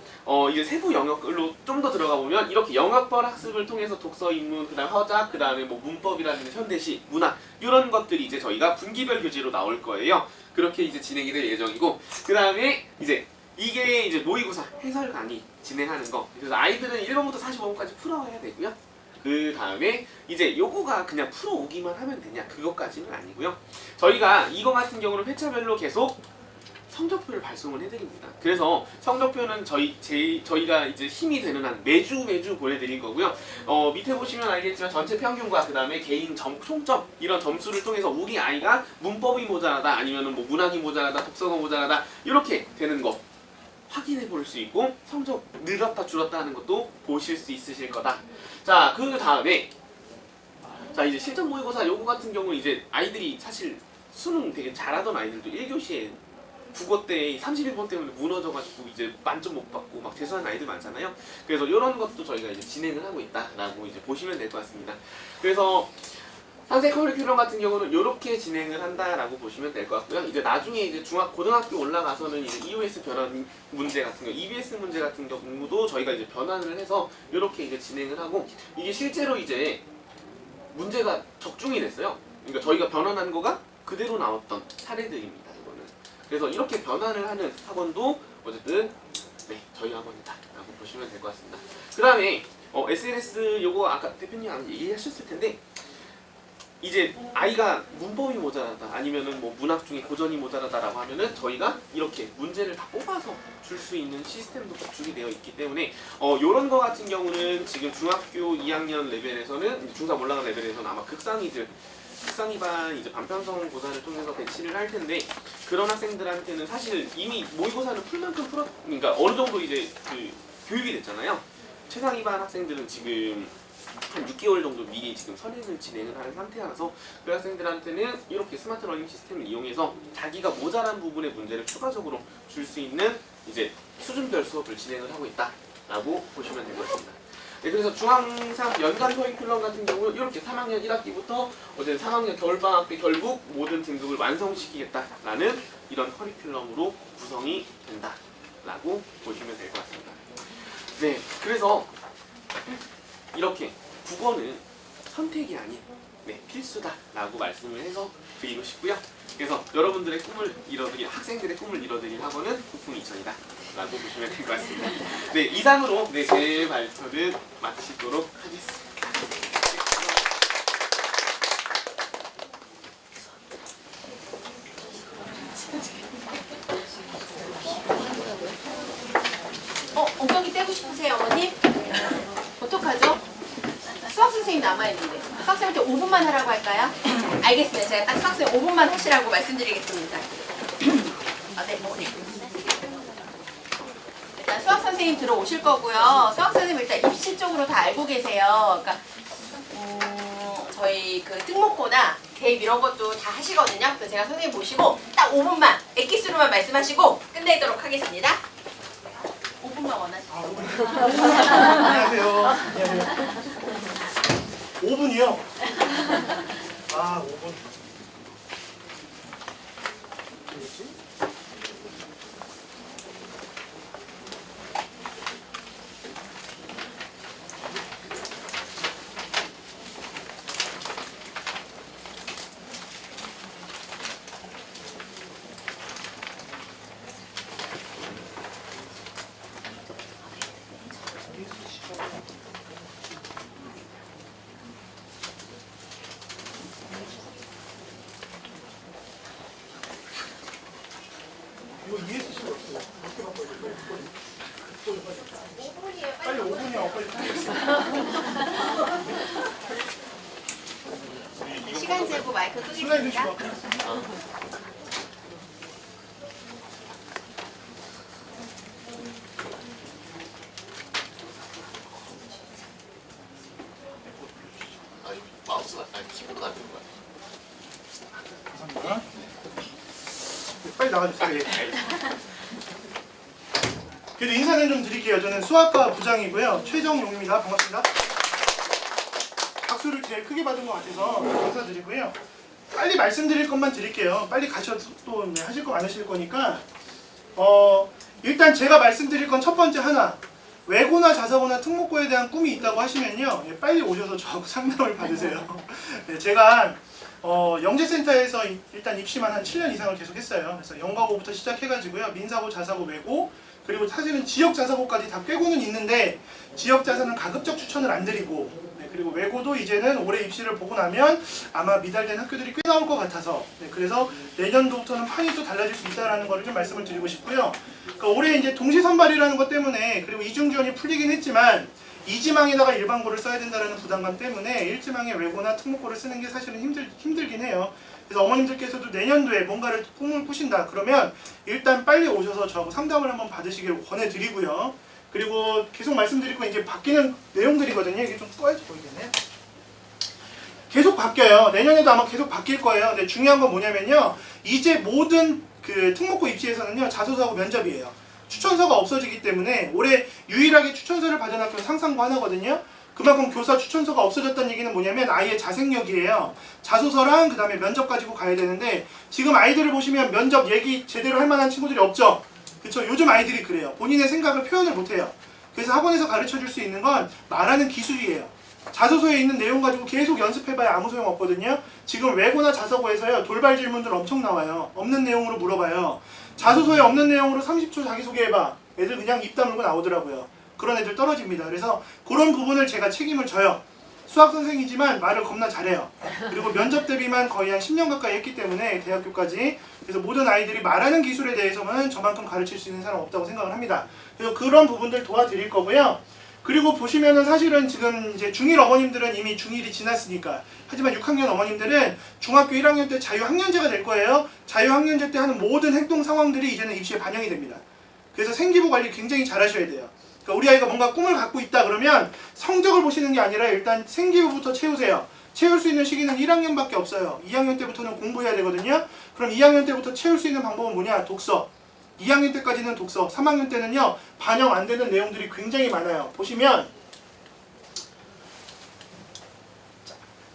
Speaker 6: 이제 세부 영역별로 좀 더 들어가 보면 이렇게 영역별 학습을 통해서 독서, 인문, 그다음 화작, 그다음에 뭐 문법이라든지 현대시, 문학 이런 것들이 이제 저희가 분기별 교재로 나올 거예요. 그렇게 이제 진행이 될 예정이고, 그다음에 이제 이게 이제 모의고사 해설 강의 진행하는 거. 그래서 아이들은 1번부터 45번까지 풀어야 되고요. 그 다음에 이제 요거가 그냥 풀어오기만 하면 되냐, 그것까지는 아니고요. 저희가 이거 같은 경우는 회차별로 계속 성적표를 발송을 해드립니다. 그래서 성적표는 저희가 이제 힘이 되는 한 매주 보내드릴 거고요. 밑에 보시면 알겠지만 전체 평균과 그 다음에 개인 총점 이런 점수를 통해서 우리 아이가 문법이 모자라다, 아니면은 뭐 문학이 모자라다, 독서가 모자라다 이렇게 되는 거 확인해 볼 수 있고, 성적 늘었다 줄었다 하는 것도 보실 수 있으실 거다. 자, 그 다음에 자 이제 실전 모의고사 요거 같은 경우는 이제 아이들이 사실 수능 되게 잘하던 아이들도 1교시에 국어 때 31번 때문에 무너져가지고 이제 만점 못 받고 막 재수하는 아이들 많잖아요. 그래서 이런 것도 저희가 이제 진행을 하고 있다라고 이제 보시면 될 것 같습니다. 그래서 상세 커리큘럼 같은 경우는 이렇게 진행을 한다라고 보시면 될 것 같고요. 이제 나중에 이제 고등학교 올라가서는 이제 EOS 변환 문제 같은 거, EBS 문제 같은 경우도 저희가 이제 변환을 해서 이렇게 이제 진행을 하고, 이게 실제로 이제 문제가 적중이 됐어요. 그러니까 저희가 변환한 거가 그대로 나왔던 사례들입니다. 이거는. 그래서 이렇게 변환을 하는 학원도 어쨌든 네, 저희 학원이다라고 보시면 될 것 같습니다. 그 다음에 SNS 요거 아까 대표님 아마 얘기하셨을 텐데, 이제 아이가 문법이 모자라다, 아니면은 뭐 문학 중에 고전이 모자라다라고 하면은 저희가 이렇게 문제를 다 뽑아서 줄 수 있는 시스템도 구축이 되어 있기 때문에 요런 거 같은 경우는 지금 중학교 2학년 레벨에서는 중3 올라간 레벨에서는 아마 극상위반 이제 반편성 고사를 통해서 배치를 할 텐데, 그런 학생들한테는 사실 이미 모의고사는 풀 만큼 그러니까 어느 정도 이제 그 교육이 됐잖아요. 최상위반 학생들은 지금 한 6개월 정도 미리 지금 선행을 진행을 하는 상태라서 그 학생들한테는 이렇게 스마트 러닝 시스템을 이용해서 자기가 모자란 부분의 문제를 추가적으로 줄 수 있는 이제 수준별 수업을 진행을 하고 있다라고 보시면 될 것 같습니다. 네, 그래서 중앙3 연간 커리큘럼 같은 경우는 이렇게 3학년 1학기부터 어제 3학년 겨울방학 때 결국 모든 등급을 완성시키겠다라는 이런 커리큘럼으로 구성이 된다라고 보시면 될 것 같습니다. 네, 그래서 이렇게 국어는 선택이 아닌 필수다라고 말씀을 해서 드리고 싶고요. 그래서 여러분들의 꿈을 이뤄드릴, 학생들의 꿈을 이뤄드릴 학원은 국풍 2000이다라고 보시면 될 것 같습니다. 네, 이상으로 제 발표를 마치도록 하겠습니다.
Speaker 1: 엉덩이 떼고 싶으세요, 어머님? 어떡하죠? 수학 선생님 남아있는데 수학 선생님한테 5분만 하라고 할까요? 알겠습니다. 제가 딱 수학 선생님 5분만 하시라고 말씀드리겠습니다. 네. 일단 수학 선생님 들어오실 거고요. 수학 선생님 일단 입시 쪽으로 다 알고 계세요. 그러니까 저희 그 특목고나 대입 이런 것도 다 하시거든요. 그래서 제가 선생님 모시고 딱 5분만 엑기스로만 말씀하시고 끝내도록 하겠습니다. 5분만 원하시죠?
Speaker 7: 안녕하세요. 5분이요? 아, 5분. 뭐지? 이거 ESC가 없어요. 어떻게 바꿔야 돼요? 빨리 5분이요. 빨리 타겠습니다.
Speaker 1: 시간 재고 마이크
Speaker 7: 슬라이드
Speaker 1: 끄겠습니다.
Speaker 7: 주고 하겠습니다.
Speaker 8: 마우스가 아니 키보드가 안 되는 거야.
Speaker 7: 감사합니다. 빨리 나가주세요. 예. 그래도 인사는 좀 드릴게요. 저는 수학과 부장이고요. 최정용입니다. 반갑습니다. 박수를 제일 크게 받은 것 같아서 감사드리고요. 빨리 말씀드릴 것만 드릴게요. 빨리 가셔서 또 하실 거 많으실 거니까 일단 제가 말씀드릴 건 첫 번째 하나, 외고나 자사고나 특목고에 대한 꿈이 있다고 하시면요, 빨리 오셔서 저하고 상담을 받으세요. 네, 제가 영재센터에서 일단 입시만 한 7년 이상을 계속 했어요. 그래서 영과고부터 시작해가지고요, 민사고, 자사고, 외고, 그리고 사실은 지역 자사고까지 다 꿰고는 있는데 지역 자사는 가급적 추천을 안 드리고, 네, 그리고 외고도 이제는 올해 입시를 보고 나면 아마 미달된 학교들이 꽤 나올 것 같아서, 네, 그래서 내년도부터는 판이 또 달라질 수 있다라는 거를 좀 말씀을 드리고 싶고요. 그러니까 올해 이제 동시 선발이라는 것 때문에, 그리고 이중 지원이 풀리긴 했지만 이지망에다가 일반고를 써야 된다는 부담감 때문에 일지망에 외고나 특목고를 쓰는 게 사실은 힘들긴 해요. 그래서 어머님들께서도 내년도에 뭔가를 꿈을 꾸신다 그러면 일단 빨리 오셔서 저하고 상담을 한번 받으시길 권해드리고요. 그리고 계속 말씀드릴 건 이제 바뀌는 내용들이거든요. 이게 좀 꺼야지 보이겠네요. 계속 바뀌어요. 내년에도 아마 계속 바뀔 거예요. 근데 중요한 건 뭐냐면요, 이제 모든 그 특목고 입시에서는요, 자소서하고 면접이에요. 추천서가 없어지기 때문에 올해 유일하게 추천서를 받은 학교는 상상고 하나거든요. 그만큼 교사 추천서가 없어졌다는 얘기는 뭐냐면 아예 자생력이에요. 자소서랑 그 다음에 면접 가지고 가야 되는데, 지금 아이들을 보시면 면접 얘기 제대로 할 만한 친구들이 없죠. 그쵸? 요즘 아이들이 그래요. 본인의 생각을 표현을 못해요. 그래서 학원에서 가르쳐 줄 수 있는 건 말하는 기술이에요. 자소서에 있는 내용 가지고 계속 연습해봐야 아무 소용 없거든요. 지금 외고나 자사고에서요, 돌발 질문들 엄청 나와요. 없는 내용으로 물어봐요. 자소서에 없는 내용으로 30초 자기소개해봐. 애들 그냥 입 다물고 나오더라고요. 그런 애들 떨어집니다. 그래서 그런 부분을 제가 책임을 져요. 수학 선생이지만 말을 겁나 잘해요. 그리고 면접 대비만 거의 한 10년 가까이 했기 때문에 대학교까지. 그래서 모든 아이들이 말하는 기술에 대해서는 저만큼 가르칠 수 있는 사람 없다고 생각을 합니다. 그래서 그런 부분들 도와드릴 거고요. 그리고 보시면은 사실은 지금 이제 중1 어머님들은 이미 중1이 지났으니까, 하지만 6학년 어머님들은 중학교 1학년 때 자유학년제가 될 거예요. 자유학년제 때 하는 모든 행동 상황들이 이제는 입시에 반영이 됩니다. 그래서 생기부 관리 굉장히 잘 하셔야 돼요. 그러니까 우리 아이가 뭔가 꿈을 갖고 있다 그러면 성적을 보시는 게 아니라 일단 생기부부터 채우세요. 채울 수 있는 시기는 1학년밖에 없어요. 2학년 때부터는 공부해야 되거든요. 그럼 2학년 때부터 채울 수 있는 방법은 뭐냐? 독서. 2학년 때까지는 독서, 3학년 때는요, 반영 안 되는 내용들이 굉장히 많아요. 보시면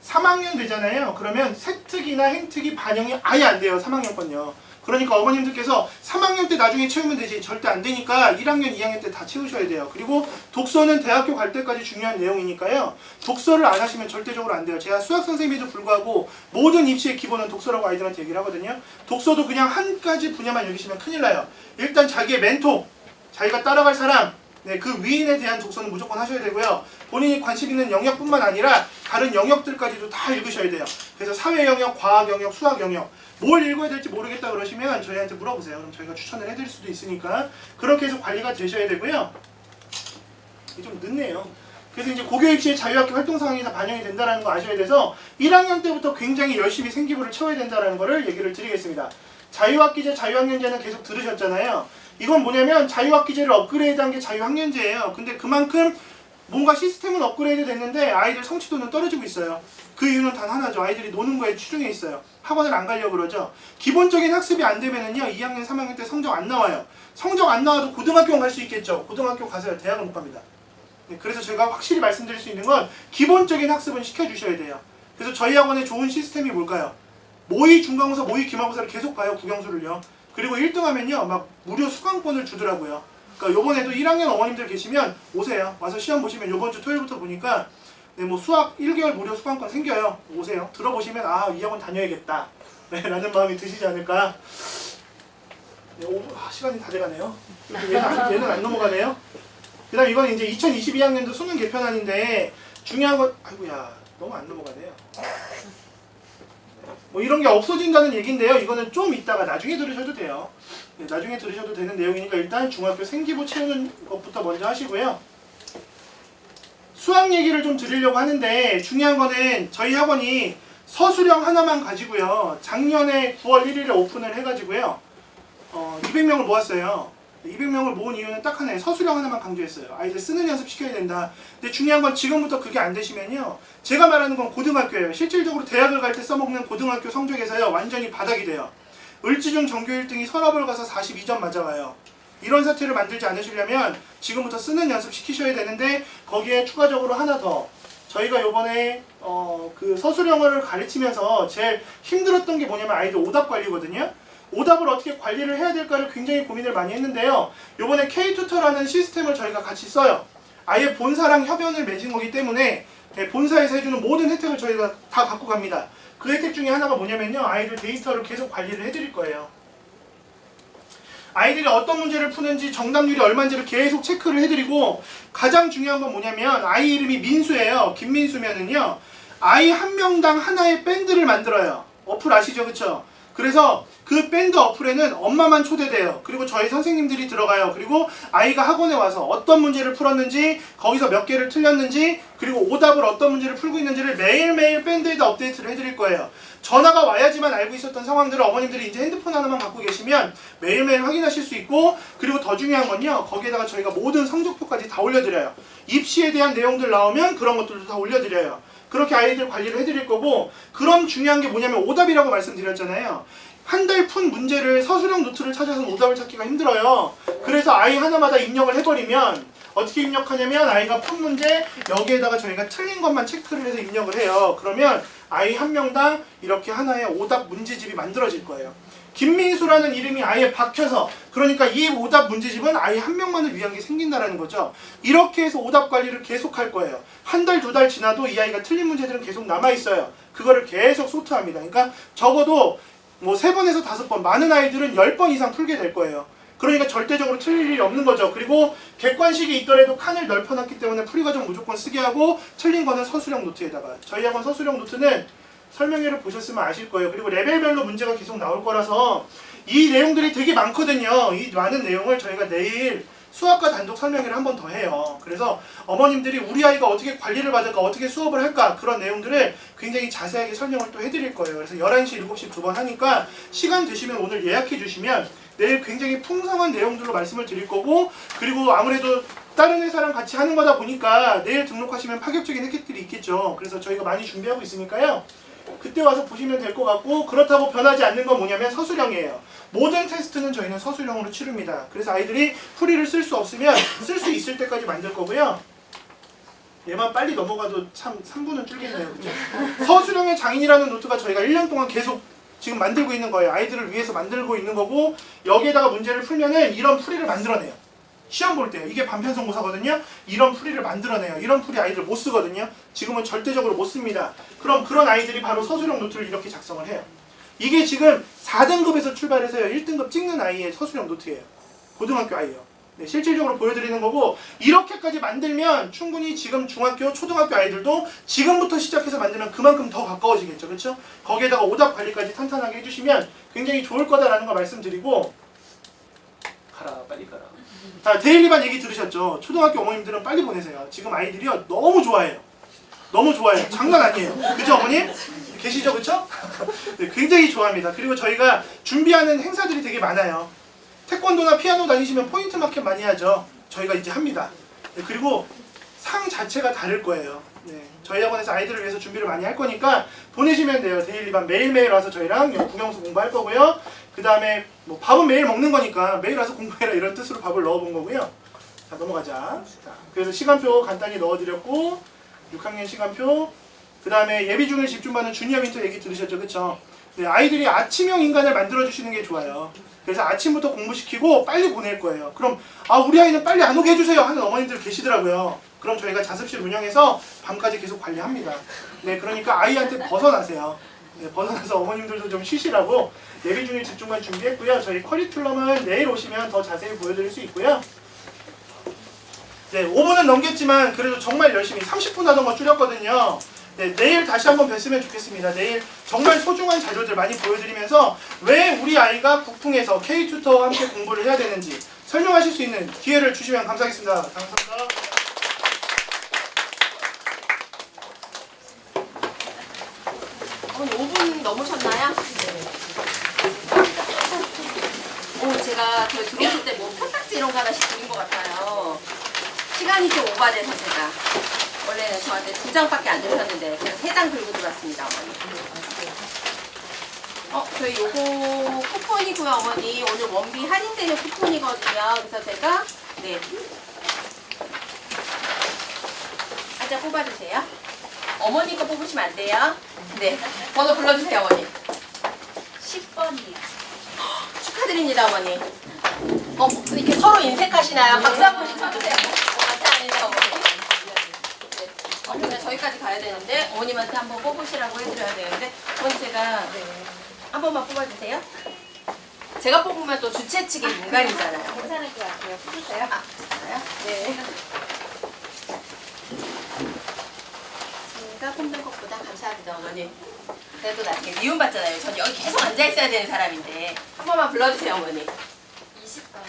Speaker 7: 3학년 되잖아요. 그러면 세특이나 행특이 반영이 아예 안 돼요. 3학년 건요. 그러니까 어머님들께서 3학년 때 나중에 채우면 되지 절대 안 되니까 1학년, 2학년 때 다 채우셔야 돼요. 그리고 독서는 대학교 갈 때까지 중요한 내용이니까요. 독서를 안 하시면 절대적으로 안 돼요. 제가 수학 선생님에도 불구하고 모든 입시의 기본은 독서라고 아이들한테 얘기를 하거든요. 독서도 그냥 한 가지 분야만 여기시면 큰일 나요. 일단 자기의 멘토, 자기가 따라갈 사람, 네, 그 위인에 대한 독서는 무조건 하셔야 되고요. 본인이 관심 있는 영역뿐만 아니라 다른 영역들까지도 다 읽으셔야 돼요. 그래서 사회 영역, 과학 영역, 수학 영역, 뭘 읽어야 될지 모르겠다 그러시면 저희한테 물어보세요. 그럼 저희가 추천을 해드릴 수도 있으니까 그렇게 해서 관리가 되셔야 되고요. 이게 좀 늦네요. 그래서 이제 고교입시의 자유학기 활동 상황이 다 반영이 된다는 거 아셔야 돼서 1학년 때부터 굉장히 열심히 생기부를 채워야 된다는 거를 얘기를 드리겠습니다. 자유학기제, 자유학년제는 계속 들으셨잖아요. 이건 뭐냐면 자유학기제를 업그레이드한 게 자유학년제예요. 근데 그만큼 뭔가 시스템은 업그레이드 됐는데 아이들 성취도는 떨어지고 있어요. 그 이유는 단 하나죠. 아이들이 노는 거에 치중해 있어요. 학원을 안 가려고 그러죠. 기본적인 학습이 안 되면은요, 2학년, 3학년 때 성적 안 나와요. 성적 안 나와도 고등학교는 갈 수 있겠죠. 고등학교 가서요, 대학은 못 갑니다. 네, 그래서 제가 확실히 말씀드릴 수 있는 건 기본적인 학습은 시켜주셔야 돼요. 그래서 저희 학원의 좋은 시스템이 뭘까요? 모의 중간고사, 모의 기말고사를 계속 봐요, 국영수를요. 그리고 1등하면요, 막 무료 수강권을 주더라고요. 그러니까 요번에도 1학년 어머님들 계시면 오세요. 와서 시험 보시면 요번 주 토요일부터 보니까 네, 뭐 수학 1개월 무료 수강권 생겨요. 오세요. 들어보시면 아, 이 학원 다녀야겠다. 네, 라는 마음이 드시지 않을까. 네, 시간이 다 돼가네요. 얘는 안 넘어가네요. 그 다음 이건 이제 2022학년도 수능 개편안인데 중요한 건, 아이고야, 너무 안 넘어가네요. 뭐 이런 게 없어진다는 얘기인데요. 이거는 좀 이따가 나중에 들으셔도 돼요. 네, 나중에 들으셔도 되는 내용이니까 일단 중학교 생기부 채우는 것부터 먼저 하시고요. 수학 얘기를 좀 드리려고 하는데 중요한 거는 저희 학원이 서술형 하나만 가지고요. 작년에 9월 1일에 오픈을 해가지고요. 200명을 모았어요. 200명을 모은 이유는 딱 하나예요. 서술형 하나만 강조했어요. 아이들 쓰는 연습 시켜야 된다. 근데 중요한 건 지금부터 그게 안 되시면요. 제가 말하는 건 고등학교예요. 실질적으로 대학을 갈 때 써먹는 고등학교 성적에서요. 완전히 바닥이 돼요. 을지중 전교 1등이 서랍을 가서 42점 맞아와요. 이런 사태를 만들지 않으시려면 지금부터 쓰는 연습 시키셔야 되는데 거기에 추가적으로 하나 더 저희가 요번에 그 서술형어를 가르치면서 제일 힘들었던 게 뭐냐면 아이들 오답 관리거든요. 오답을 어떻게 관리를 해야 될까를 굉장히 고민을 많이 했는데요. 요번에 K-튜터라는 시스템을 저희가 같이 써요. 아예 본사랑 협연을 맺은 거기 때문에 본사에서 해주는 모든 혜택을 저희가 다 갖고 갑니다. 그 혜택 중에 하나가 뭐냐면요. 아이들 데이터를 계속 관리를 해드릴 거예요. 아이들이 어떤 문제를 푸는지 정답률이 얼마인지를 계속 체크를 해드리고 가장 중요한 건 뭐냐면 아이 이름이 민수예요. 김민수면은요. 아이 한 명당 하나의 밴드를 만들어요. 어플 아시죠? 그쵸? 그래서 그 밴드 어플에는 엄마만 초대돼요. 그리고 저희 선생님들이 들어가요. 그리고 아이가 학원에 와서 어떤 문제를 풀었는지 거기서 몇 개를 틀렸는지 그리고 오답을 어떤 문제를 풀고 있는지를 매일매일 밴드에다 업데이트를 해드릴 거예요. 전화가 와야지만 알고 있었던 상황들을 어머님들이 이제 핸드폰 하나만 갖고 계시면 매일매일 확인하실 수 있고 그리고 더 중요한 건요. 거기에다가 저희가 모든 성적표까지 다 올려드려요. 입시에 대한 내용들 나오면 그런 것들도 다 올려드려요. 그렇게 아이들 관리를 해드릴 거고 그럼 중요한 게 뭐냐면 오답이라고 말씀드렸잖아요. 한 달 푼 문제를 서술형 노트를 찾아서 오답을 찾기가 힘들어요. 그래서 아이 하나마다 입력을 해버리면 어떻게 입력하냐면 아이가 푼 문제 여기에다가 저희가 틀린 것만 체크를 해서 입력을 해요. 그러면 아이 한 명당 이렇게 하나의 오답 문제집이 만들어질 거예요. 김민수라는 이름이 아예 박혀서 그러니까 이 오답 문제집은 아이 한 명만을 위한 게 생긴다라는 거죠. 이렇게 해서 오답 관리를 계속 할 거예요. 한 달, 두 달 지나도 이 아이가 틀린 문제들은 계속 남아있어요. 그거를 계속 소트합니다. 그러니까 적어도 뭐 3번에서 5번, 많은 아이들은 10번 이상 풀게 될 거예요. 그러니까 절대적으로 틀릴 일이 없는 거죠. 그리고 객관식이 있더라도 칸을 넓혀놨기 때문에 풀이과정 무조건 쓰게 하고 틀린 거는 서술형 노트에다가 저희 학원 서술형 노트는 설명회를 보셨으면 아실 거예요. 그리고 레벨별로 문제가 계속 나올 거라서 이 내용들이 되게 많거든요. 이 많은 내용을 저희가 내일 수학과 단독 설명회를 한 번 더 해요. 그래서 어머님들이 우리 아이가 어떻게 관리를 받을까, 어떻게 수업을 할까 그런 내용들을 굉장히 자세하게 설명을 또 해드릴 거예요. 그래서 11시, 7시 2번 하니까 시간 되시면 오늘 예약해 주시면 내일 굉장히 풍성한 내용들로 말씀을 드릴 거고 그리고 아무래도 다른 회사랑 같이 하는 거다 보니까 내일 등록하시면 파격적인 혜택들이 있겠죠. 그래서 저희가 많이 준비하고 있으니까요. 그때 와서 보시면 될 것 같고 그렇다고 변하지 않는 건 뭐냐면 서술형이에요. 모든 테스트는 저희는 서술형으로 치릅니다. 그래서 아이들이 풀이를 쓸 수 없으면 쓸 수 있을 때까지 만들 거고요. 얘만 빨리 넘어가도 참 3분은 줄겠네요. 그죠? 서술형의 장인이라는 노트가 저희가 1년 동안 계속 지금 만들고 있는 거예요. 아이들을 위해서 만들고 있는 거고 여기에다가 문제를 풀면은 이런 풀이를 만들어내요. 시험 볼 때요. 이게 반편성고사거든요. 이런 풀이를 만들어내요. 이런 풀이 아이들 못 쓰거든요. 지금은 절대적으로 못 씁니다. 그럼 그런 아이들이 바로 서술형 노트를 이렇게 작성을 해요. 이게 지금 4등급에서 출발해서요. 1등급 찍는 아이의 서술형 노트예요. 고등학교 아이예요. 네, 실질적으로 보여드리는 거고 이렇게까지 만들면 충분히 지금 중학교, 초등학교 아이들도 지금부터 시작해서 만들면 그만큼 더 가까워지겠죠. 그렇죠? 거기에다가 오답 관리까지 탄탄하게 해주시면 굉장히 좋을 거다라는 거 말씀드리고 가라 빨리 가라. 자, 데일리반 얘기 들으셨죠? 초등학교 어머님들은 빨리 보내세요. 지금 아이들이요 너무 좋아해요. 너무 좋아해요. 장난 아니에요. 그죠 어머님? 계시죠? 그쵸? 네, 굉장히 좋아합니다. 그리고 저희가 준비하는 행사들이 되게 많아요. 태권도나 피아노 다니시면 포인트 마켓 많이 하죠. 저희가 이제 합니다. 네, 그리고 상 자체가 다를 거예요. 네, 저희 학원에서 아이들을 위해서 준비를 많이 할 거니까 보내시면 돼요. 데일리반 매일매일 와서 저희랑 국영수 공부할 거고요. 그 다음에 뭐 밥은 매일 먹는 거니까 매일 와서 공부해라 이런 뜻으로 밥을 넣어본 거고요. 자 넘어가자. 자, 그래서 시간표 간단히 넣어드렸고 6학년 시간표 그 다음에 예비 중을 집중받는 주니어 윈터 얘기 들으셨죠? 그쵸? 네, 아이들이 아침형 인간을 만들어주시는 게 좋아요. 그래서 아침부터 공부시키고 빨리 보낼 거예요. 그럼 아 우리 아이는 빨리 안 오게 해주세요 하는 어머님들 계시더라고요. 그럼 저희가 자습실 운영해서 밤까지 계속 관리합니다. 네, 그러니까 아이한테 벗어나세요. 네, 벗어나서 어머님들도 좀 쉬시라고 예비 중일 집중반 준비했고요. 저희 커리큘럼은 내일 오시면 더 자세히 보여드릴 수 있고요. 네, 5분은 넘겼지만 그래도 정말 열심히 30분 하던 거 줄였거든요. 네, 내일 다시 한번 뵀으면 좋겠습니다. 내일 정말 소중한 자료들 많이 보여드리면서 왜 우리 아이가 국풍에서 K-튜터와 함께 공부를 해야 되는지 설명하실 수 있는 기회를 주시면 감사하겠습니다. 감사합니다.
Speaker 1: 어머니 5분 넘으셨나요? 제가 저 들어오실 때 뭐 폰딱지 이런 거 하나씩 드린 것 같아요. 시간이 좀 오바돼서 제가 원래는 저한테 2장밖에 안 주셨는데 제가 3장 들고 들어왔습니다, 어머니. 저희 요거 쿠폰이고요, 어머니. 오늘 원비 할인되는 쿠폰이거든요. 그래서 제가 한 장 뽑아주세요. 어머니 거 뽑으시면 안 돼요. 네, 번호 불러주세요, 어머니.
Speaker 4: 10번이요.
Speaker 1: 축하드립니다, 어머니. 이렇게 서로 인색하시나요? 박수 한 번씩 쳐주세요. 같이 아닌데, 어머니. 근데 저희까지 가야 되는데 어머님한테 한번 뽑으시라고 해드려야 되는데 어머니 제가 한 번만 뽑아주세요. 제가 뽑으면 또 주최 측의 민간이잖아요.
Speaker 4: 괜찮을 것 같아요. 풀으세요.
Speaker 1: 괜찮아요? 네. 제가 뽑는 것보다 감사합니다, 어머니. 그래도 나중에 미움받잖아요. 전 여기 계속 앉아있어야 되는 사람인데 한 번만 불러주세요, 어머니.
Speaker 4: 20번.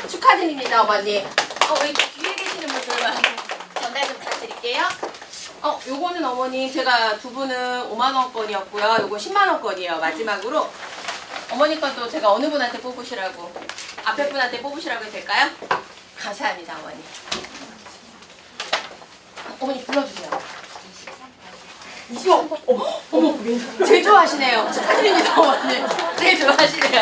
Speaker 1: 축하드립니다, 어머니. 왜 뒤에 계시는 분들만 전달 좀 부탁드릴게요. 요거는 어머니 제가 두 분은 5만원권이었고요. 요거 10만원권이에요. 마지막으로 어머니 것도 제가 어느 분한테 뽑으시라고 앞에 분한테 뽑으시라고 해도 될까요? 감사합니다, 어머니. 어머니 불러주세요. 20원. 어머, 제일 좋아하시네요. 축하드립니다, 어머니. 제일 좋아하시네요.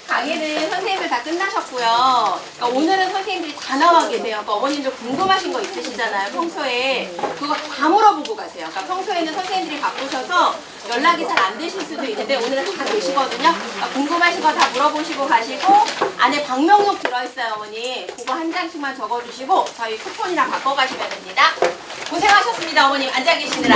Speaker 1: 강의는 선생님들 다 끝나셨고요. 그러니까 오늘은 선생님들이 다 나와 계세요. 그러니까 어머님들 궁금하신 거 있으시잖아요. 평소에 그거 다 물어보고 가세요. 그러니까 평소에는 선생님들이 바쁘셔서 연락이 잘 안 되실 수도 있는데 오늘은 다 계시거든요. 그러니까 궁금하신 거 다 물어보시고 가시고 안에 방명록 들어있어요, 어머니. 그거 한 장씩만 적어주시고 저희 쿠폰이랑 바꿔가시면 됩니다. 고생하셨습니다, 어머님. 앉아 계시느라.